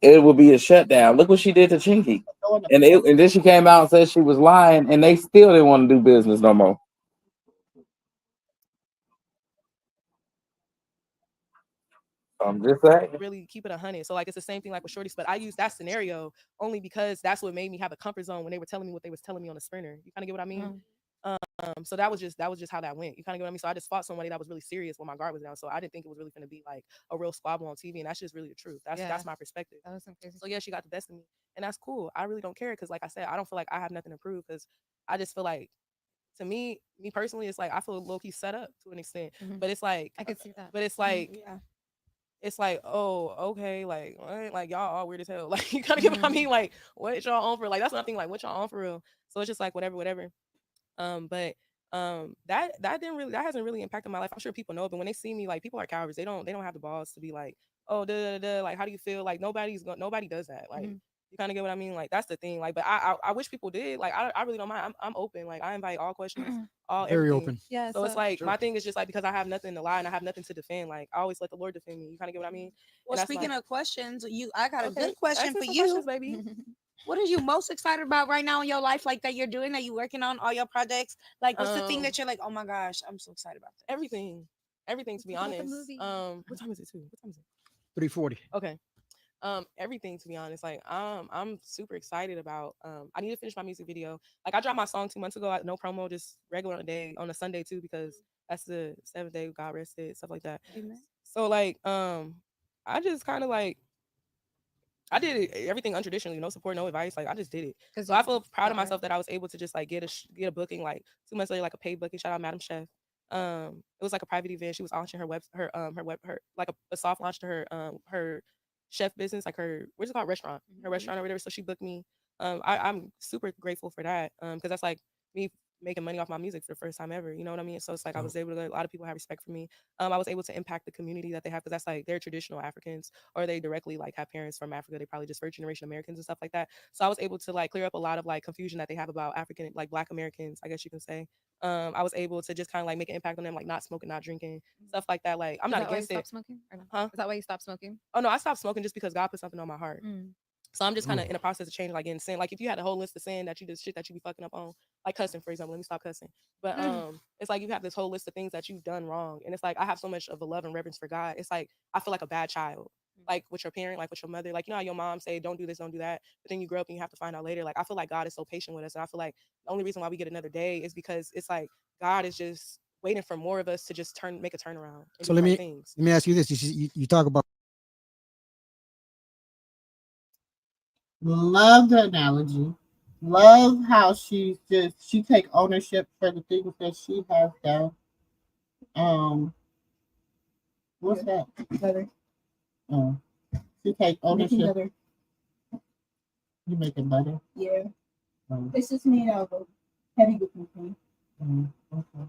it would be a shutdown. Look what she did to Chinky. And then she came out and said she was lying, and they still didn't want to do business no more. I'm just saying.
Really keep it 100. So like it's the same thing like with shorties, but I use that scenario only because that's what made me have a comfort zone when they were telling me what they was telling me on the sprinter. You kind of get what I mean? So that was just how that went. You kind of get what I mean? So I just fought somebody that was really serious when my guard was down. So I didn't think it was really going to be like a real squabble on TV, and that's just really the truth. That's my perspective.
That was some crazy.
So yeah, she got the best of me, and that's cool. I really don't care because, like I said, I don't feel like I have nothing to prove because I just feel like, to me personally, it's like I feel low key set up to an extent, but it's like
I could see that.
But it's like. It's like, oh, okay, like what? Like y'all all weird as hell. Like you kind of get what I mean? Like what y'all on for? Like that's nothing. Like what y'all on for real? So it's just like whatever. But that didn't really, that hasn't really impacted my life. I'm sure people know, but when they see me, like people are cowards. They don't have the balls to be like, oh, like how do you feel? Like nobody does that. Like you kind of get what I mean? Like that's the thing. Like, but I wish people did. Like I really don't mind. I'm open. Like I invite all questions, all
Very
everything.
open.
Yeah.
So it's like my thing is just like because I have nothing to lie and I have nothing to defend. Like I always let the Lord defend me. You kind of get what I mean?
Well, speaking of questions, I got a good question for you.
Questions, baby.
What are you most excited about right now in your life, like that you're doing, that you're working on, all your projects? Like, what's the thing that you're like, oh my gosh, I'm so excited about that?
Everything, to be honest. What time is it too? What time is it?
3:40.
Okay. Everything, to be honest. Like I'm super excited about. I need to finish my music video. Like I dropped my song 2 months ago, no promo, just regular on a day, on a Sunday too, because that's the 7th day God rested, stuff like that.
Amen.
So like I just kind of like I did everything untraditionally, no support, no advice. Like I just did it. So I feel proud of myself that I was able to just like get a booking like 2 months later, like a paid booking. Shout out Madam Chef. It was like a private event. She was launching her like a soft launch to her chef business, like her, what's it called, restaurant, her restaurant or whatever. So she booked me. I'm super grateful for that. Because that's like me making money off my music for the first time ever. You know what I mean? So it's like I was able to, a lot of people have respect for me. I was able to impact the community that they have because that's like they're traditional Africans or they directly like have parents from Africa. They probably just first generation Americans and stuff like that. So I was able to like clear up a lot of like confusion that they have about African, like Black Americans, I guess you can say. I was able to just kind of like make an impact on them, like not smoking, not drinking, stuff like that. Like I'm not against it.
Stop smoking? Or no?
Huh?
Is that why you stopped smoking?
Oh no, I stopped smoking just because God put something on my heart. So I'm just kind of in the process of change, like in sin. Like if you had a whole list of sin that you just shit that you be fucking up on, like cussing, for example. Let me stop cussing. But it's like you have this whole list of things that you've done wrong, and it's like I have so much of a love and reverence for God. It's like I feel like a bad child, like with your parent, like with your mother. Like you know how your mom say, "Don't do this, don't do that," but then you grow up and you have to find out later. Like I feel like God is so patient with us, and I feel like the only reason why we get another day is because it's like God is just waiting for more of us to just make a turnaround.
So let me ask you this: you talk about.
Love the analogy. Love how she take ownership for the things that she has done. What's that?
Butter.
Oh, she take ownership.
Butter.
You making butter?
Yeah. It's just made out of heavy whipping cream.
Okay.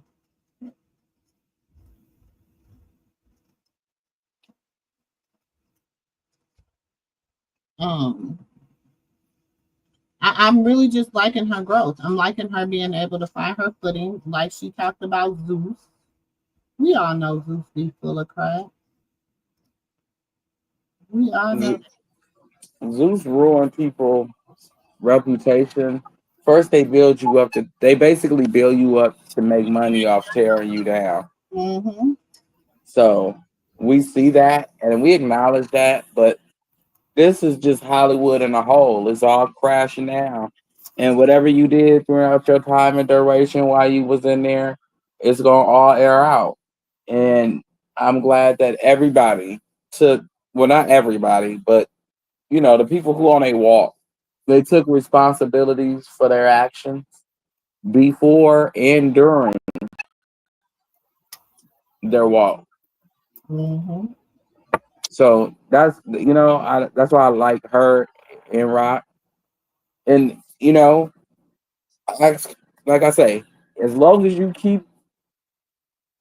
I'm really just liking her growth. I'm liking her being able to find her footing, like she talked about Zeus. We all know Zeus be full of crap. We all know.
Zeus ruined people's reputation. First, they basically build you up to make money off tearing you down.
Mm-hmm.
So we see that and we acknowledge that, but this is just Hollywood in a whole. It's all crashing down. And whatever you did throughout your time and duration while you was in there, it's gonna all air out. And I'm glad that everybody took, well, not everybody, but you know, the people who on a walk, they took responsibilities for their actions before and during their walk.
Mm-hmm.
So that's that's why I like her and Rock. And like I say, as long as you keep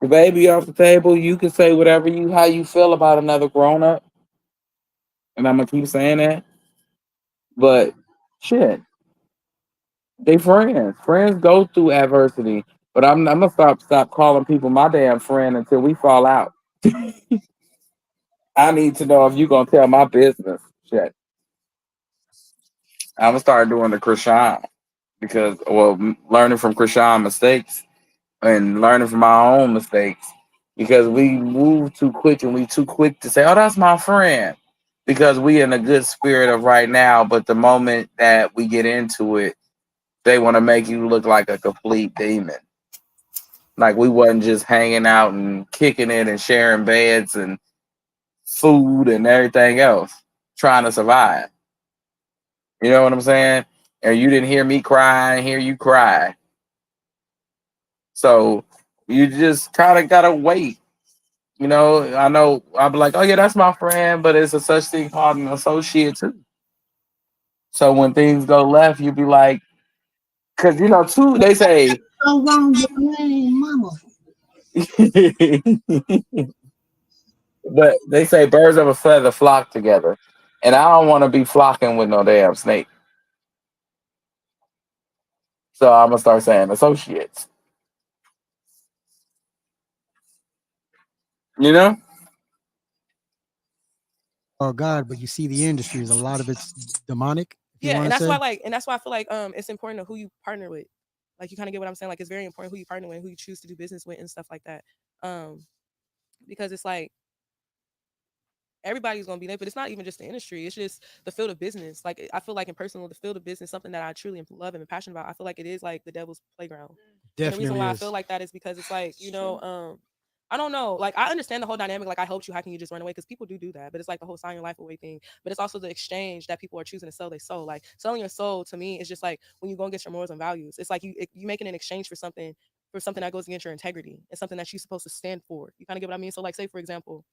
the baby off the table, you can say whatever how you feel about another grown up. And I'm gonna keep saying that. But shit, they friends. Friends go through adversity. But I'm gonna stop calling people my damn friend until we fall out. I need to know if you gonna tell my business. Shit. I'm gonna start doing the Krishan because, well, learning from Krishan mistakes and learning from our own mistakes because we move too quick and we too quick to say, "Oh, that's my friend," because we in a good spirit of right now. But the moment that we get into it, they want to make you look like a complete demon. Like we wasn't just hanging out and kicking it and sharing beds and food and everything else, trying to survive. You know what I'm saying? And you didn't hear me cry, and hear you cry. So you just kind of gotta wait. You know, I know I'll be like, oh yeah, that's my friend, but it's a such thing called an associate too. So when things go left, you be like, because you know, too, they say,
So wrong your name, mama.
but they say birds of a feather flock together, and I don't want to be flocking with no damn snake. So I'm gonna start saying associates. You know?
Oh God, but you see the industry is a lot of it's demonic, if you
Yeah,
want
and
to
that's why
say.
like and that's why I feel like it's important to who you partner with. Like you kind of get what I'm saying. Like it's very important who you partner with, who you choose to do business with, and stuff like that. Um, because it's like everybody's gonna be there, but it's not even just the industry. It's just the field of business. Like I feel like in personal, the field of business, something that I truly love and am passionate about. I feel like it is like the devil's playground, and the reason
Definitely
why I feel
is.
like that is because it's like I don't know. Like I understand the whole dynamic. Like I helped you. How can you just run away? Because people do that. But it's like the whole sign your life away thing. But it's also the exchange that people are choosing to sell their soul. Like selling your soul to me is just like when you go against your morals and values. It's like you making an exchange for something that goes against your integrity and something that you're supposed to stand for. You kind of get what I mean? So like say for example,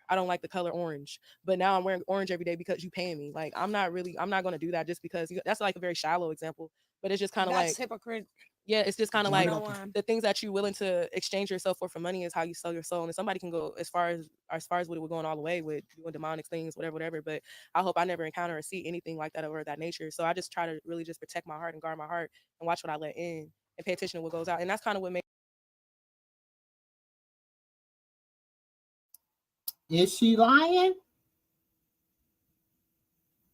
I don't like the color orange, but now I'm wearing orange every day because you paying me. Like I'm not gonna do that just because that's like a very shallow example. But it's just kind of like
That's hypocrite
yeah, it's just kind of like
101.
the things that you're willing to exchange yourself for money is how you sell your soul. And somebody can go as far as what it was going all the way with doing demonic things, whatever, whatever. But I hope I never encounter or see anything like that or that nature. So I just try to really just protect my heart and guard my heart and watch what I let in and pay attention to what goes out. And that's kind of what makes
Is she lying?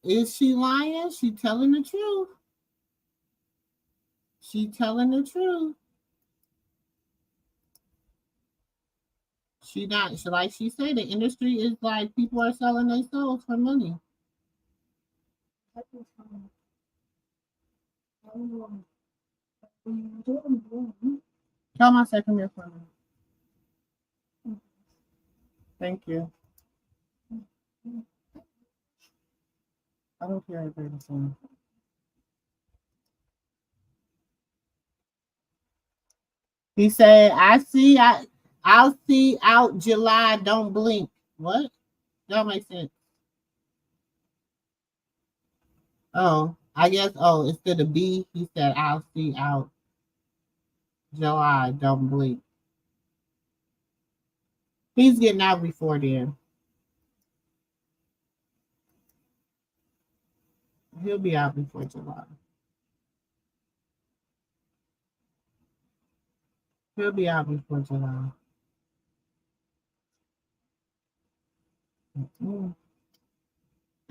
Is she lying? She telling the truth. She telling the truth. She not she, like she said. The industry is like people are selling their souls for money. Tell my second year for me. Thank you. I don't care if it's on. He said, I'll see out July, don't blink. What? That makes sense. Oh, I guess instead of B, he said I'll see out July, don't blink. He's getting out before then. He'll be out before July. He'll be out before July. Mm.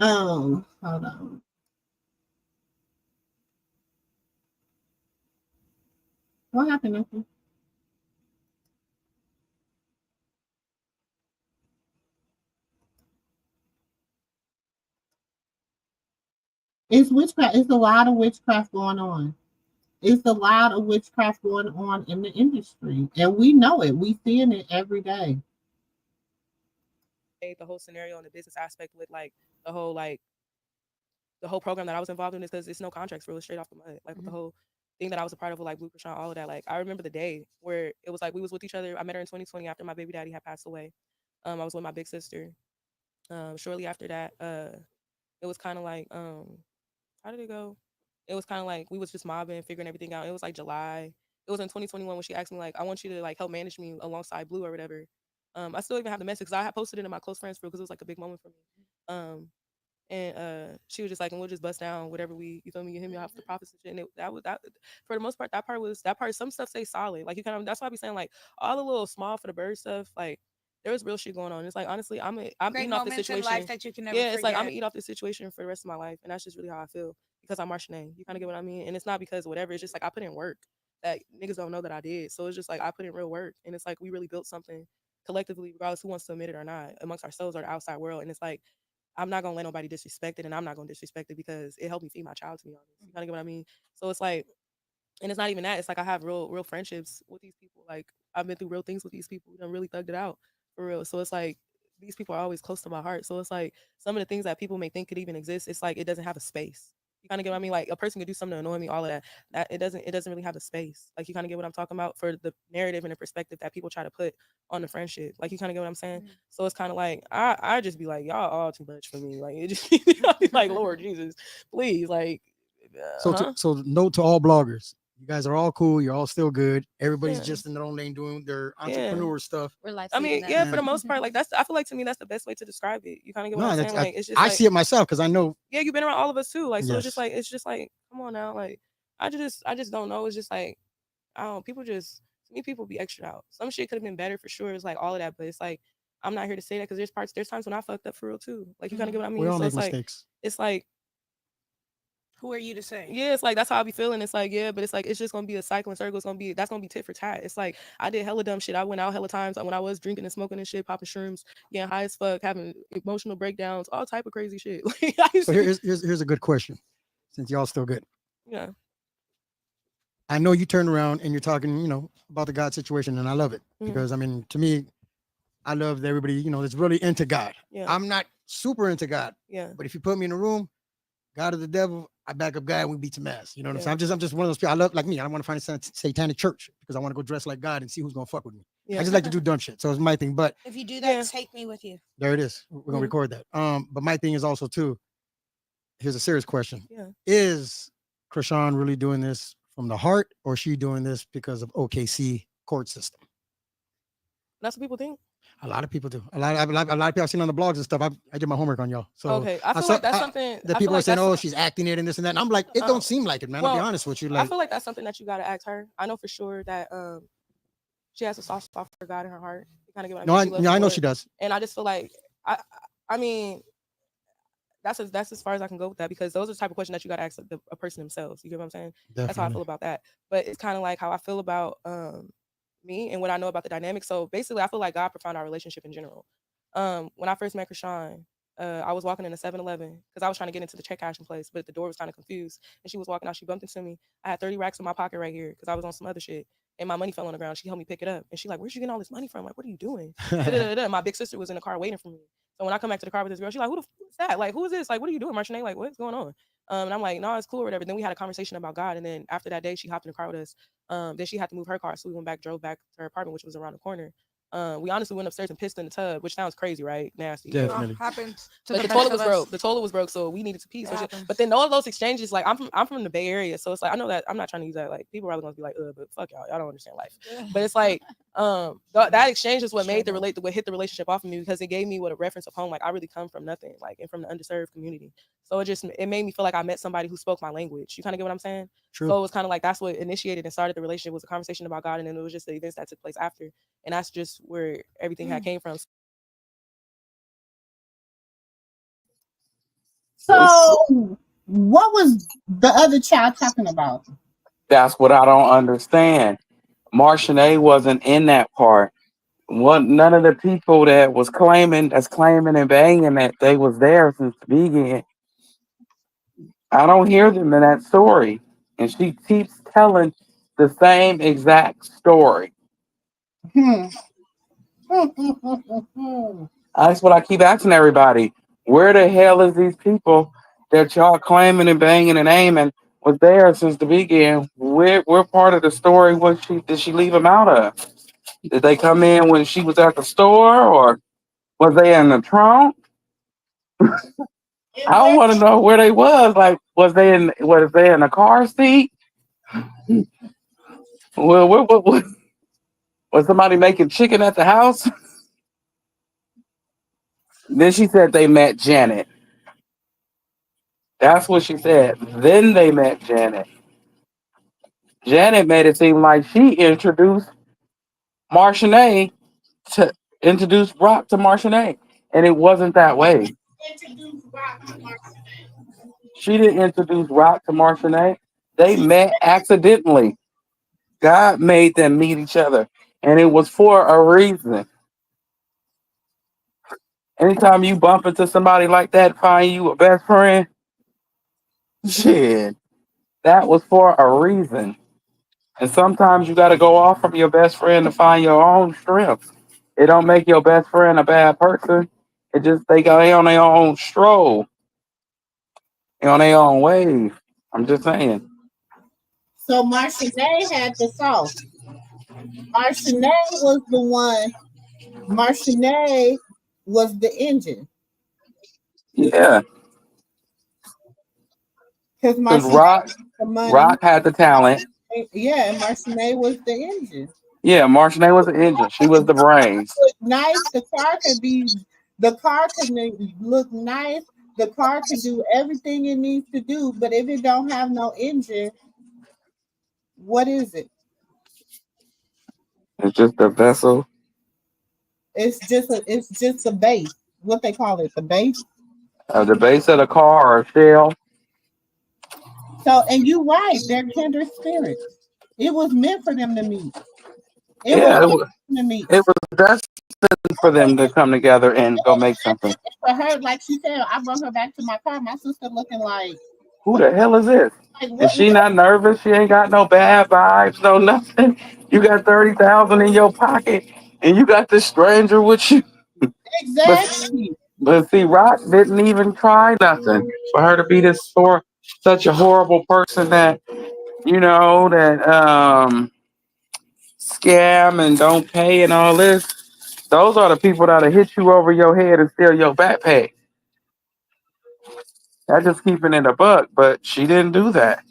Hold on. What happened, Nikki? It's witchcraft. It's a lot of witchcraft going on. It's a lot of witchcraft going on in the industry, and we know it. We seeing it every day.
the whole scenario and the business aspect with the whole like the whole program that I was involved in is because it's no contracts really straight off the mud. Like with the whole thing that I was a part of with like Blue Croissant, all of that. Like I remember the day where it was like we was with each other. I met her in 2020 after my baby daddy had passed away. I was with my big sister. Shortly after that, it was kind of like how did it go? It was kind of like we was just mobbing, figuring everything out. It was like July. It was in 2021 when she asked me like, I want you to like help manage me alongside Blue or whatever. I still even have the message 'cause I had posted it in my close friends group because it was like a big moment for me. And she was just like, and we'll just bust down whatever you feel me, you hit me off the profits and shit. And that for the most part, that part some stuff stays solid. Like you kind of that's why I be saying like all the little small for the bird stuff, like there was real shit going on. It's like honestly, I'm
Great
eating off the
moments in life
situation.
that you can never
Yeah, it's like I'm
forget.
gonna eat off this situation for the rest of my life, and that's just really how I feel because I'm Marshanae. You kind of get what I mean? And it's not because whatever. It's just like I put in work that niggas don't know that I did. So it's just like I put in real work, and it's like we really built something collectively, regardless who wants to admit it or not, amongst ourselves or the outside world. And it's like I'm not gonna let nobody disrespect it, and I'm not gonna disrespect it because it helped me feed my child. To be honest, you kind of get what I mean? So it's like, and it's not even that. It's like I have real friendships with these people. Like I've been through real things with these people. Done really thugged it out for real. So it's like these people are always close to my heart. So it's like some of the things that people may think could even exist. It's like it doesn't have a space. You kind of get what I mean? Like a person could do something to annoy me, all of that. That it doesn't really have a space. Like you kind of get what I'm talking about for the narrative and the perspective that people try to put on the friendship. Like you kind of get what I'm saying? So it's kind of like I just be like y'all all too much for me. Like it just I be like Lord Jesus, please, like.
So note to all bloggers. You guys are all cool. You're all still good. Everybody's
Yeah.
just in their own lane doing their
Yeah.
entrepreneur stuff.
We're life
I mean,
saving
yeah,
them.
for the most part, like I feel like to me that's the best way to describe it. You kind of get what
No,
I'm
that's
saying? Like it's just
I
like
see it myself because I know.
yeah, you've been around all of us too. Like so
Yes.
it's just like come on now, like I just don't know. It's just like I don't people just to me people be extra out. Some shit could have been better for sure. It's like all of that, but it's like I'm not here to say that because there's times when I fucked up for real too. Like you kind of get what I
We
mean?
all
So
make mistakes.
it's like
Who are you to say?
yeah, it's like that's how I be feeling. It's like yeah, but it's like it's just gonna be a cycle and circle. That's gonna be tit for tat. It's like I did hella dumb shit. I went out hella times when I was drinking and smoking and shit, popping shrooms, getting high as fuck, having emotional breakdowns, all type of crazy shit. Like I used
So
to
here's a good question, since y'all still good.
yeah.
I know you turned around and you're talking, about the God situation, and I love it because I mean, to me, I love that everybody, that's really into God.
Yeah.
I'm not super into God,
Yeah.
but if you put me in a room, God or the devil, I back up God and we beat some ass. You know what I'm
Yeah.
saying? I'm just one of those people. I love like me. I don't want to find a satanic church because I want to go dress like God and see who's gonna fuck with me. I
Yeah.
just like to do dumb shit. So it's my thing. But
If you do that,
Yeah.
take me with you.
there it is. We're gonna record that. But my thing is also too. Here's a serious question:
Yeah.
Is Krishan really doing this from the heart, or is she doing this because of OKC court system?
That's what people think.
A lot of people do. A lot of people I've seen on the blogs and stuff. I did my homework on y'all. So
Okay. I feel like that's something
the
I feel
people are
like
saying,
that's
"Oh, she's acting it and this and that." And I'm like, it don't seem like it, man. I'll be
well,
honest with you.
I
Like,
feel like that's something that you gotta ask her. I know for sure that she has a soft spot for God in her heart. You kind of get what I mean?
no,
She loves
I
the
know
Lord.
she does.
And I just feel like I mean that's as far as I can go with that because those are the type of questions that you got to ask a person themselves. You get what I'm saying? That's how I
Definitely.
feel about that. But it's kind of like how I feel about me and what I know about the dynamic. So basically, I feel like God profound our relationship in general. When I first met Krishan, I was walking in a 7-Eleven because I was trying to get into the check cashing place, but the door was kind of confused. And she was walking out. She bumped into me. I had 30 racks in my pocket right here because I was on some other shit. And my money fell on the ground. She helped me pick it up. And she's like, where'd you get all this money from? Like, what are you doing? My big sister was in the car waiting for me. So when I come back to the car with this girl, she's like, who the fuck is that? Like, who is this? Like, what are you doing, Marshanae? Like, what's going on? And I'm like, no, it's cool or whatever. Then we had a conversation about God. And then after that day, she hopped in the car with us. Then she had to move her car. So we drove back to her apartment, which was around the corner. We honestly went upstairs and pissed in the tub, which sounds crazy, right? Nasty.
Definitely.
Happens.
But the toilet was broke. The toilet was broke, so we needed to pee. So but then all of those exchanges, like I'm from the Bay Area, so it's like I know that I'm not trying to use that. Like people are probably gonna be like, but fuck y'all don't understand life. But it's like that exchange is what made what hit the relationship off of me because it gave me what a reference of home. Like I really come from nothing, like and from the underserved community. So it made me feel like I met somebody who spoke my language. You kind of get what I'm saying?
True.
So it was kind of like that's what initiated and started the relationship was a conversation about God, and then it was just the events that took place after, and that's just where everything had came from.
So, what was the other child talking about?
That's what I don't understand. Marshanae wasn't in that part. None of the people that's claiming and banging that they was there since the beginning. I don't hear them in that story. And she keeps telling the same exact story. That's what I keep asking everybody. Where the hell is these people that y'all claiming and banging and aiming was there since the beginning? Where part of the story did she leave them out of? Did they come in when she was at the store or was they in the trunk? I want to know where they was. Like, was they in a car seat? Well, what was somebody making chicken at the house? Then she said they met Janet. That's what she said. Then they met Janet. Janet made it seem like she introduced Marshanae to introduced Rock to Marciane, and it wasn't that way.
Introduce Rock to
She didn't introduce Rock to Marciane. They met accidentally. God made them meet each other, and it was for a reason. Anytime you bump into somebody like that, find you a best friend, shit, that was for a reason. And sometimes you got to go off from your best friend to find your own strength. It don't make your best friend a bad person. It just they on their own stroll, they on their own wave. I'm just saying.
So Marciane had the sauce. Marciane was the one. Marciane was the engine.
Yeah,
Because
because
Marciane
Rock
had the money.
Rock had the talent.
Yeah, and Marciane was the engine.
Yeah, Marciane was the engine. She was the brains.
Look nice. The car could look nice. The car could do everything it needs to do. But if it don't have no engine, what is it?
It's just a vessel.
It's just the base. What they call it, the base.
The base of the car or shell.
So, and you're right, they're kindred spirits. It was meant for them to meet. It was
Yeah,
meant for them to meet.
it was destined for them to come together and go make something.
For her, like she said, I brought her back to my car. My sister looking like,
Who the hell is this?
like
Is
what?
she not nervous? She ain't got no bad vibes, no nothing. You got 30,000 in your pocket, and you got this stranger with you. But
Exactly.
but see, Rock didn't even try nothing for her to be this for such a horrible person that scam and don't pay and all this. Those are the people that'll hit you over your head and steal your backpack. That's just keeping it a buck, but she didn't do that.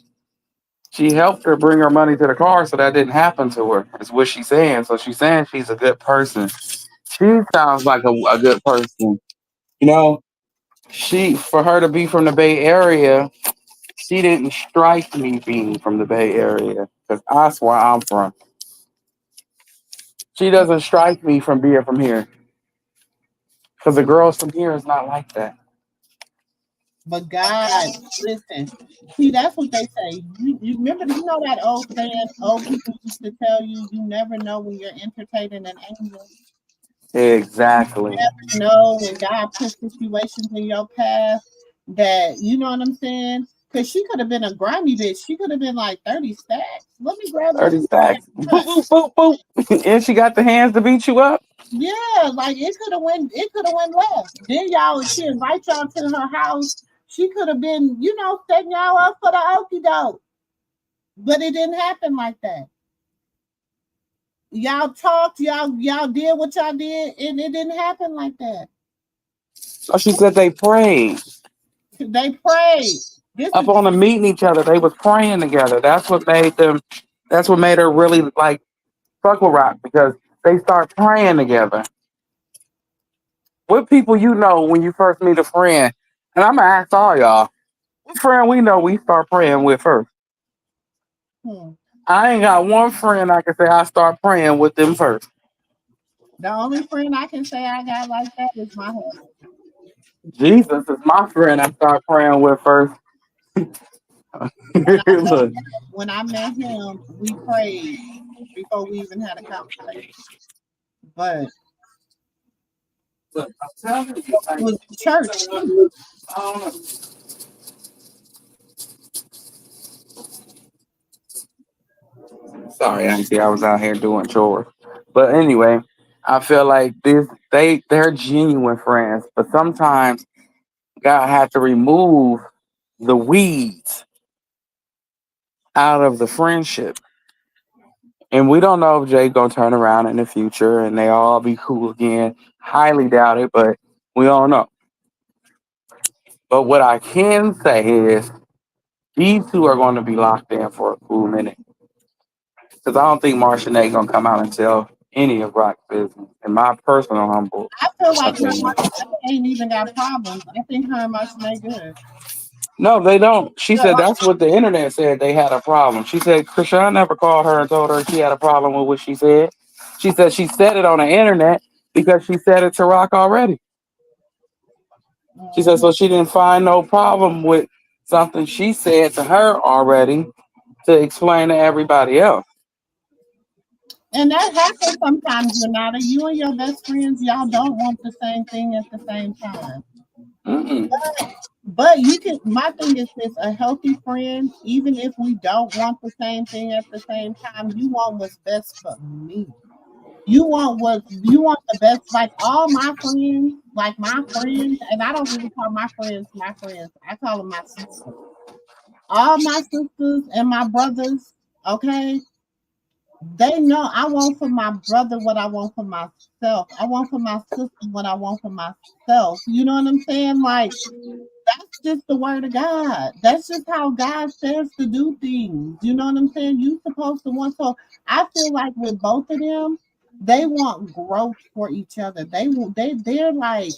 She helped her bring her money to the car, so that didn't happen to her. Is what she's saying. So she's saying she's a good person. She sounds like a good person. You know, she for her to be from the Bay Area, she didn't strike me being from the Bay Area because that's where I'm from. She doesn't strike me from being from here because the girls from here is not like that.
But God, listen. See, that's what they say. You remember, you know that old saying, old people used to tell you, you never know when you're entertaining an angel.
Exactly.
You never know when God puts situations in your path that, you know what I'm saying? Because she could have been a grimy bitch. She could have been like 30 stacks. Let me grab this.
30 stacks. Boop, boop, boop, boop. And she got the hands to beat you up.
Yeah, like it could have went left. Then she invite y'all to her house. She could have been, setting y'all up for the okie doke. But it didn't happen like that. Y'all talked, y'all did what y'all did, and it didn't happen like that.
So she said they prayed.
They prayed.
Up on them meeting each other. They was praying together. That's what made her really like fuck with Rock because they start praying together. What people you know when you first meet a friend, and I'm gonna ask all y'all, what friend we know we start praying with first? I ain't got one friend I can say I start praying with them first.
The only friend I can say I got like that is my husband.
Jesus is my friend I start praying with first.
When I met him, we prayed before we even had a conversation. But
I'm telling you,
it was church.
Sorry, Auntie, I was out here doing chores. But anyway, I feel like they're genuine friends, but sometimes God had to remove the weeds out of the friendship. And we don't know if Jay gonna turn around in the future and they all be cool again. Highly doubt it, but we don't know. But what I can say is these two are going to be locked in for a cool minute. Because I don't think Marciane gonna come out and tell any of Rock's business. In my personal humble
I feel like
opinion.
ain't even got problems. I think her and Marciane good.
No, they don't. She said that's what the internet said they had a problem. She said Krishan never called her and told her she had a problem with what she said. She said it on the internet, because she said it to Rock already. She said so she didn't find no problem with something she said to her already to explain to everybody else.
And that happens sometimes, Renata. You and your best friends, y'all don't want the same thing at the same time.
Mm-mm.
But you can. My thing is this: a healthy friend, even if we don't want the same thing at the same time, you want what's best for me. You want the best. Like all my friends, and I don't really call my friends my friends. I call them my sisters. All my sisters and my brothers. Okay, they know I want for my brother what I want for myself. I want for my sister what I want for myself. You know what I'm saying? Like that's just the word of God. That's just how God says to do things. You know what I'm saying? You supposed to want. So I feel like with both of them, they want growth for each other. They're like,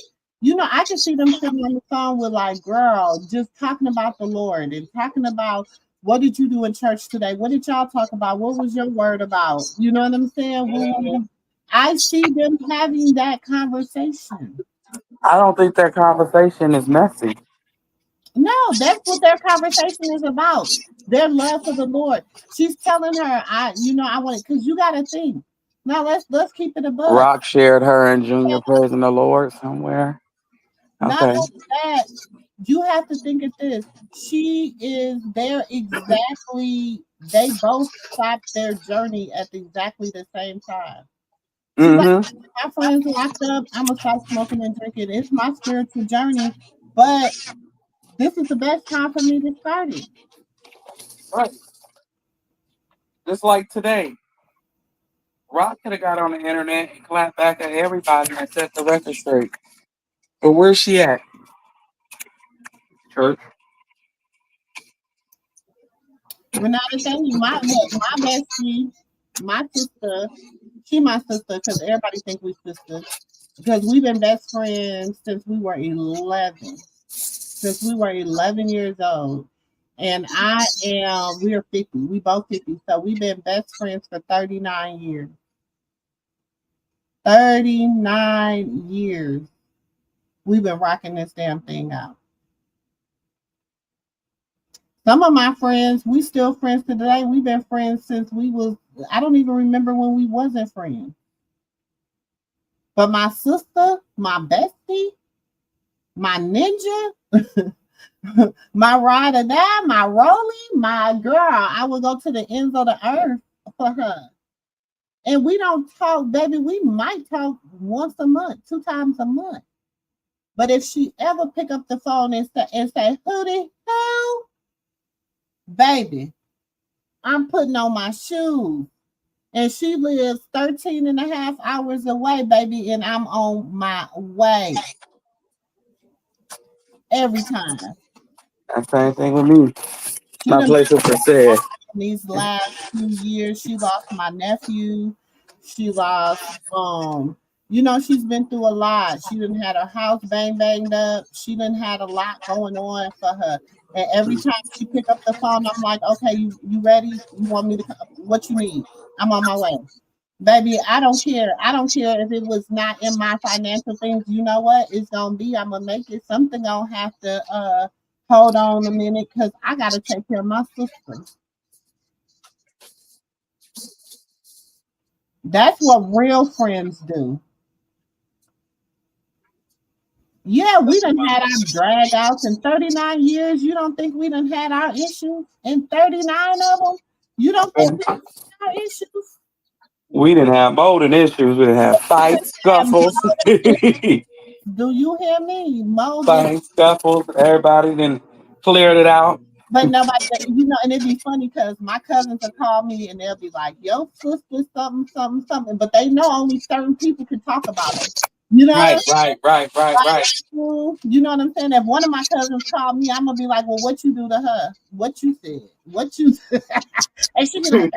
I can see them sitting on the phone with like, girl, just talking about the Lord and talking about what did you do in church today? What did y'all talk about? What was your word about? You know what I'm saying? I see them having that conversation.
I don't think that conversation is messy.
No, that's what their conversation is about. Their love for the Lord. She's telling her, I want it because you got to think. Now let's keep it a buck.
Rock shared her and Junior praising the Lord somewhere.
Not
Okay.
only that, you have to think of this. She is there exactly. They both stopped their journey at exactly the same time. She's like,
Mm-hmm.
my friends locked up. I'm gonna stop smoking and drinking. It's my spiritual journey, but this is the best time for me to start it.
Right. Just like today. Rock could have got on the internet and clapped back at everybody and set the record straight. But where's she at? Church.
Renata, thank you. My bestie, my sister, she my sister because everybody think we sisters because we've been best friends since we were 11. Since we were 11 years old, and we are 50. We both 50, so we've been best friends for 39 years. 39 years. We've been rocking this damn thing out. Some of my friends, we still friends today. We've been friends since I don't even remember when we wasn't friends. But my sister, my bestie, my ninja, my ride or die, my rolling, my girl, I will go to the ends of the earth for her. And we don't talk, baby. We might talk once a month, 2 times a month. But if she ever pick up the phone and say, who the hell? Baby, I'm putting on my shoes. And she lives 13 and a half hours away, baby, and I'm on my way every time.
That same thing with me.
She
My
done
place is for sale.
these last few years. She lost my nephew. She lost she's been through a lot. She done had her house banged up. She done had a lot going on for her. And every time she pick up the phone, I'm like, okay, you ready? You want me to come? What you need? I'm on my way. Baby, I don't care. I don't care if it was not in my financial things. You know what? It's gonna be. I'm gonna make it. Something gonna have to hold on a minute because I gotta take care of my sister. That's what real friends do. Yeah, we done had our drag outs in 39 years. You don't think we done had our issues in 39 of them? You don't think we had our issues?
We didn't have more than issues. We didn't have fights, scuffles.
Do you hear me?
Fights, scuffles. Everybody then cleared it out.
But nobody, and it'd be funny because my cousins will call me and they'll be like, yo, sister, something, something, something. But they know only certain people can talk about them. You know
Right.
You know what I'm saying? If one of my cousins called me, I'm gonna be like, well, what you do to her? What you said? What you said? And she'd be like,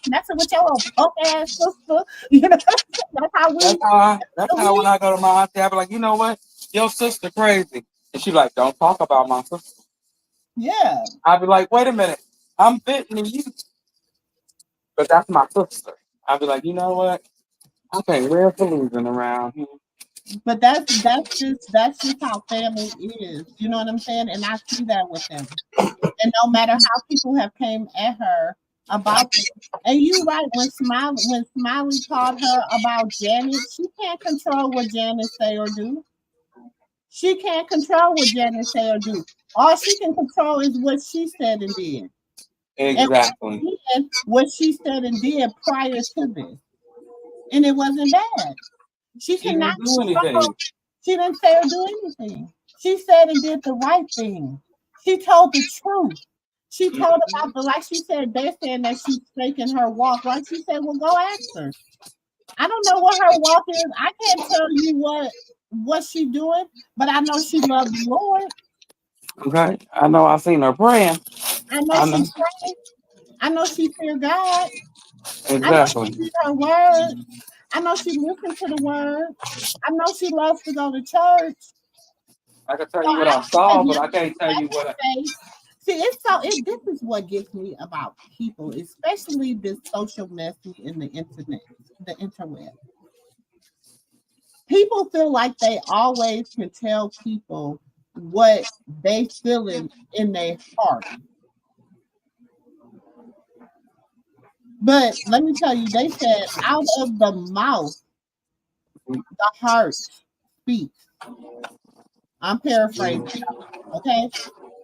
that's with your old punk ass sister. You know, that's how we
That's how when I go to my auntie, I be like, you know what? Your sister crazy. And she like, don't talk about my sister.
Yeah.
I'd be like, wait a minute. I'm fitting you. But that's my sister. I'd be like, you know what? Okay, we're losing around here.
But that's just how family is. You know what I'm saying? And I see that with them. And no matter how people have came at her about this, and you right when Smiley called her about Janet, she can't control what Janet say or do. She can't control what Janet say or do. All she can control is what she said and did. And
Exactly.
what she said and did prior to this. And it wasn't bad. She
She didn't
cannot
do
control.
anything.
She didn't say or do anything. She said and did the right thing. She told the truth. She told about like she said, they're saying that she's faking her walk, right? She said, well, go ask her. I don't know what her walk is. I can't tell you what she doing, but I know she loved the Lord.
Okay. I know I seen her praying.
I know
I
she
know.
prayed. I know she fear God. I know she
Exactly.
read her word. I know she listened to the word. I know she loves to go to church.
I can tell
So
you what
I
I
said,
saw, but I
yes,
can't tell you what I.
see, this is what gets me about people, especially this social message in the internet, the interweb. People feel like they always can tell people what they feeling in their heart. But let me tell you, they said out of the mouth, the heart speaks. I'm paraphrasing, okay?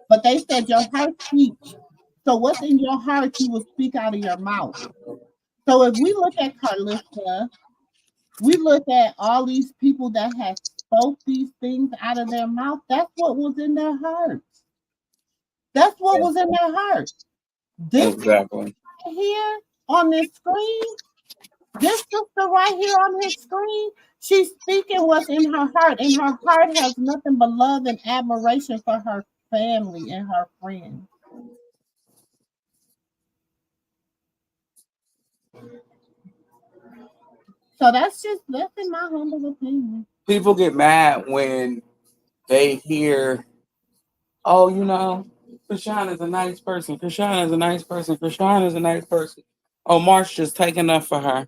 But they said your heart speaks. So what's in your heart, you will speak out of your mouth. So if we look at Carlista, we look at all these people that have spoke these things out of their mouth. That's what was in their hearts. That's what was in their heart. This
Exactly.
right here on this screen, this sister right here on this screen, she's speaking what's in her heart, and her heart has nothing but love and admiration for her family and her friends. So that's in my humble opinion.
People get mad when they hear, oh, Krishan is a nice person. Krishan is a nice person. Krishan is a nice person. Oh, March just taking up for her.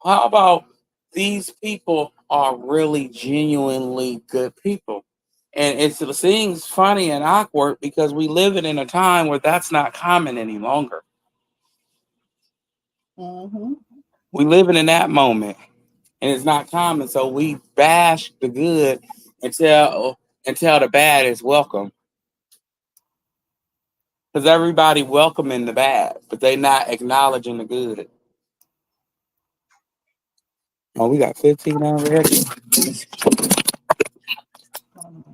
How about these people are really genuinely good people? And it seems funny and awkward because we live in a time where that's not common any longer.
Mm-hmm.
We live in that moment, and it's not common. So we bash the good until the bad is welcome. Because everybody welcoming the bad, but they not acknowledging the good. Oh, we got 15 already.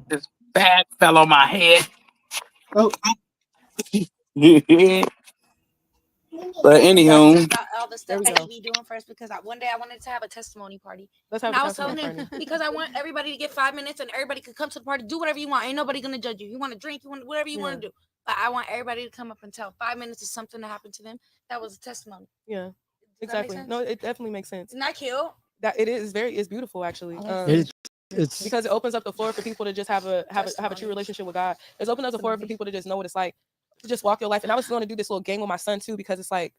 This bad fell on my head.
Oh.
But anywho,
about all the stuff that you be doing first, because one day I wanted to have a testimony party.
Let's have
and
a
I was telling
testimony
him
party.
because I want everybody to get 5 minutes and everybody could come to the party, do whatever you want. Ain't nobody gonna judge you. You want to drink, you want whatever you want to do. But I want everybody to come up and tell 5 minutes of something that happened to them. That was a testimony.
Yeah, exactly. No, it definitely makes sense.
Isn't that cute?
That it's beautiful actually.
It's
because it opens up the floor for people to just have a true relationship with God. It's opened up the floor for people to just know what it's like to just walk your life. And I was going to do this little game with my son too, because it's like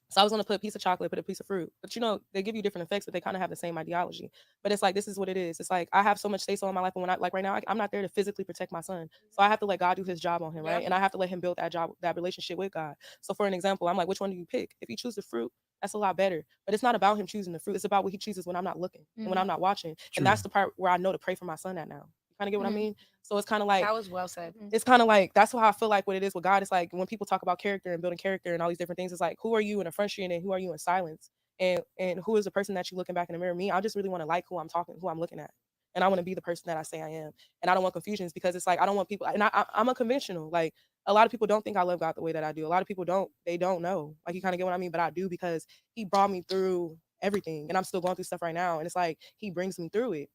so I was going to put a piece of chocolate, put a piece of fruit, but they give you different effects, but they kind of have the same ideology. But it's like, this is what it is. It's like, I have so much say so in my life, and when right now, I'm not there to physically protect my son. So I have to let God do his job on him, right? And I have to let him build that relationship with God. So for an example, I'm like, which one do you pick? If you choose the fruit, that's a lot better. But it's not about him choosing the fruit. It's about what he chooses when I'm not looking and when I'm not watching. True. And that's the part where I know to pray for my son at now. You kind of get what I mean? So it's kind of like,
that was well said.
It's kind of like, that's how I feel like what it is with God. It's like when people talk about character and building character and all these different things, it's like, who are you in a front street and who are you in silence? And who is the person that you looking back in the mirror? Me, I just really want to like who I'm looking at. And I want to be the person that I say I am. And I don't want confusions, because it's like, I don't want people, and I'm a conventional, like a lot of people don't think I love God the way that I do. A lot of people they don't know. Like, you kind of get what I mean? But I do, because he brought me through everything, and I'm still going through stuff right now. And it's like, he brings me through it.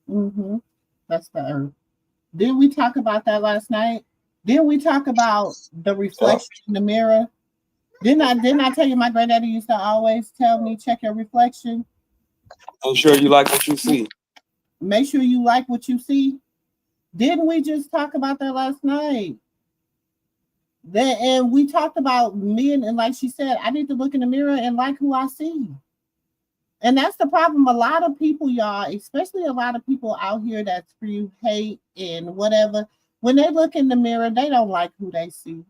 Mm-hmm. That's the earth. Didn't we talk about that last night? Didn't we talk about the reflection in the mirror? Didn't I tell you my granddaddy used to always tell me, check your reflection?
I'm sure you like what you see.
Make sure you like what you see. Didn't we just talk about that last night? Then, and we talked about men, and like she said, I need to look in the mirror and like who I see. And that's the problem. A lot of people, y'all, especially a lot of people out here that spew hate and whatever, when they look in the mirror, they don't like who they see.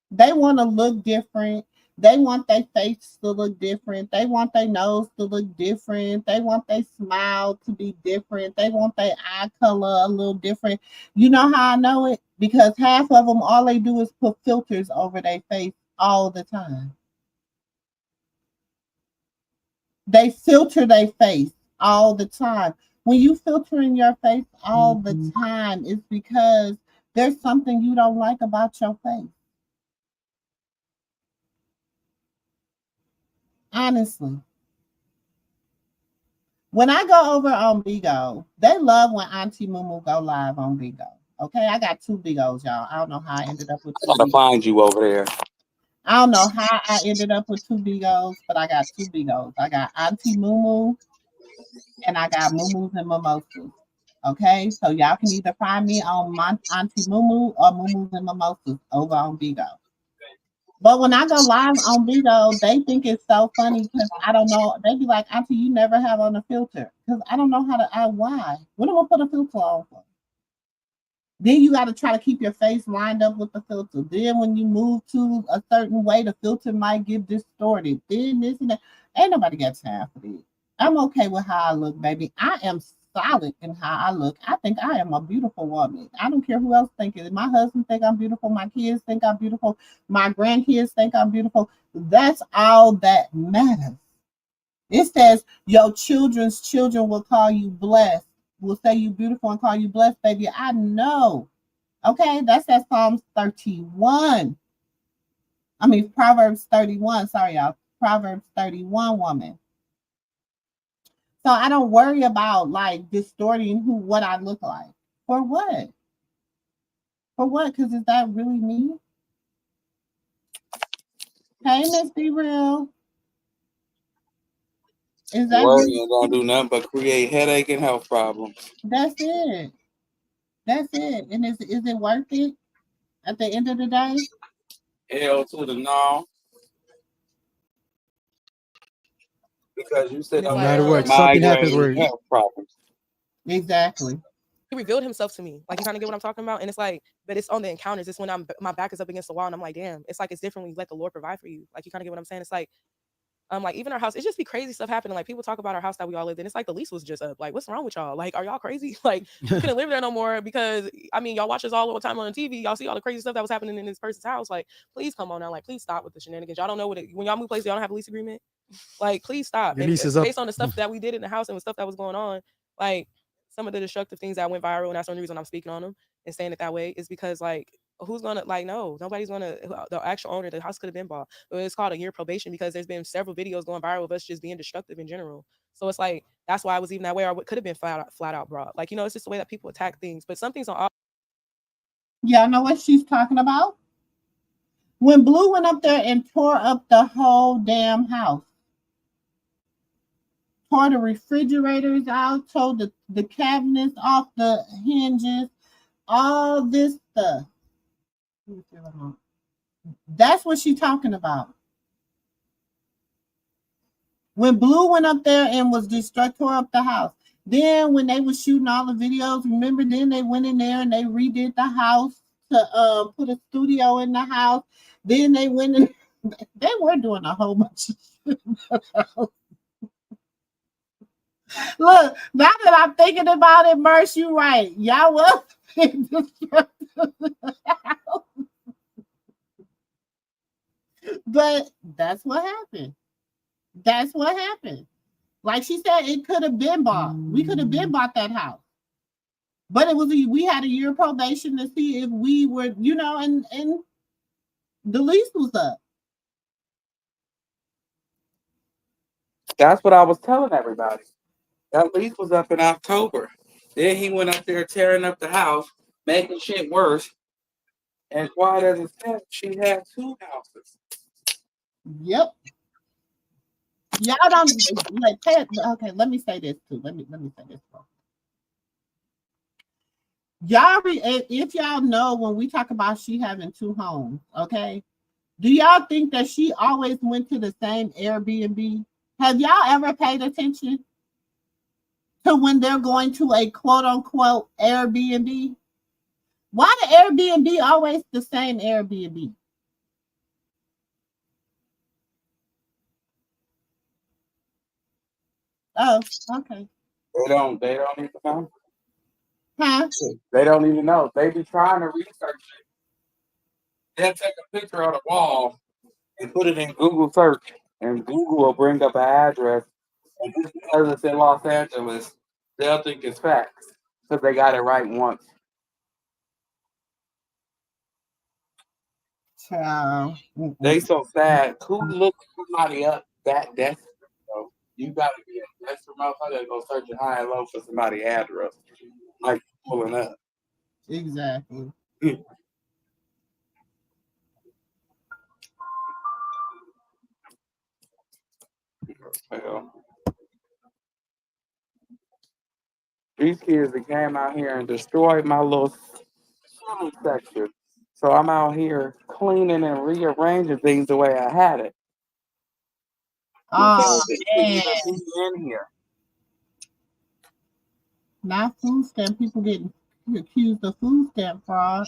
They want to look different. They want their face to look different. They want their nose to look different. They want their smile to be different. They want their eye color a little different. You know how I know it? Because half of them, all they do is put filters over their face all the time. They filter their face all the time. When you filtering your face all the time, it's because there's something you don't like about your face. Honestly. When I go over on Bigo, they love when Auntie MooMoo go live on Bigo. Okay, I got two Bigos, y'all. I don't know how I ended up with
I
two
gotta
Bigos.
find you over there.
I don't know how I ended up with two Bigos, but I got two Bigos. I got Auntie MooMoo and I got Moomoo's and Mimosas. Okay, so y'all can either find me on my Auntie MooMoo or Moomoo's and Mimosas over on Bigo. But when I go live on Bigo, they think it's so funny because I don't know. They be like, Auntie, you never have on a filter. Because I don't know how to, why? When am I put a filter on for? Then you got to try to keep your face lined up with the filter. Then when you move to a certain way, the filter might get distorted. Then this and that. Ain't nobody got time for this. I'm okay with how I look, baby. I am solid in how I look. I think I am a beautiful woman. I don't care who else thinks it. My husband think I'm beautiful. My kids think I'm beautiful. My grandkids think I'm beautiful. That's all that matters. It says your children's children will call you blessed, will say you beautiful and call you blessed, baby. I know. Okay, that's that Psalms 31. I mean, Proverbs 31. Sorry, y'all. Proverbs 31 woman. So I don't worry about like distorting what I look like. For what? For what? Because is that really me? Hey, Miss Be Real. Is that really
Worrying don't do nothing but create headache and health problems.
That's it. That's it. And is it worth it at the end of the day?
Hell to the no. Because you
And
said
it's
No
I'm
like,
matter
having
what, something happens
migraine
where
and health problems.
Exactly.
he revealed himself to me. Like, you kind of get what I'm talking about. And it's like, but it's on the encounters. It's when my back is up against the wall and I'm like, damn. It's like it's different when you let the Lord provide for you. Like, you kind of get what I'm saying. It's like even our house, it just be crazy stuff happening. Like, people talk about our house that we all lived in. It's like the lease was just up. Like, what's wrong with y'all? Like, are y'all crazy? Like, you couldn't live there no more because I mean, y'all watch us all the time on the TV. Y'all see all the crazy stuff that was happening in this person's house. Like, please come on now. Like, please stop with the shenanigans. Y'all don't know when y'all move places, y'all don't have a lease agreement. Like, please stop.
your
And
lease is up.
based on the stuff that we did in the house and the stuff that was going on, like some of the destructive things that went viral, and that's the only reason I'm speaking on them and saying it that way is because like who's gonna like no nobody's gonna the actual owner the house could have been bought, but it's called a year probation because there's been several videos going viral of us just being destructive in general. So it's like that's why I was even that way, or could have been flat out brought. Like, it's just the way that people attack things, but some things are
Y'all know what she's talking about? When Blue went up there and tore up the whole damn house, tore the refrigerators out, tore the cabinets off the hinges, all this stuff. That's what she's talking about. When Blue went up there and was tore up the house. Then when they were shooting all the videos, remember then they went in there and they redid the house to put a studio in the house. Then they went in, they were doing a whole bunch of shit in the house. Look, now that I'm thinking about it, Merce, you right. Y'all was but that's what happened. That's what happened. Like she said, it could have been bought. We could have been bought that house. But we had a year probation to see if we were, and the lease was up.
That's what I was telling everybody. That lease was up in October. Then he went up there tearing up the house, making shit worse. And quiet as it said, she had two houses.
Yep. Y'all don't okay, let me say this too. Let me say this. If y'all know when we talk about she having two homes, okay? Do y'all think that she always went to the same Airbnb? Have y'all ever paid attention to when they're going to a quote unquote Airbnb? Why the Airbnb always the same Airbnb? Oh, okay.
They don't even know.
Huh?
They don't even know. They be trying to research it. They'll take a picture of the wall and put it in Google search, and Google will bring up an address. And just because it's in Los Angeles, they'll think it's facts because they got it right once. They so sad. Who looks somebody up that desperate? So you got to be a desperate motherfucker to go searching high and low for somebody's address, like pulling up.
Exactly. Well, these kids that came out here and destroyed my little section. So I'm out here cleaning and rearranging things the way I had it. Oh man.
In here.
Not food stamp. People getting accused of food stamp fraud.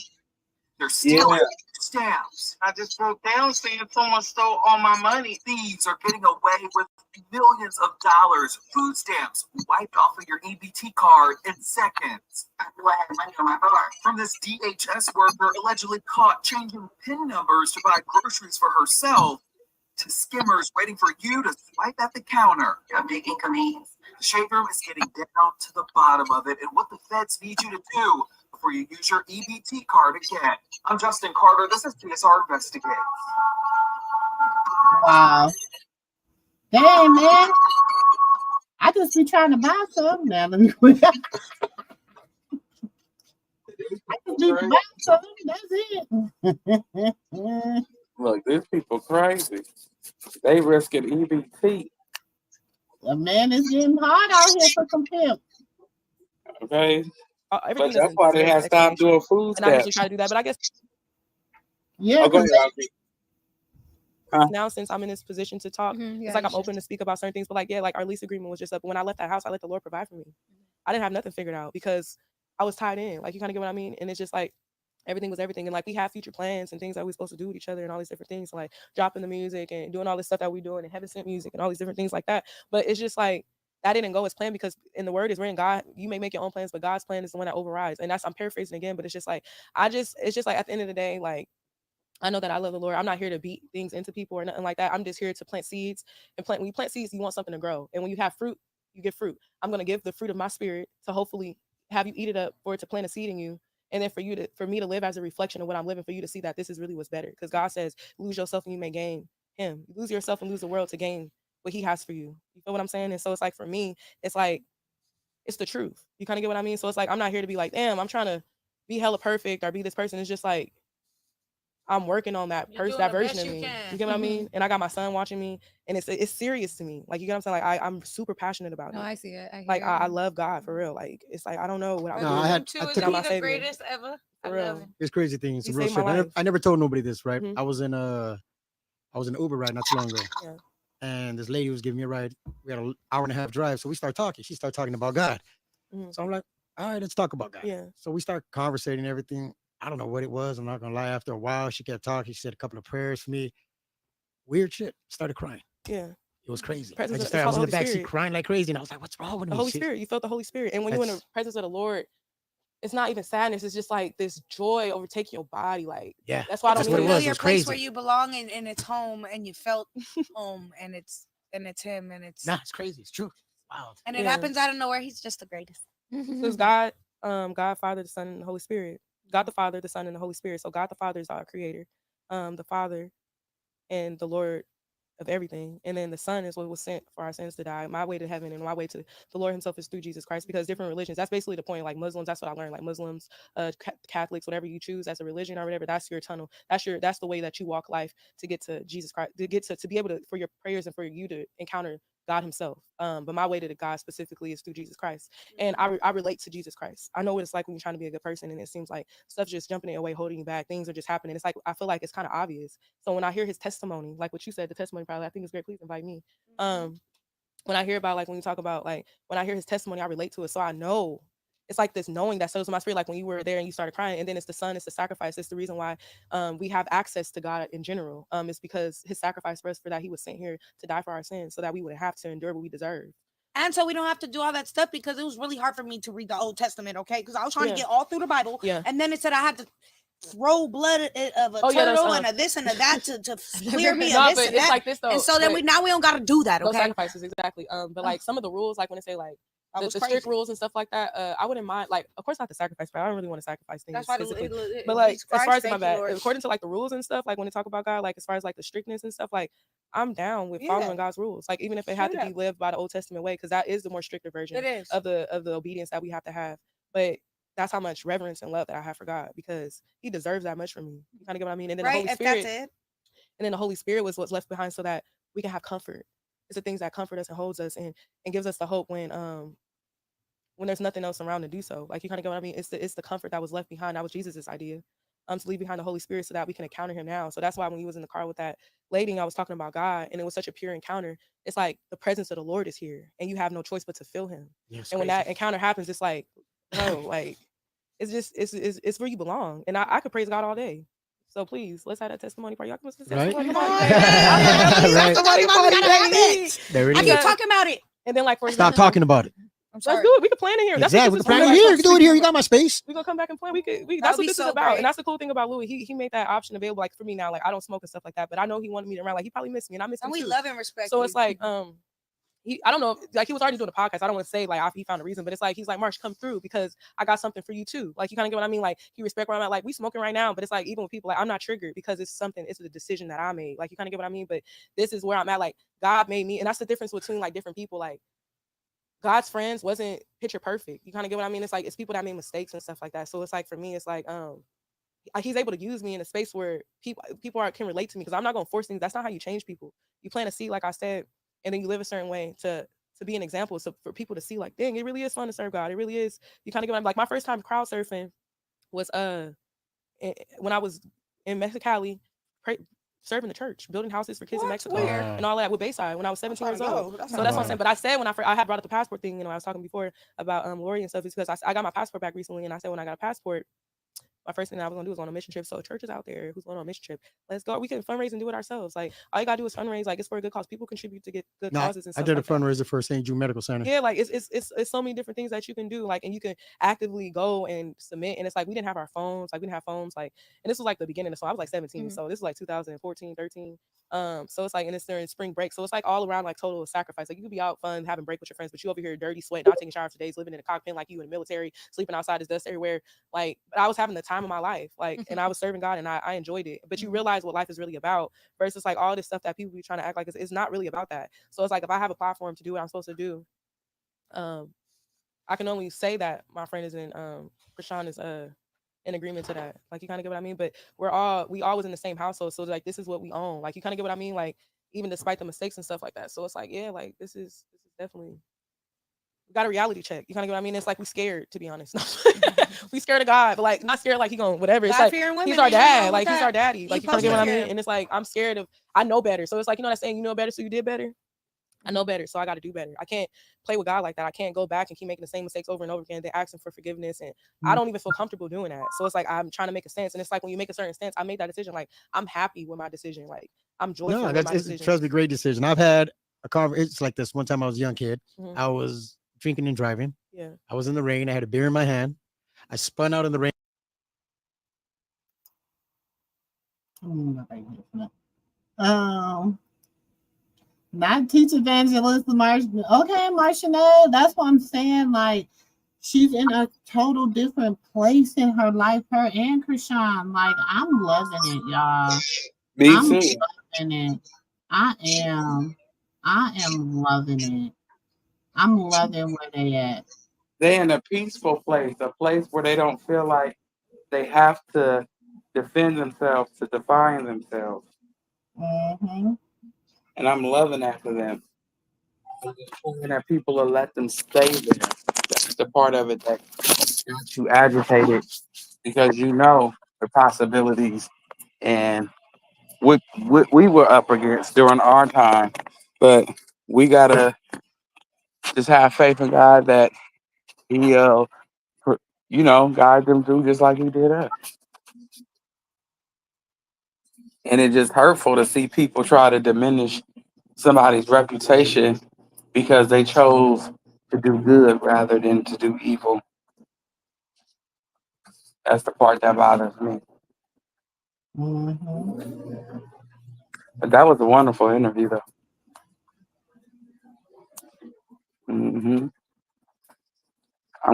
They're stealing stamps. I just broke down saying someone stole all my money. Thieves are getting away with millions of dollars. Food stamps wiped off of your EBT card in seconds. I knew I had money on my card. From this DHS worker allegedly caught changing PIN numbers to buy groceries for herself, to skimmers waiting for you to swipe at the counter. I'm taking comedians. The shade room is getting down to the bottom of it and what the feds need you to do before you use your EBT card again. I'm Justin Carter. This is TSR Investigates.
Wow. Damn, man. I just be trying to buy something now. Let me quit. I just need to buy something. That's it.
Look, these people crazy. They risking EBT.
A man is getting hard out here for some pimp.
Okay.
Everything
But that's why they have stopped doing food
and I usually
stamps.
try to do that, but I guess
Yeah.
Go ahead, Auntie.
now since I'm in this position to talk, it's like I'm open to speak about certain things. But like, yeah, like our lease agreement was just up. When I left that house, I let the Lord provide for me. I didn't have nothing figured out because I was tied in. Like, you kind of get what I mean? And it's just like everything was everything. And like we have future plans and things that we're supposed to do with each other and all these different things, like dropping the music and doing all this stuff that we're doing and heaven sent music and all these different things like that. But it's just like that didn't go as planned because in the word is written, God, you may make your own plans, but God's plan is the one that overrides. And that's, I'm paraphrasing again, but it's just like it's just like at the end of the day, like I know that I love the Lord. I'm not here to beat things into people or nothing like that. I'm just here to plant seeds and when you plant seeds, you want something to grow. And when you have fruit, you get fruit. I'm going to give the fruit of my spirit to hopefully have you eat it up, for it to plant a seed in you. And then for me to live as a reflection of what I'm living, for you to see that this is really what's better. Because God says, lose yourself and you may gain him. You lose yourself and lose the world to gain what he has for you. You feel what I'm saying? And so it's like, for me, it's like, it's the truth. You kind of get what I mean? So it's like, I'm not here to be like, damn, I'm trying to be hella perfect or be this person. It's just like, I'm working on that that version of me. You get what I mean? And I got my son watching me, and it's serious to me. Like, you get what I'm saying? Like I'm super passionate about it.
No, I see it.
I love God for real. Like, it's like I don't know what I
No,
would do.
I took
the greatest ever. I love him.
It's crazy thing. It's
He
a real
saved my
shit.
life.
I never told nobody this, right?
Mhm.
I was in an Uber ride not too long ago.
Yeah.
And this lady was giving me a ride. We had an hour and a half drive. So we start talking. She started talking about God.
Mhm.
So I'm like, all right, let's talk about God.
Yeah.
So we start conversating and everything. I don't know what it was. I'm not gonna lie. After a while, she kept talking. She said a couple of prayers for me. Weird shit. Started crying.
Yeah.
It was crazy.
Presence
I
of-
started, I was in the
it's called the Holy
backseat
Spirit.
crying like crazy. And I was like, what's wrong with
The
me?
Holy Spirit. You felt the Holy Spirit. And when you're in the presence of the Lord, it's not even sadness. It's just like this joy overtaking your body. Like,
yeah,
that's why I don't
It's a
mean
familiar
it.
place where you belong and it's home and you felt home and it's him and it's
Nah, it's crazy. It's true. Wow.
And it happens out of nowhere. He's just the greatest.
So it's God, God Father, the Son, and the Holy Spirit. God the Father, the Son, and the Holy Spirit. So God the Father is our creator. The Father and the Lord of everything. And then the Son is what was sent for our sins to die. My way to heaven and my way to the Lord himself is through Jesus Christ, because different religions, that's basically the point. Like Muslims, that's what I learned. Like Muslims, Catholics, whatever you choose as a religion or whatever, that's your tunnel. That's the way that you walk life to get to Jesus Christ, to get to be able to, for your prayers and for you to encounter God himself. But my way to God specifically is through Jesus Christ. And I relate to Jesus Christ. I know what it's like when you're trying to be a good person and it seems like stuff's just jumping in your way, holding you back. Things are just happening. It's like, I feel like it's kind of obvious. So when I hear his testimony, like what you said, the testimony probably, I think it's great. Please invite me. When I hear about, like, when you talk about, like, when I hear his testimony, I relate to it. So I know it's like this knowing that settles in my spirit. Like when you were there and you started crying, and then it's the son, it's the sacrifice. It's the reason why we have access to God in general. It's because his sacrifice for us, for that he was sent here to die for our sins so that we wouldn't have to endure what we deserve.
And so we don't have to do all that stuff, because it was really hard for me to read the Old Testament, okay? Because I was trying to get all through the Bible. And then it said I had to throw blood of a turtle and a this and a that to clear me of this and that. Like this, though, and so then we don't got to do that, okay?
Those sacrifices, exactly. But like some of the rules, like when they say like the strict rules and stuff like that, I wouldn't mind, like, of course not the sacrifice, but I don't really want to sacrifice things. That's why but like as far as my bad, according to like the rules and stuff, like when they talk about God, like as far as like the strictness and stuff, like I'm down with following God's rules, like even if it had to be lived by the Old Testament way, because that is the more stricter version of the obedience that we have to have. But that's how much reverence and love that I have for God, because he deserves that much from me. You kind of get what I mean? And then the Holy Spirit, and then the Holy Spirit was what's left behind so that we can have comfort. It's the things that comfort us and holds us and gives us the hope when there's nothing else around to do so. Like, you kind of get what I mean? It's the comfort that was left behind. That was Jesus's idea, to leave behind the Holy Spirit so that we can encounter him now. So that's why when he was in the car with that lady and I was talking about God and it was such a pure encounter, it's like the presence of the Lord is here and you have no choice but to feel him. Yes, and when that encounter happens, it's like, no, like, it's just, it's where you belong. And I could praise God all day. So please, let's have that testimony party. Y'all come to the testimony party.
I keep talking about it.
And then, like, for
stop talking about it.
Let's do it. We can plan in here.
Exactly. We can plan it here. You can do it here. You got my space.
We're gonna come back and plan. That's what this is about. And that's the cool thing about Louis. He made that option available. Like for me now, like I don't smoke and stuff like that, but I know he wanted me to around. Like he probably missed me, and I miss him too.
And we love and respect.
So it's like, I don't know, like he was already doing a podcast. I don't want to say like he found a reason, but it's like he's like, Marsh, come through because I got something for you too. Like you kind of get what I mean? Like he respect where I'm at. Like we smoking right now, but it's like even with people, like I'm not triggered because it's a decision that I made. Like you kind of get what I mean? But this is where I'm at. Like God made me, and that's the difference between like different people. Like God's friends wasn't picture perfect. You kind of get what I mean? It's like it's people that made mistakes and stuff like that. So it's like for me, it's like he's able to use me in a space where people can relate to me because I'm not gonna force things. That's not how you change people. You plant a seed, like I said, and then you live a certain way to be an example. So for people to see, like, dang, it really is fun to serve God. It really is. You kind of get like my first time crowd surfing was when I was in Mexicali, serving the church, building houses for kids in Mexico and all that with Bayside when I was 17 years old. So that's what I'm saying. But I said when I had brought up the passport thing, I was talking before about Lori and stuff, is because I got my passport back recently, and I said when I got a passport, my first thing that I was gonna do was on a mission trip. So churches out there who's going on a mission trip, let's go. We can fundraise and do it ourselves. Like all you gotta do is fundraise. Like it's for a good cause. People contribute to get good causes and stuff.
I did a fundraiser for St. Jude Medical Center.
Yeah, like it's so many different things that you can do. Like, and you can actively go and submit. And it's like we didn't have our phones. Like we didn't have phones. Like, and this was like the beginning. So I was like 17. So this was like 2014, 13. So it's like, and it's during spring break. So it's like all around like total sacrifice. Like you could be out fun, having break with your friends, but you over here dirty, sweat, not taking showers for days, living in a cockpit like you in the military, sleeping outside, there's dust everywhere. Like, but I was having the time of my life. Like, and I was serving God and I enjoyed it. But you realize what life is really about versus like all this stuff that people be trying to act like it's not really about that. So it's like if I have a platform to do what I'm supposed to do, I can only say that my friend is in Krishan is in agreement to that. Like you kind of get what I mean? But we all was in the same household. So like this is what we own. Like you kind of get what I mean? Like even despite the mistakes and stuff like that. So it's like, yeah, like this is definitely, we got a reality check. You kind of get what I mean? It's like we scared, to be honest. We scared of God, but like not scared like he gonna whatever. It's like he's our dad. Like he's our daddy. Like you kind of get what I mean? And it's like I'm scared of, I know better. So it's like, you know that saying, you know better, so you did better. I know better, so I got to do better. I can't play with God like that. I can't go back and keep making the same mistakes over and over again. They ask him for forgiveness, and I don't even feel comfortable doing that. So it's like I'm trying to make a stance, and it's like when you make a certain stance, I made that decision. Like I'm happy with my decision. Like I'm joyful with my decision.
Trust me, great decision. I've had a conversation. It's like this. One time I was a young kid. I was drinking and driving.
Yeah.
I was in the rain. I had a beer in my hand. I spun out in the rain.
Not teach evangelist okay, Marshall. That's what I'm saying. Like she's in a total different place in her life, her and Krishan. Like I'm loving it, y'all.
Me
I'm
too.
loving it. I am loving it. I'm loving where they at.
They in a peaceful place, a place where they don't feel like they have to defend themselves, to define themselves.
Mm-hmm.
And I'm loving that for them. And that people will let them stay there. That's the part of it that got you agitated because you know the possibilities and what we were up against during our time. But we gotta just have faith in God that He'll, guide them through just like He did us. And it's just hurtful to see people try to diminish somebody's reputation because they chose to do good rather than to do evil. That's the part that bothers me. But that was a wonderful interview, though. I'm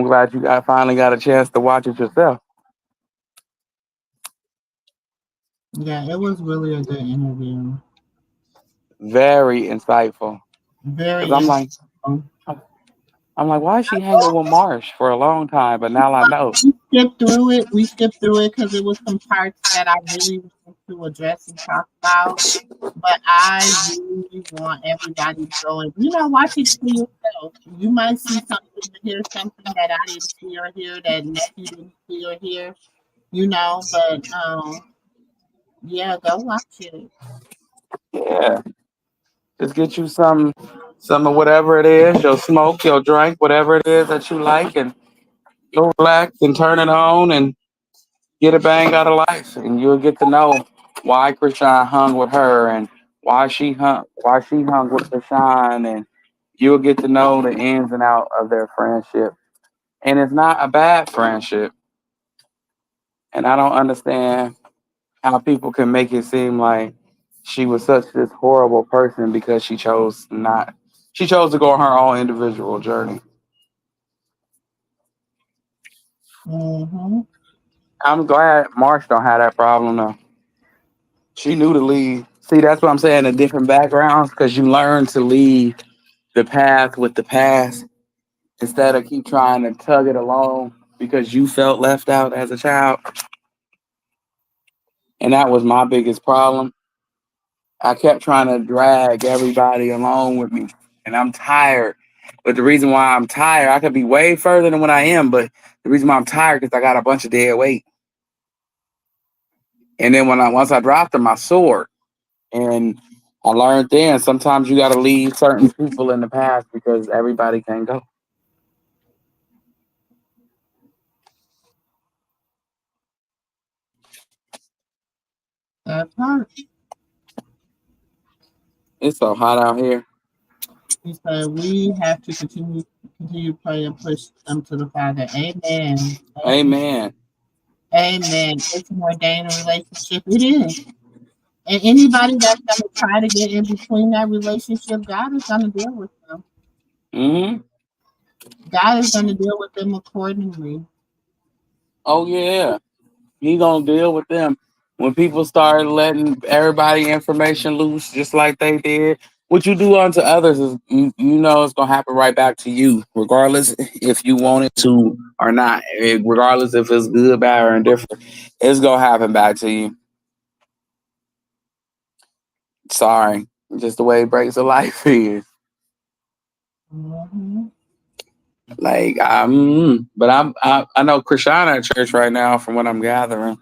glad you finally got a chance to watch it yourself.
Yeah, it was really a good interview.
Very insightful.
Very.
Because I'm like, why is she hanging with Marsh for a long time? But now I know.
We skipped through it. We skipped through it because it was some parts that I really wanted to address and talk about. But I really want everybody to go and, watch it for yourself. You might see something or hear something that I didn't see or hear, that nephew didn't see or hear, but yeah, go watch it.
Yeah. Just get you some of whatever it is, your smoke, your drink, whatever it is that you like, and go relax and turn it on and get a bang out of life. And you'll get to know why Krishan hung with her and why she hung with Krishan, and you'll get to know the ins and out of their friendship. And it's not a bad friendship. And I don't understand how people can make it seem like she was such this horrible person because she chose to go on her own individual journey. I'm glad Marsh don't have that problem though. She knew to leave. See, that's what I'm saying, the different backgrounds, because you learn to leave the path with the past instead of keep trying to tug it along because you felt left out as a child. And that was my biggest problem. I kept trying to drag everybody along with me, and I'm tired. But the reason why I'm tired, I could be way further than what I am, but the reason why I'm tired is I got a bunch of dead weight. And then once I dropped them, I soared, and I learned then sometimes you got to leave certain people in the past because everybody can't go.
That part.
It's so hot out here.
He said we have to continue to pray and push them to the Father. Amen.
Amen.
Amen. It's an ordained relationship. It is. And anybody that's going to try to get in between that relationship, God is going to deal with them. God is going to deal with them accordingly.
Oh, yeah. He going to deal with them. When people start letting everybody information loose just like they did, what you do unto others is, you know it's going to happen right back to you, regardless if you want it to or not. Regardless if it's good, bad, or indifferent, it's going to happen back to you. Sorry. Just the way breaks of life is. Like, but I know Krishan at church right now from what I'm gathering.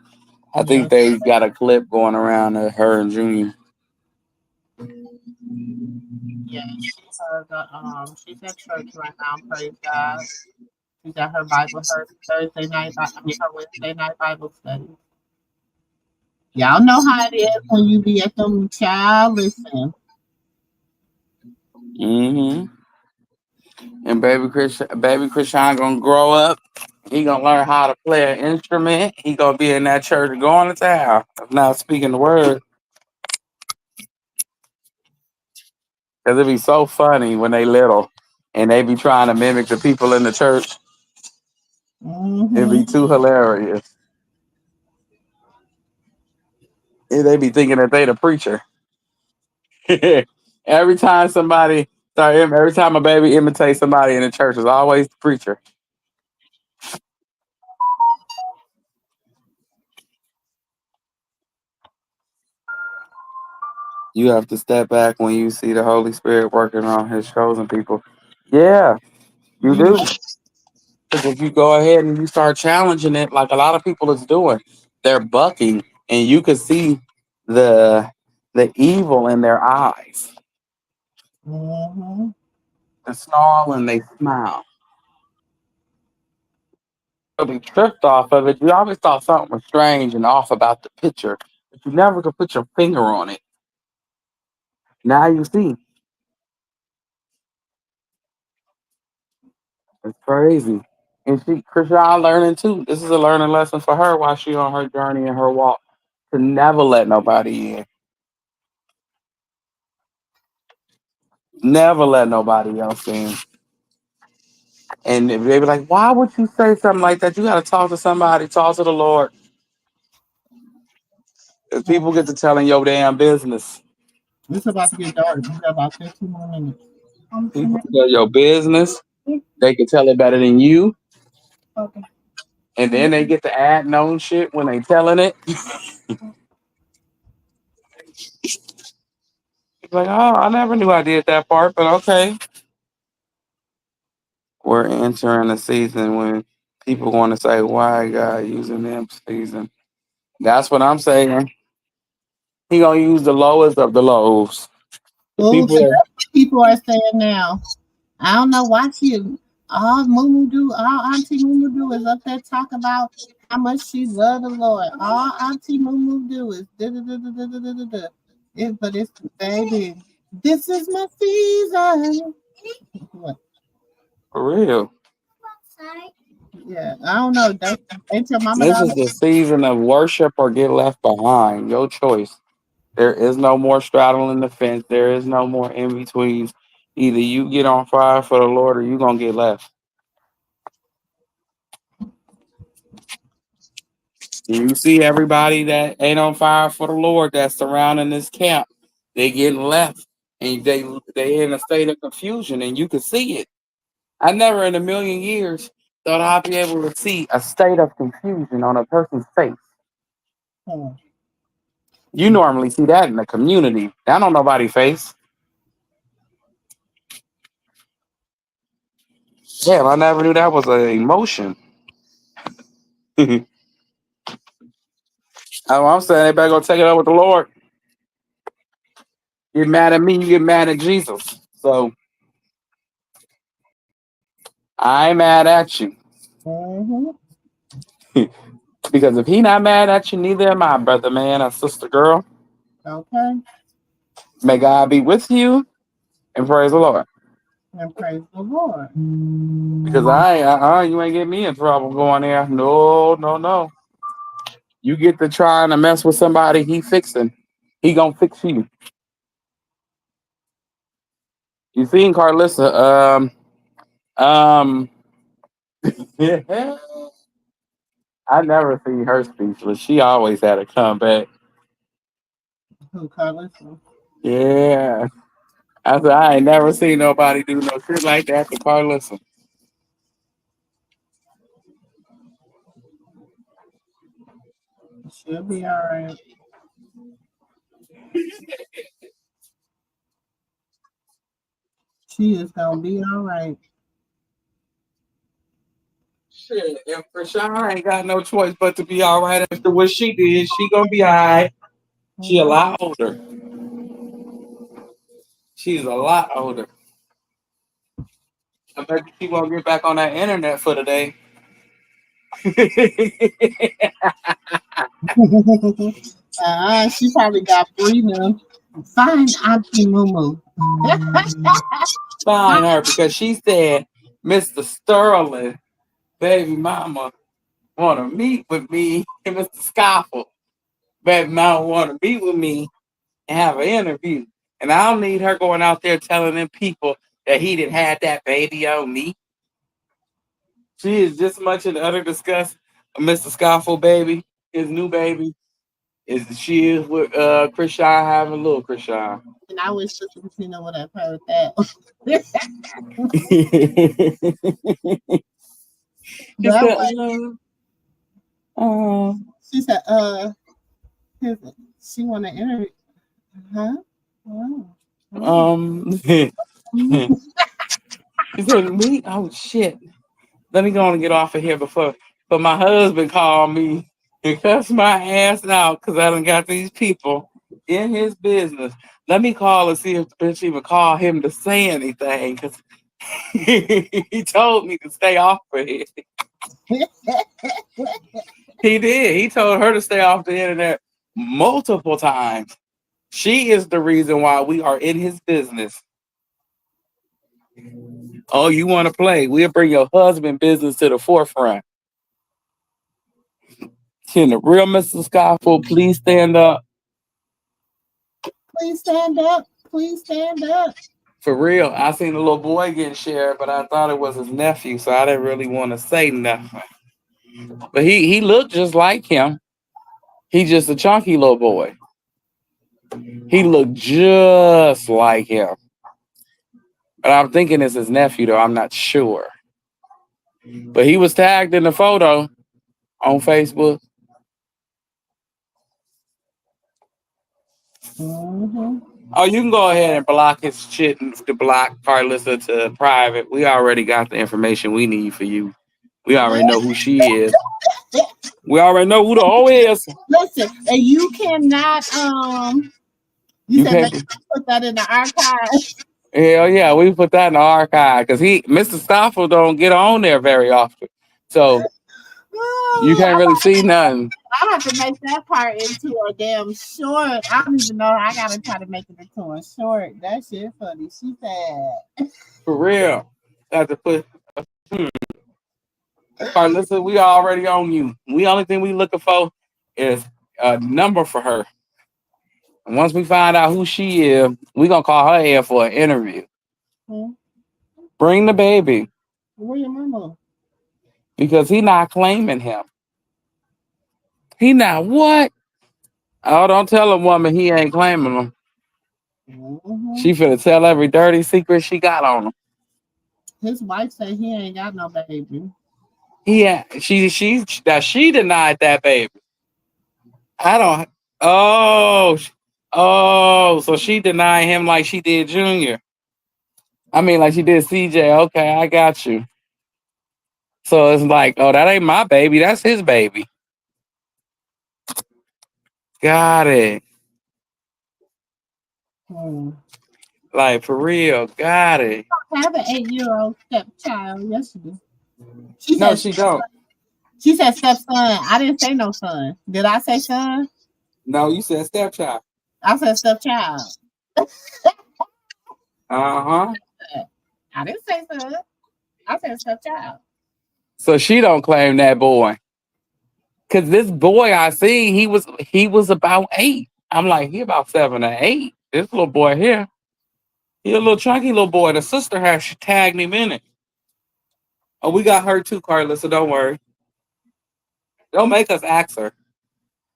I think they got a clip going around of her and Junior.
Yeah, she's at church right now. Praise God. She's at her Thursday night. Her Wednesday night Bible study. Y'all know how it is when you be at them child. Listen.
And baby Krishan gonna grow up. He gonna learn how to play an instrument. He gonna be in that church going to town. Not speaking the word. Cause it'd be so funny when they little and they be trying to mimic the people in the church. It'd be too hilarious. They be thinking that they the preacher. Every time a baby imitates somebody in the church, it's always the preacher. You have to step back when you see the Holy Spirit working on His chosen people. Yeah, you do. Because if you go ahead and you start challenging it, like a lot of people is doing, they're bucking, and you can see the evil in their eyes.
Mm-hmm.
They snarl and they smile. So they tripped off of it. You always thought something was strange and off about the picture, but you never could put your finger on it. Now you see. It's crazy. And Krishan learning too. This is a learning lesson for her while she on her journey and her walk to never let nobody in. Never let nobody else in. And if they be like, why would you say something like that? You got to talk to somebody, talk to the Lord. If people get to telling your damn business.
It's about to get dark. We got about 15 more minutes.
People tell your business. They can tell it better than you.
Okay.
And then they get to add known shit when they telling it. It's like, oh, I never knew I did that part, but okay. We're entering a season when people want to say, why God using them season? That's what I'm saying. He gonna use the lowest of the lows.
Oh, so that's what people are saying now. I don't know why all MooMoo do, all Auntie MooMoo do is up there talk about how much she love the Lord. All Auntie MooMoo do is da da da da da da da da. But it's baby. This is my season. What?
For real.
Yeah, I don't know. They tell Mama
This is the season of worship or get left behind. Your choice. There is no more straddling the fence. There is no more in betweens. Either you get on fire for the Lord or you gonna get left. You see everybody that ain't on fire for the Lord that's surrounding this camp. They getting left, and they in a state of confusion, and you can see it. I never in a million years thought I'd be able to see a state of confusion on a person's face. You normally see that in the community. That on nobody's face. Damn, I never knew that was an emotion. I'm saying they better go take it up with the Lord. Get mad at me, you get mad at Jesus. So I ain't mad at you.
Mm-hmm.
Because if he not mad at you, neither am I, brother man or sister girl.
Okay.
May God be with you and praise the Lord.
And praise the Lord.
Because you ain't get me in trouble going there. No. You get to trying to mess with somebody he fixing. He gonna fix you. You seen Carlissa, yeah. I never seen her speechless. She always had a comeback.
Who, Carlissa?
Yeah. I said, I ain't never seen nobody do no shit like that to Carlissa.
She'll be all right. She is gonna be all right.
Shit, if Krishan ain't got no choice but to be all right after what she did, she gonna be all right. She a lot older. She's a lot older. I bet she won't get back on that internet for today.
She probably got freedom. Find Auntie MooMoo.
Find her because she said Mr. Sterling, baby mama, want to meet with me, and Mr. Scoffle, baby mama want to meet with me and have an interview. And I don't need her going out there telling them people that he didn't have that baby on me. She is just much in utter disgust of Mr. Scoffle baby, his new baby, is she is with Krishan having little Krishan.
And I wish Sister Bettina would have heard that. She said, she want to interview, huh?
She said, me? Oh, shit. Let me go and get off of here before. But my husband called me and cussed my ass out because I done got these people in his business. Let me call and see if the bitch even call him to say anything because he told me to stay off of it. He did. He told her to stay off the internet multiple times. She is the reason why we are in his business. Oh, you want to play? We'll bring your husband business to the forefront. Can the real Mr. Skyful please stand up?
Please stand up. Please stand up.
For real, I seen a little boy getting shared, but I thought it was his nephew, so I didn't really want to say nothing. But he looked just like him. He's just a chunky little boy. He looked just like him. But I'm thinking it's his nephew, though. I'm not sure. But he was tagged in the photo on Facebook. Oh, you can go ahead and block his shit and to block Carlissa to private. We already got the information we need for you. We already know who she is. We already know who the O is.
Listen, and you cannot you said put that in the archive.
Hell yeah, we put that in the archive because Mr. Stoffel don't get on there very often. So you can't really see nothing.
I have to make that part into a damn short. I don't even know. I gotta try to make it into a short. That shit funny. She said.
For real. I have to put Carlissa, we already on you. Only thing we looking for is a number for her. And once we find out who she is, we gonna call her in for an interview. Bring the baby.
Where your mama?
Because he not claiming him. He not what? Oh, don't tell a woman he ain't claiming him. She finna tell every dirty secret she got on him.
His wife said he ain't got no baby.
Yeah, she denied that baby. I don't. Oh, so she denied him like she did Junior. I mean, like she did CJ. Okay, I got you. So it's like, oh, that ain't my baby. That's his baby. Got it. Like, for real. Got it.
I have an 8-year-old stepchild. Yes, she do.
No, she don't.
She said stepson. I didn't say no son. Did I say son?
No, you said stepchild.
I said stepchild.
Uh-huh.
I didn't say son. I said stepchild.
So she don't claim that boy. Cause this boy I seen, he was about 8. I'm like, he about 7 or 8. This little boy here, he a little chunky little boy. The sister has tagged him in it. Oh, we got her too, Carla, so don't worry. Don't make us ask her.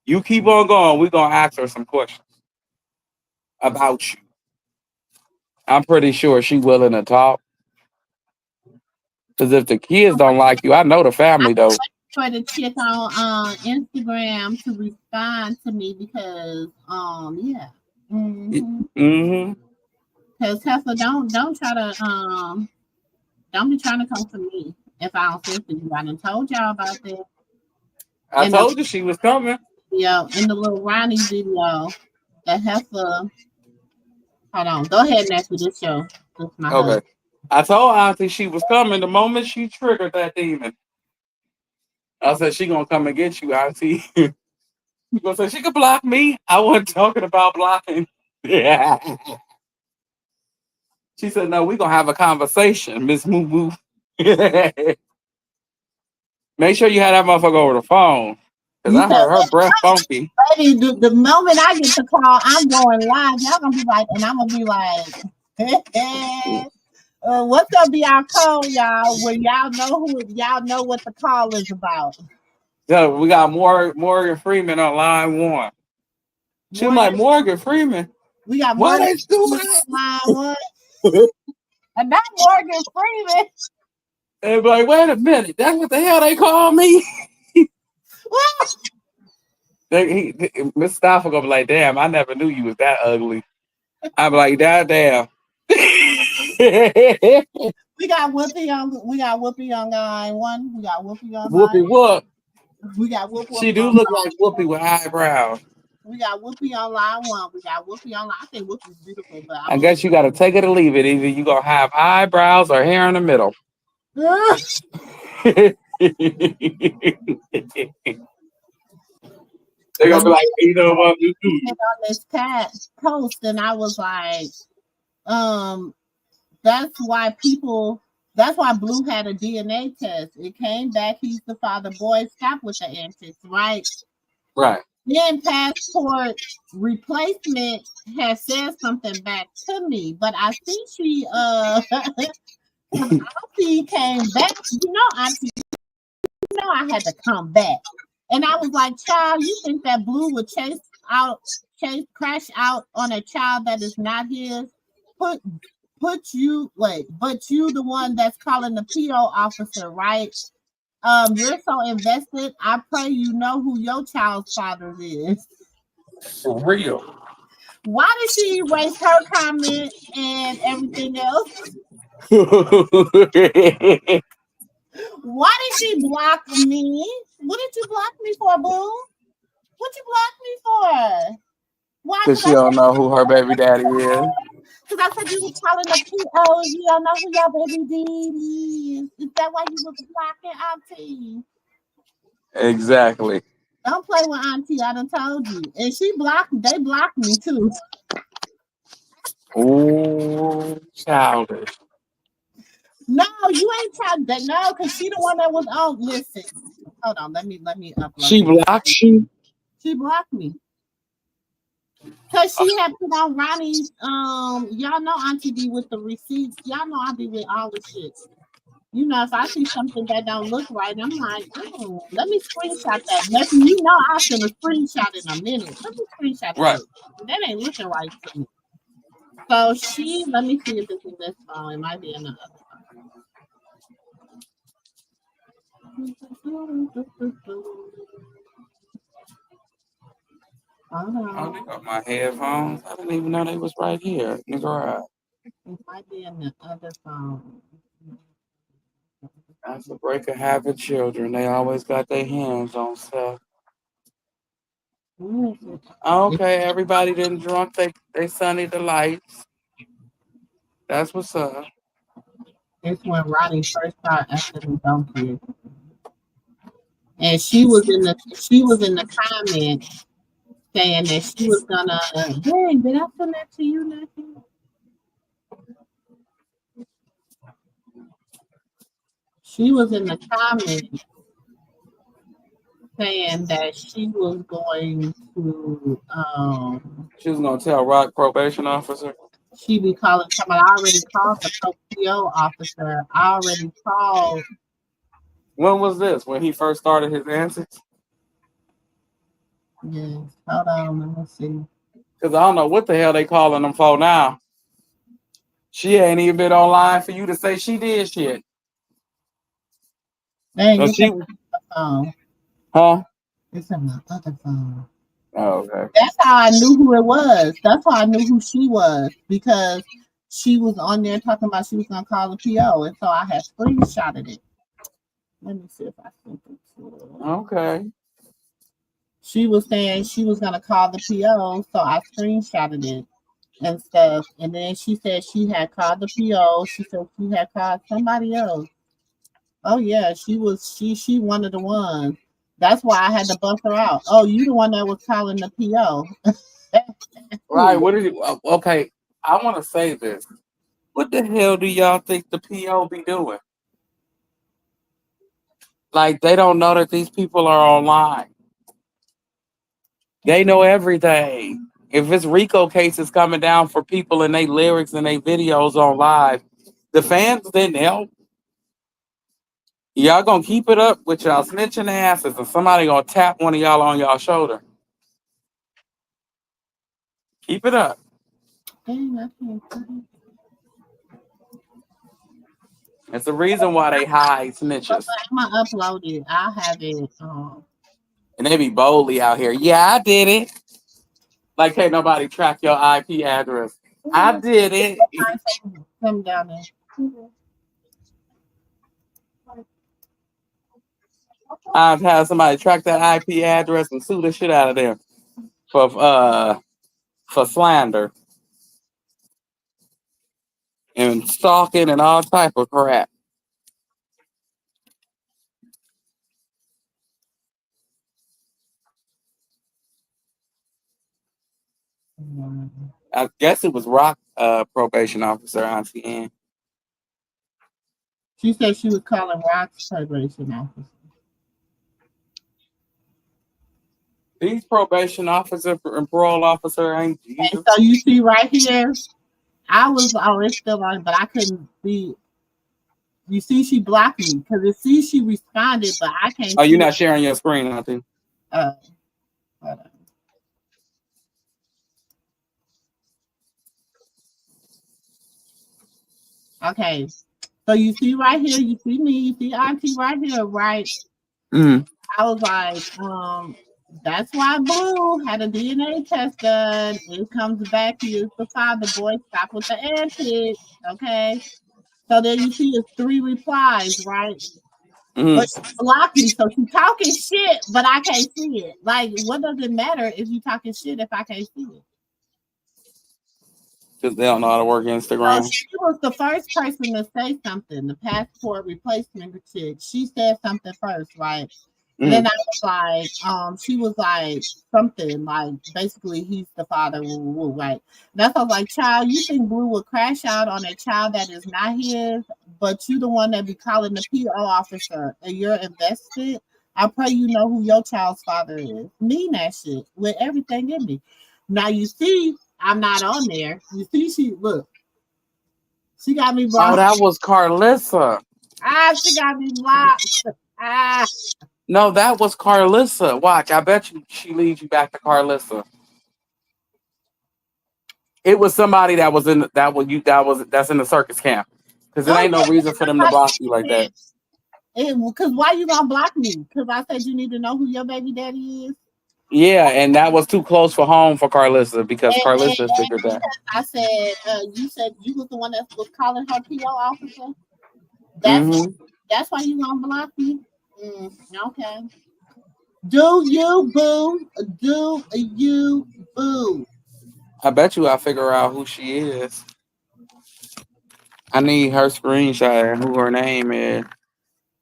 You keep on going, we're gonna ask her some questions about you. I'm pretty sure she's willing to talk. Because if the kids don't like you, I know the family though.
For the chick on Instagram to respond to me because yeah. Because Tesla don't try to don't be trying to come for me if I don't say to you. I done told y'all about that.
I told you she was coming.
Yeah, in the little Ronnie video, the heifer. Hold on, go ahead and ask me this show. This my husband.
I told Auntie she was coming the moment she triggered that demon. I said she gonna come and get you, Auntie. You gonna say she could block me? I wasn't talking about blocking. Yeah. She said, no, we gonna have a conversation, Miss MooMoo. Make sure you have that motherfucker over the phone. Because I heard her breath funky.
Baby, the moment I get the call, I'm going live. Y'all gonna be like, and I'm gonna be like, what's gonna be our call, y'all? Where y'all know what the call is about.
So we got Morgan Freeman on line 1. She like, Morgan Freeman.
We got Morgan Freeman on line 1. And not Morgan Freeman.
And be like, wait a minute, that's what the hell they call me? Mr. Stafford gonna be like, damn, I never knew you was that ugly. I'm like, damn.
We got Whoopi on line one. We got Whoopi on
Whoopi
line.
Whoop.
We got Whoopi.
She do look like Whoopi with eyebrows.
We got Whoopi on line one. We got Whoopi on line. I think Whoopi's beautiful, but
I guess you got to take it or leave it. Either you gonna have eyebrows or hair in the middle. They're gonna be like, you know what?
On this cat post, and I was like, that's why Blue had a DNA test. It came back, he's the father. Boy, stop with the antics, right?
Right.
Then passport replacement has said something back to me, but I think she Auntie came back. Auntie, I had to come back. And I was like, child, you think that Blue would crash out on a child that is not his? But you the one that's calling the PO officer, right? You're so invested. I pray you know who your child's father is.
For real.
Why did she erase her comment and everything else? Why did she block me? What did you block me for, boo? What you block me for? Why?
Because she don't know who her baby daddy is.
Because I said you was calling the PO. You don't know who your baby daddy is. Is that why you was blocking Auntie?
Exactly.
Don't play with Auntie. I done told you. And they blocked me too.
Oh, childish.
No, you ain't childish. No, because she the one that was on. Listen. Hold on. Let me upload.
She blocked you?
She blocked me. Because she had put on Ronnie's, y'all know Auntie be with the receipts. Y'all know I be with all the shit. You know, if I see something that don't look right, I'm like, oh, let me screenshot that. Nothing, you know, I'll send a screenshot in a minute. Let me screenshot
right.
That ain't looking right to me. So let me see if it's in this phone. It might be in the other phone.
Oh, they got my headphones. I didn't even know they was right here in the garage.
It might be in the other phone.
That's a break of habit, children. They always got their hands on stuff. Okay, everybody didn't drunk they sunny delights. That's what's up.
It's when Ronnie first started asking donkey. And she was in the comments saying that she was gonna dang, did I send that to you, Nathan? She was in the comments saying that she was going to
she was gonna tell Rock probation officer.
She be calling somebody. I already called the PO officer. I already called.
When was this? When he first started his antics?
Yes. Hold on, let me see.
Because I don't know what the hell they calling them for now. She ain't even been online for you to say she did shit.
Dang, it's on the phone.
Huh?
It's on my other phone.
Oh, okay.
That's how I knew who it was. That's how I knew who she was, because she was on there talking about she was gonna call the PO, and so I had screenshotted it. Let me see if I sent it to her.
Okay.
She was saying she was gonna call the PO, so I screenshotted it and stuff. And then she said she had called the PO. She said she had called somebody else. Oh yeah, she one of the ones. That's why I had to bust her out. Oh, you the one that was calling the PO.
Right. What did you? Okay. I want to say this. What the hell do y'all think the PO be doing? Like, they don't know that these people are online. They know everything. If it's RICO cases coming down for people and they lyrics and they videos on live, the fans didn't help. Y'all gonna keep it up with y'all snitching asses, and somebody gonna tap one of y'all on y'all shoulder. Keep it up. It's the reason why they hide snitches.
I'm gonna upload it. I'll have it.
And they be boldly out here. Yeah, I did it. Like, can't nobody track your IP address. I did it.
Come down there.
I've had somebody track that IP address and sue the shit out of them for slander and stalking and all type of crap. I guess it was Rock probation officer Auntie Ann.
She said she was calling Rock's probation officer.
These probation officer and parole officer ain't Jesus.
Okay, so you see right here, I was already still on, but I couldn't see. You see, she blocked me because it sees she responded, but I can't.
Oh, you're not sharing your screen, Auntie.
Hold on. Okay, so you see right here, you see me, you see Auntie right here, right?
Mm.
I was like, that's why Blue had a DNA test done. It comes back, he is the father. Boy, stop with the antics, okay? So then you see it's 3 replies, right?
Mm.
But she blocked me, so she's talking shit, but I can't see it. Like, what does it matter if you talking shit if I can't see it?
Because they don't know how to work Instagram.
So she was the first person to say something. The passport replacement chick. She said something first, right? And then I was like, she was like something like basically he's the father, right? That's why I was like, child, you think Blue would crash out on a child that is not his, but you the one that be calling the PO officer and you're invested. I pray you know who your child's father is. Mean that shit with everything in me. Now you see, I'm not on there. You see, she got me blocked.
Oh, that was Carlissa.
She got me blocked.
No, that was Carlissa. Watch, I bet you she leads you back to Carlissa. It was somebody that was in that's in the circus camp. Because there ain't no reason for them to block you like that.
Because why you gonna block me? Because I said you need to know who your baby daddy is.
Yeah, and that was too close for home for Carlissa because Carlissa figured that.
I said, you said you was the one that was calling her PO officer. That's why you gonna block me. Okay. Do you boo? Do you boo?
I bet you I figure out who she is. I need her screenshot and who her name is.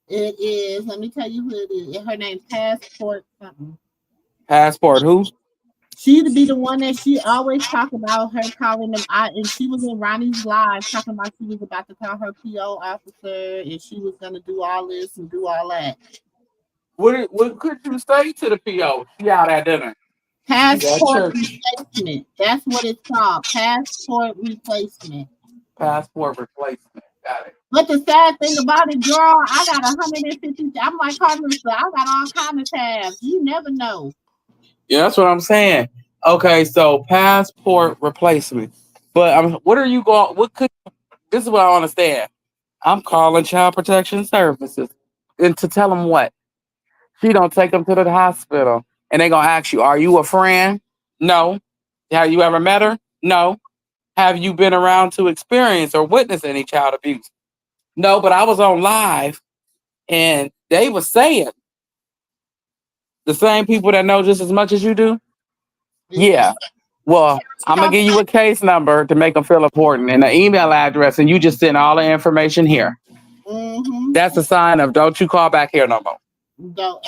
It is. Let me tell you who it is. Her name's Passport something.
Passport who?
She'd be the one that she always talk about her calling them out, and she was in Ronnie's live talking about she was about to call her PO officer and she was gonna do all this and do all that.
What could you say to the PO? She out at dinner.
Passport replacement. That's what it's called. Passport replacement.
Passport replacement. Got it.
But the sad thing about it, girl, I got 150. I'm like Carlos, I got all kinds of tabs. You never know.
Yeah, that's what I'm saying. Okay, so passport replacement. But what are you going? This is what I understand. I'm calling Child Protection Services, and to tell them what? She don't take them to the hospital, and they gonna ask you, "Are you a friend?" No. Have you ever met her? No. Have you been around to experience or witness any child abuse? No. But I was on live, and they were saying the same people that know just as much as you do. Yeah. Well, I'm gonna give you a case number to make them feel important and an email address, and you just send all the information here. That's a sign of don't you call back here no more.
Don't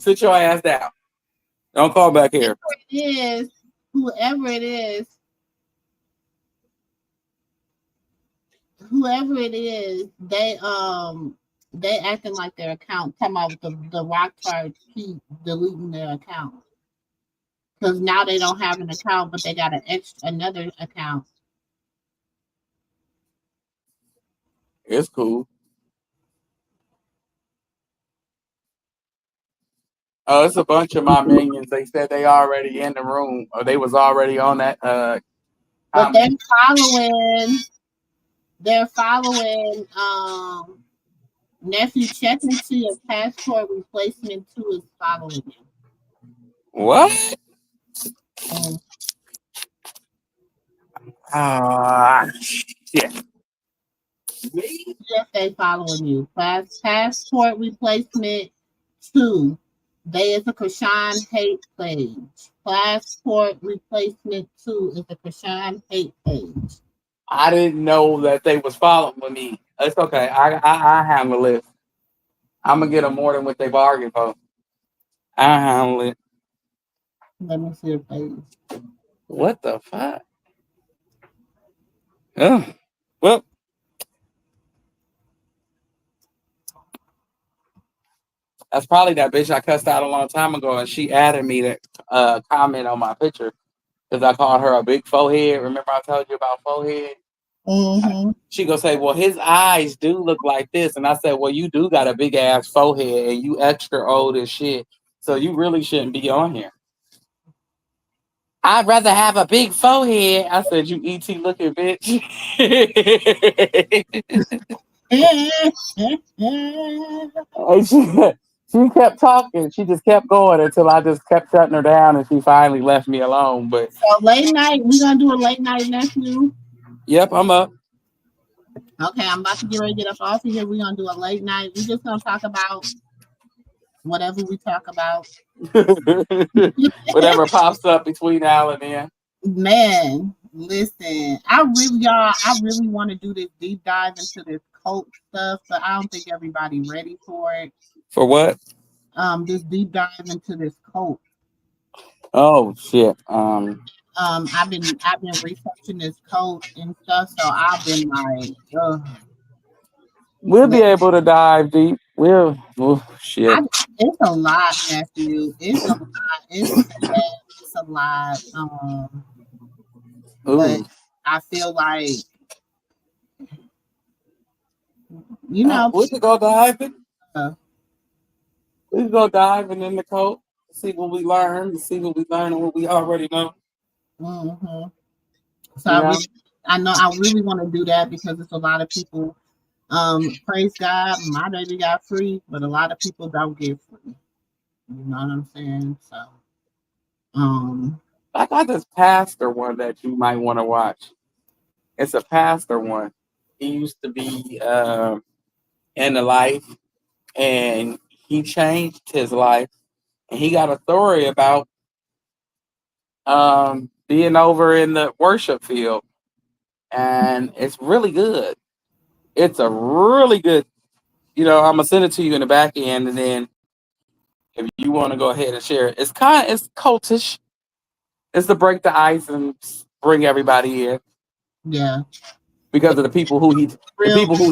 sit your ass down. Don't call back here.
Whoever it is, they acting like their account. Talking about the rock charge keep deleting their account. Because now they don't have an account, but they got another account.
It's cool. Oh, it's a bunch of my minions. They said they already in the room, or they was already on that.
But they're following. Nephew, check into your passport replacement too is following you.
What? Shit.
Yes, they following you. Passport replacement 2. They is a Krishan hate page. Passport replacement 2 is a Krishan hate page.
I didn't know that they was following me. It's okay. I handle it. I'm gonna get them more than what they bargained for. I handle it.
Let me see your page.
What the fuck? Oh, well. That's probably that bitch I cussed out a long time ago, and she added me to comment on my picture because I called her a big forehead. Remember I told you about forehead?
Mm-hmm.
She gonna say, well, his eyes do look like this. And I said, well, you do got a big ass forehead and you extra old as shit. So you really shouldn't be on here. I'd rather have a big forehead. I said, you ET looking bitch. she kept talking. She just kept going until I just kept shutting her down and she finally left me alone. But
so late night, we gonna do a late night nephew.
Yep, I'm up.
Okay, I'm about to get ready to get up off of here. We're gonna do a late night. We just gonna talk about whatever we talk about.
Whatever pops up between now and then.
Man, listen, I really want to do this deep dive into this cult stuff, but I don't think everybody ready for it.
For what?
This deep dive into this cult.
Oh shit.
I've been researching this cult and stuff, so I've been like, ugh.
We'll be able to dive deep. Shit.
It's a lot, nephew. It's a lot. It's sad. It's a lot. But I feel like, you know,
we could go diving. We could go diving in the cult, see what we learn, see what we learn and what we already know.
Mm-hmm. So I really want to do that because it's a lot of people. Praise God, my baby got free, but a lot of people don't get free. You know what I'm saying? So,
I got this pastor one that you might want to watch. It's a pastor one. He used to be in the life, and he changed his life, and he got a story about being over in the worship field, and it's really good. It's a really good. I'm gonna send it to you in the back end, and then if you want to go ahead and share it, it's cultish. It's to break the ice and bring everybody in.
Yeah.
Because of the people who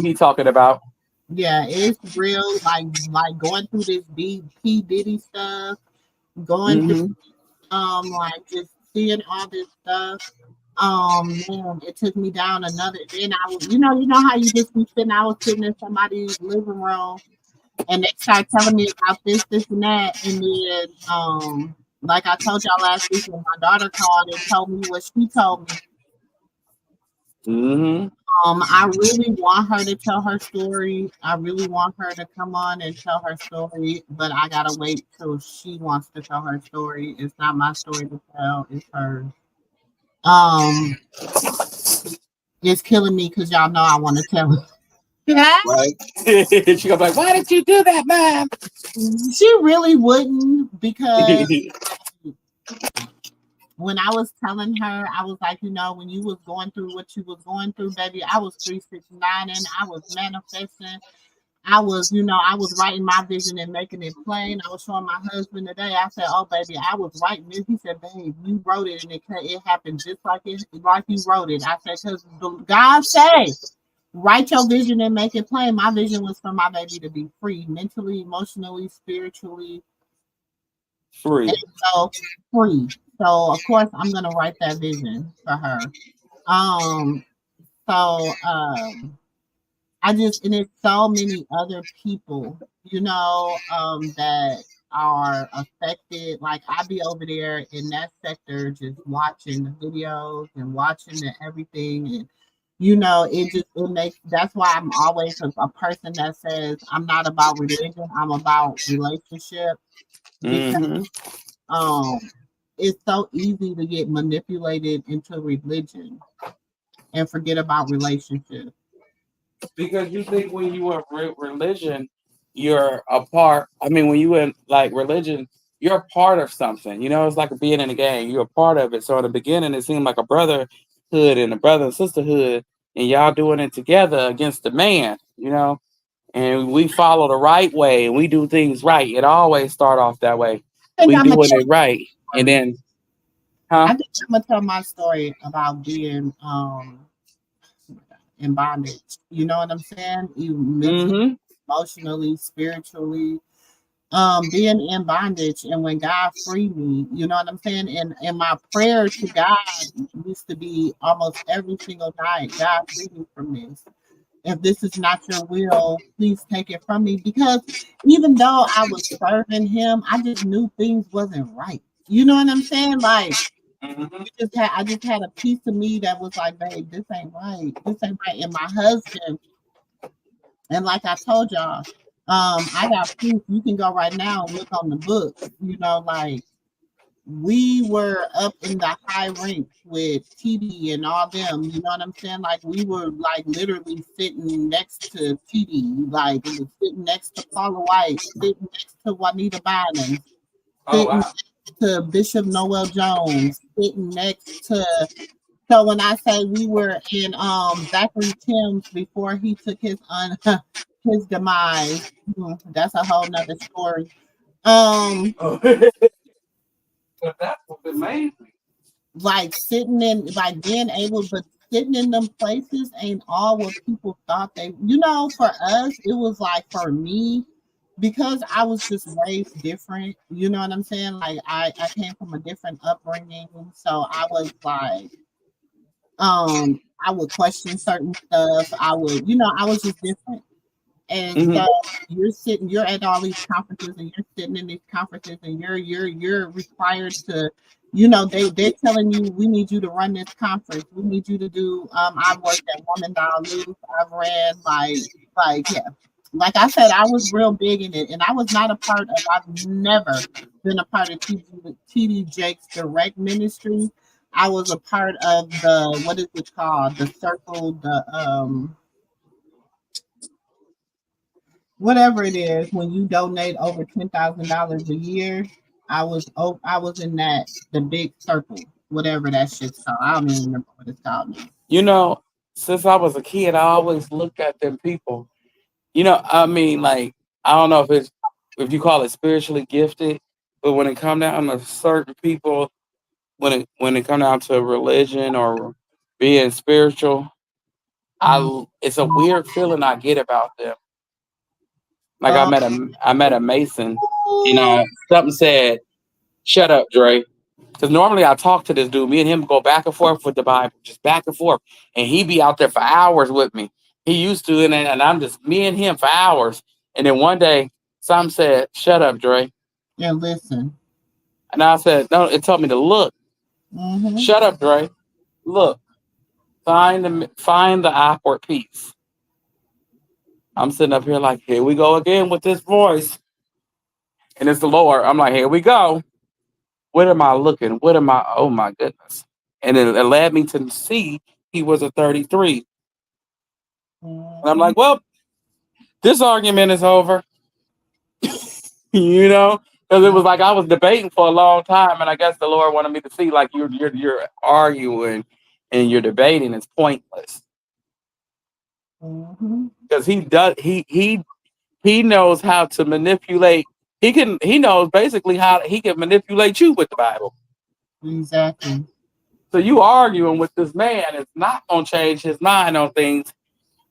he talking about.
Yeah, it's real. Like going through this P Diddy stuff, going through like just seeing all this stuff. Man, it took me down another. Then I was, you know how you just be sitting. I was sitting in somebody's living room, and they start telling me about this, and that, and then like I told y'all last week when my daughter called and told me what she told me. I really want her to tell her story. I really want her to come on and tell her story, but I gotta wait till she wants to tell her story. It's not my story to tell, it's hers. It's killing me because y'all know I want to tell her.
Right? She gonna be like, why did you do that, Mom?
She really wouldn't, because when I was telling her, I was like, when you was going through what you was going through, baby, I was 369 and I was manifesting. I was writing my vision and making it plain. I was showing my husband today. I said, "Oh, baby, I was writing this." He said, "Babe, you wrote it, and it happened just like you wrote it." I said, "Because God said, write your vision and make it plain." My vision was for my baby to be free, mentally, emotionally, spiritually,
free.
Free. So of course I'm gonna write that vision for her. And it's so many other people, that are affected. Like I be over there in that sector just watching the videos and watching everything, and it makes. That's why I'm always a person that says I'm not about religion, I'm about relationship. Because it's so easy to get manipulated into religion. and forget about relationships.
Because you think when you are religion, you're a part. I mean, when you in like religion, you're a part of something. You know, it's like being in a gang. You're a part of it. So in the beginning, it seemed like a brotherhood and a brother and sisterhood, and y'all doing it together against the man. You know, and we follow the right way and we do things right. It always start off that way. We doing it right, and then,
I think I'm gonna tell my story about being in bondage. You know what I'm saying? Even mentally, emotionally, spiritually. Being in bondage, and when God freed me, you know what I'm saying? And my prayer to God used to be almost every single night, God, free me from this. If this is not your will, please take it from me. Because even though I was serving him, I just knew things wasn't right. You know what I'm saying? Like I just had a piece of me that was like, babe, this ain't right. This ain't right. And my husband, and like I told y'all, I got proof. You can go right now and look on the books. You know, like we were up in the high ranks with TD and all them. You know what I'm saying? Like we were like literally sitting next to TD, like it was sitting next to Paula White, sitting next to Juanita Bynum, sitting next to Bishop Noel Jones, sitting next to. So when I say we were in Zachary Timms before he took his his demise, that's a whole nother story.
But that's amazing.
Like sitting in, like being able, but sitting in them places ain't all what people thought they, you know, for us, it was like for me, because I was just raised different, you know what I'm saying? Like I came from a different upbringing. So I was like, I would question certain stuff. I would, you know, I was just different. And so you're at all these conferences and you're sitting in these conferences and you're required to, you know, they're telling you we need you to run this conference. We need you to do I worked at Woman Doll Loose. I've ran yeah. Like I said, I was real big in it and I was not a part of I've never been a part of TD Jake's direct ministry. I was a part of the what is it called? The circle, the whatever it is, when you donate over $10,000 a year, I was in that the big circle, whatever that shit's called. I don't even remember what it's called now.
You know, since I was a kid, I always looked at them people. You know, I mean, like I don't know if you call it spiritually gifted, but when it come down to certain people, when it come down to religion or being spiritual, it's a weird feeling I get about them. Like I met a Mason, you know, something said, "Shut up, Dre." Because normally I talk to this dude. Me and him go back and forth with the Bible, just back and forth. And he be out there for hours with me. He used to, and I'm just me and him for hours. And then one day, some said, "Shut up, Dre."
Yeah, listen.
And I said, "No." It told me to look. Shut up, Dre. Look. Find the awkward piece. I'm sitting up here like, here we go again with this voice. And it's the Lord. I'm like, here we go. What am I looking? What am I? Oh my goodness. And it led me to see he was a 33. And I'm like, well, this argument is over. You know? Because it was like I was debating for a long time. And I guess the Lord wanted me to see like you're arguing and you're debating. It's pointless. Because he knows how to manipulate. He knows basically how he can manipulate you with the Bible.
Exactly.
So you arguing with this man is not gonna change his mind on things.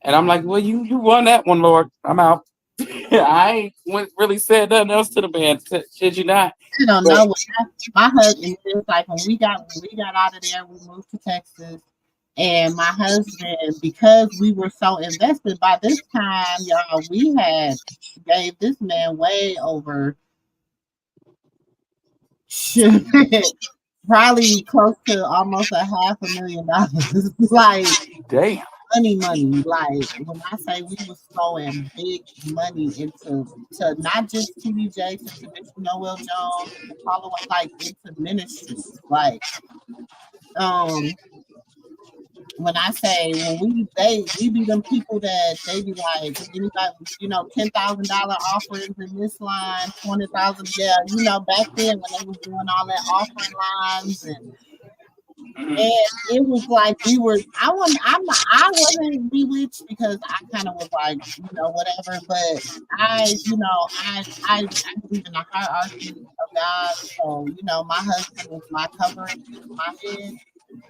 And I'm like, well, you won that one, Lord. I'm out. I ain't really said nothing else to the man. Should you not?
I don't know. My husband is like when we got out of there, we moved to Texas. And my husband, because we were so invested, by this time, y'all, we had gave this man way over shit, probably close to almost $500,000. Like,
damn,
money. Like when I say we was throwing big money into not just TD Jakes, into Bishop Noel Jones, into follow like into ministries, like when I say when we be them people that they be like anybody, $10,000 offerings in this line, 20,000. Yeah, back then when they was doing all that offering lines and it was like I wasn't bewitched because I kind of was like, whatever, but I believe in the hierarchy of God. So, my husband was my covering, my head.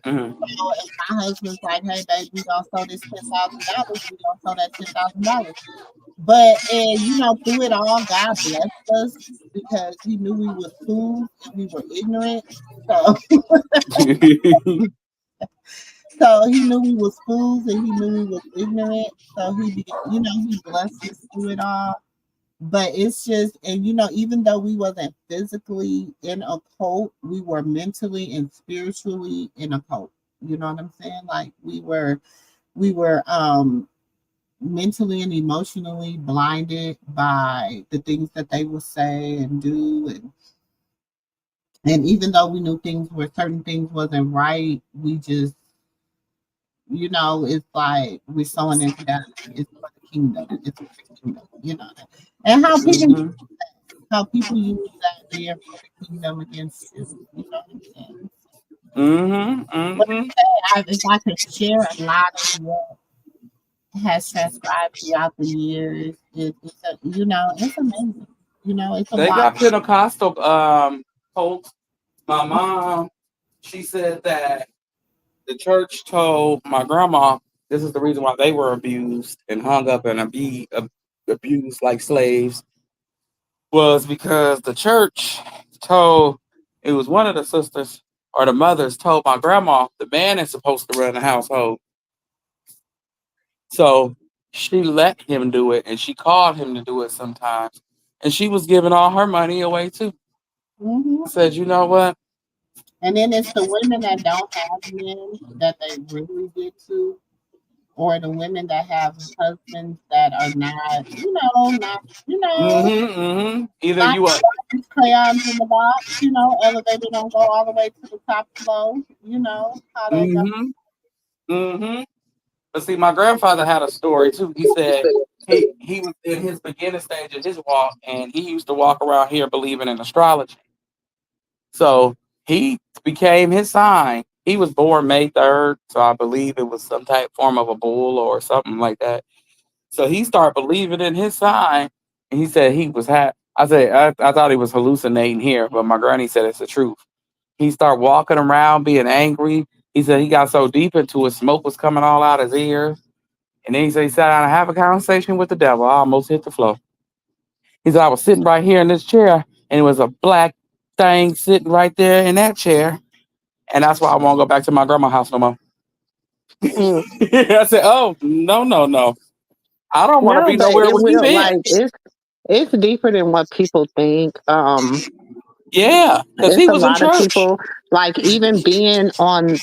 So if my husband's like, hey babe, we gonna sow this $10,000, we gonna sow that $10,000. But through it all, God blessed us because he knew we was fools and we were ignorant. So So he knew we was fools and he knew we was ignorant. So he blessed us through it all. But it's just, and even though we wasn't physically in a cult, we were mentally and spiritually in a cult. You know what I'm saying? Like we were mentally and emotionally blinded by the things that they would say and do, and even though we knew certain things wasn't right, we just it's like we're sowing into that. It's for the kingdom. It's for the kingdom. And how people use that being for the kingdom against you. You know what I'm saying? If I could share a lot of what has transcribed throughout the years, it's amazing. It's a
They
lot.
got Pentecostal folks. My mom, she said that the church told my grandma this is the reason why they were abused and hung up and abused like slaves was because the church told it was one of the sisters or the mothers told my grandma the man is supposed to run the household. So she let him do it and she called him to do it sometimes. And she was giving all her money away too. I said, you know what?
And then it's the women that don't have men that they really get to, or the women that have husbands that are not,
Either
not
you are.
crayons in the box, elevator don't go all the way to the top floor, how they go.
But see, my grandfather had a story too. He said he was in his beginning stage of his walk, and he used to walk around here believing in astrology. So he became his sign. He was born May 3rd, so I believe it was some type form of a bull or something like that. So he started believing in his sign, and he said he was I said I thought he was hallucinating here, but my granny said it's the truth. He started walking around being angry. He said he got so deep into it, smoke was coming all out his ears. And then he said he sat down and have a conversation with the devil. I almost hit the floor. He said I was sitting right here in this chair, and it was a black thing sitting right there in that chair. And that's why I won't go back to my grandma's house no more. I said, oh, no. I don't want to
No,
be
but
nowhere
it
where you've
will
been.
like it's deeper than what people think.
Yeah, because
It's
he
a
was in
lot of
church.
people like even being on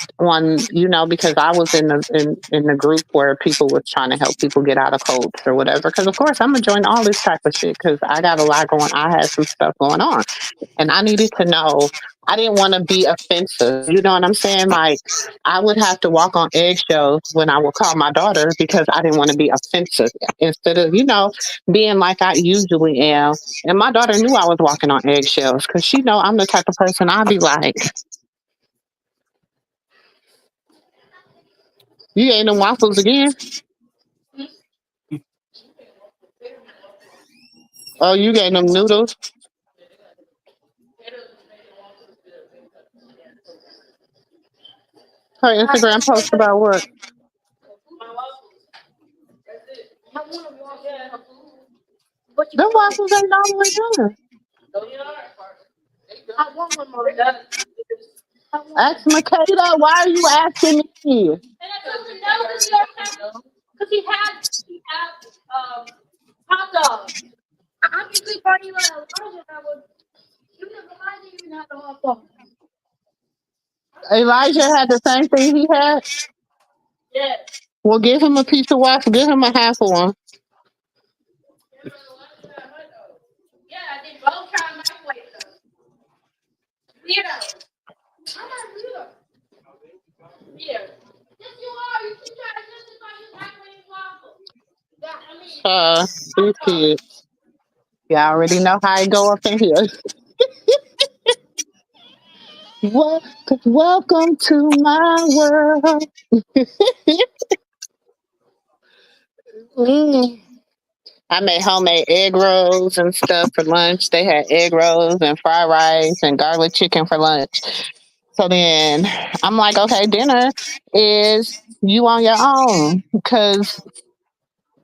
because I was in the group where people was trying to help people get out of cults or whatever. Because of course I'm gonna join all this type of shit because I got a lot going. I had some stuff going on, and I needed to know. I didn't want to be offensive. You know what I'm saying? Like I would have to walk on eggshells when I would call my daughter because I didn't want to be offensive. Instead of being like I usually am. And my daughter knew I was walking on eggshells because she know I'm the type of person I'll be like, you ate them waffles again? Oh, you gave them noodles? Her Instagram post about what? Them waffles ain't all the way done. Ask Makeda, why are you asking me? Elijah had the same thing he had. Well, give him a piece of waffle. Give him a half of one. These kids. You already know how I go up in here. Welcome to my world. Mm. I made homemade egg rolls and stuff for lunch. They had egg rolls and fried rice and garlic chicken for lunch. So then I'm like, okay, dinner is you on your own because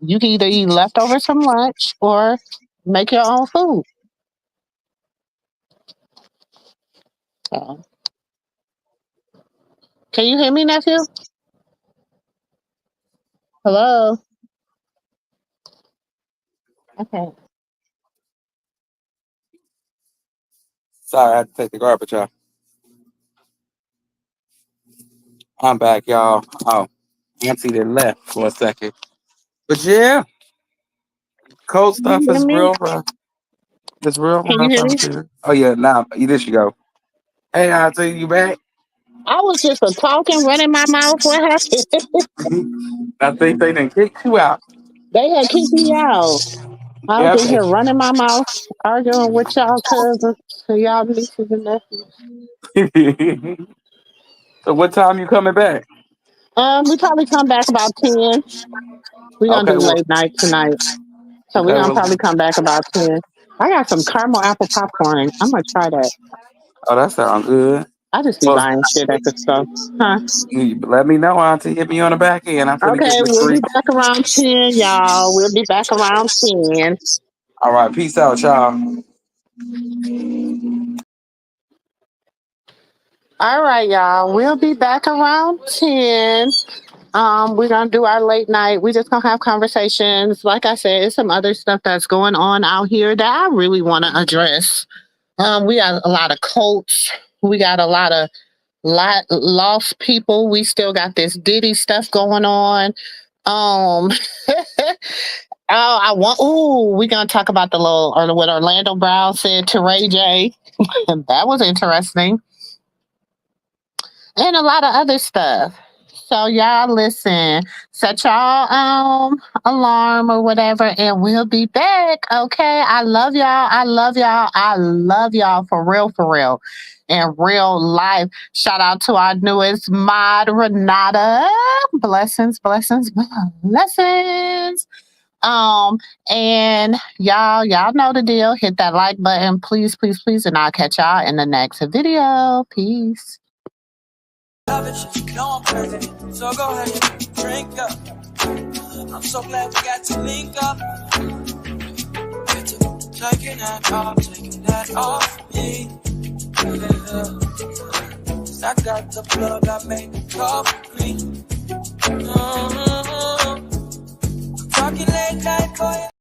you can either eat leftovers from lunch or make your own food. So, can you hear me, nephew? Hello? Okay.
Sorry, I had to take the garbage out. I'm back, y'all. Oh, Auntie then left for a second. But yeah, cold
Can you
stuff
hear
is
me?
real rough. It's real
Can you
rough
hear
out
me?
here. Oh yeah, now there she go. Hey, Auntie, you back?
I was just a talking, running my mouth. What happened?
I think they didn't kick you out.
They had kicked me out. I was
Yeah.
in here running my mouth, arguing with y'all cousins, and y'all nieces and nephews.
So what time you coming back?
We probably come back about 10. We're gonna
Okay,
do
well,
late night tonight. So we're
okay,
gonna
well.
probably come back about 10. I got some caramel apple popcorn. I'm gonna try that.
Oh, that sounds good.
I just be
Well,
buying shit at the store. Huh?
let me know, Auntie. Hit me on the back end. I'm finna get
Okay,
the
we'll be
treat.
back around 10, y'all. We'll be back around 10.
All right, peace out, y'all.
All right, y'all. We'll be back around 10. We're gonna do our late night. We're just gonna have conversations. Like I said, it's some other stuff that's going on out here that I really want to address. We got a lot of cults. We got a lot of lost people. We still got this Diddy stuff going on. Oh, I want. Ooh, we're gonna talk about the little or what Orlando Brown said to Ray J. That was interesting, and a lot of other stuff. So y'all listen, set y'all alarm or whatever, and we'll be back. Okay. I love y'all. I love y'all. I love y'all for real, in real life. Shout out to our newest mod, Renata. Blessings, blessings, blessings. And y'all know the deal. Hit that like button, please, please, please, and I'll catch y'all in the next video. Peace.
No, I'm crazy, so go ahead, drink up. I'm so glad we got to link up. Taking that off me. I got the plug, I made the coffee. Talking late night for you.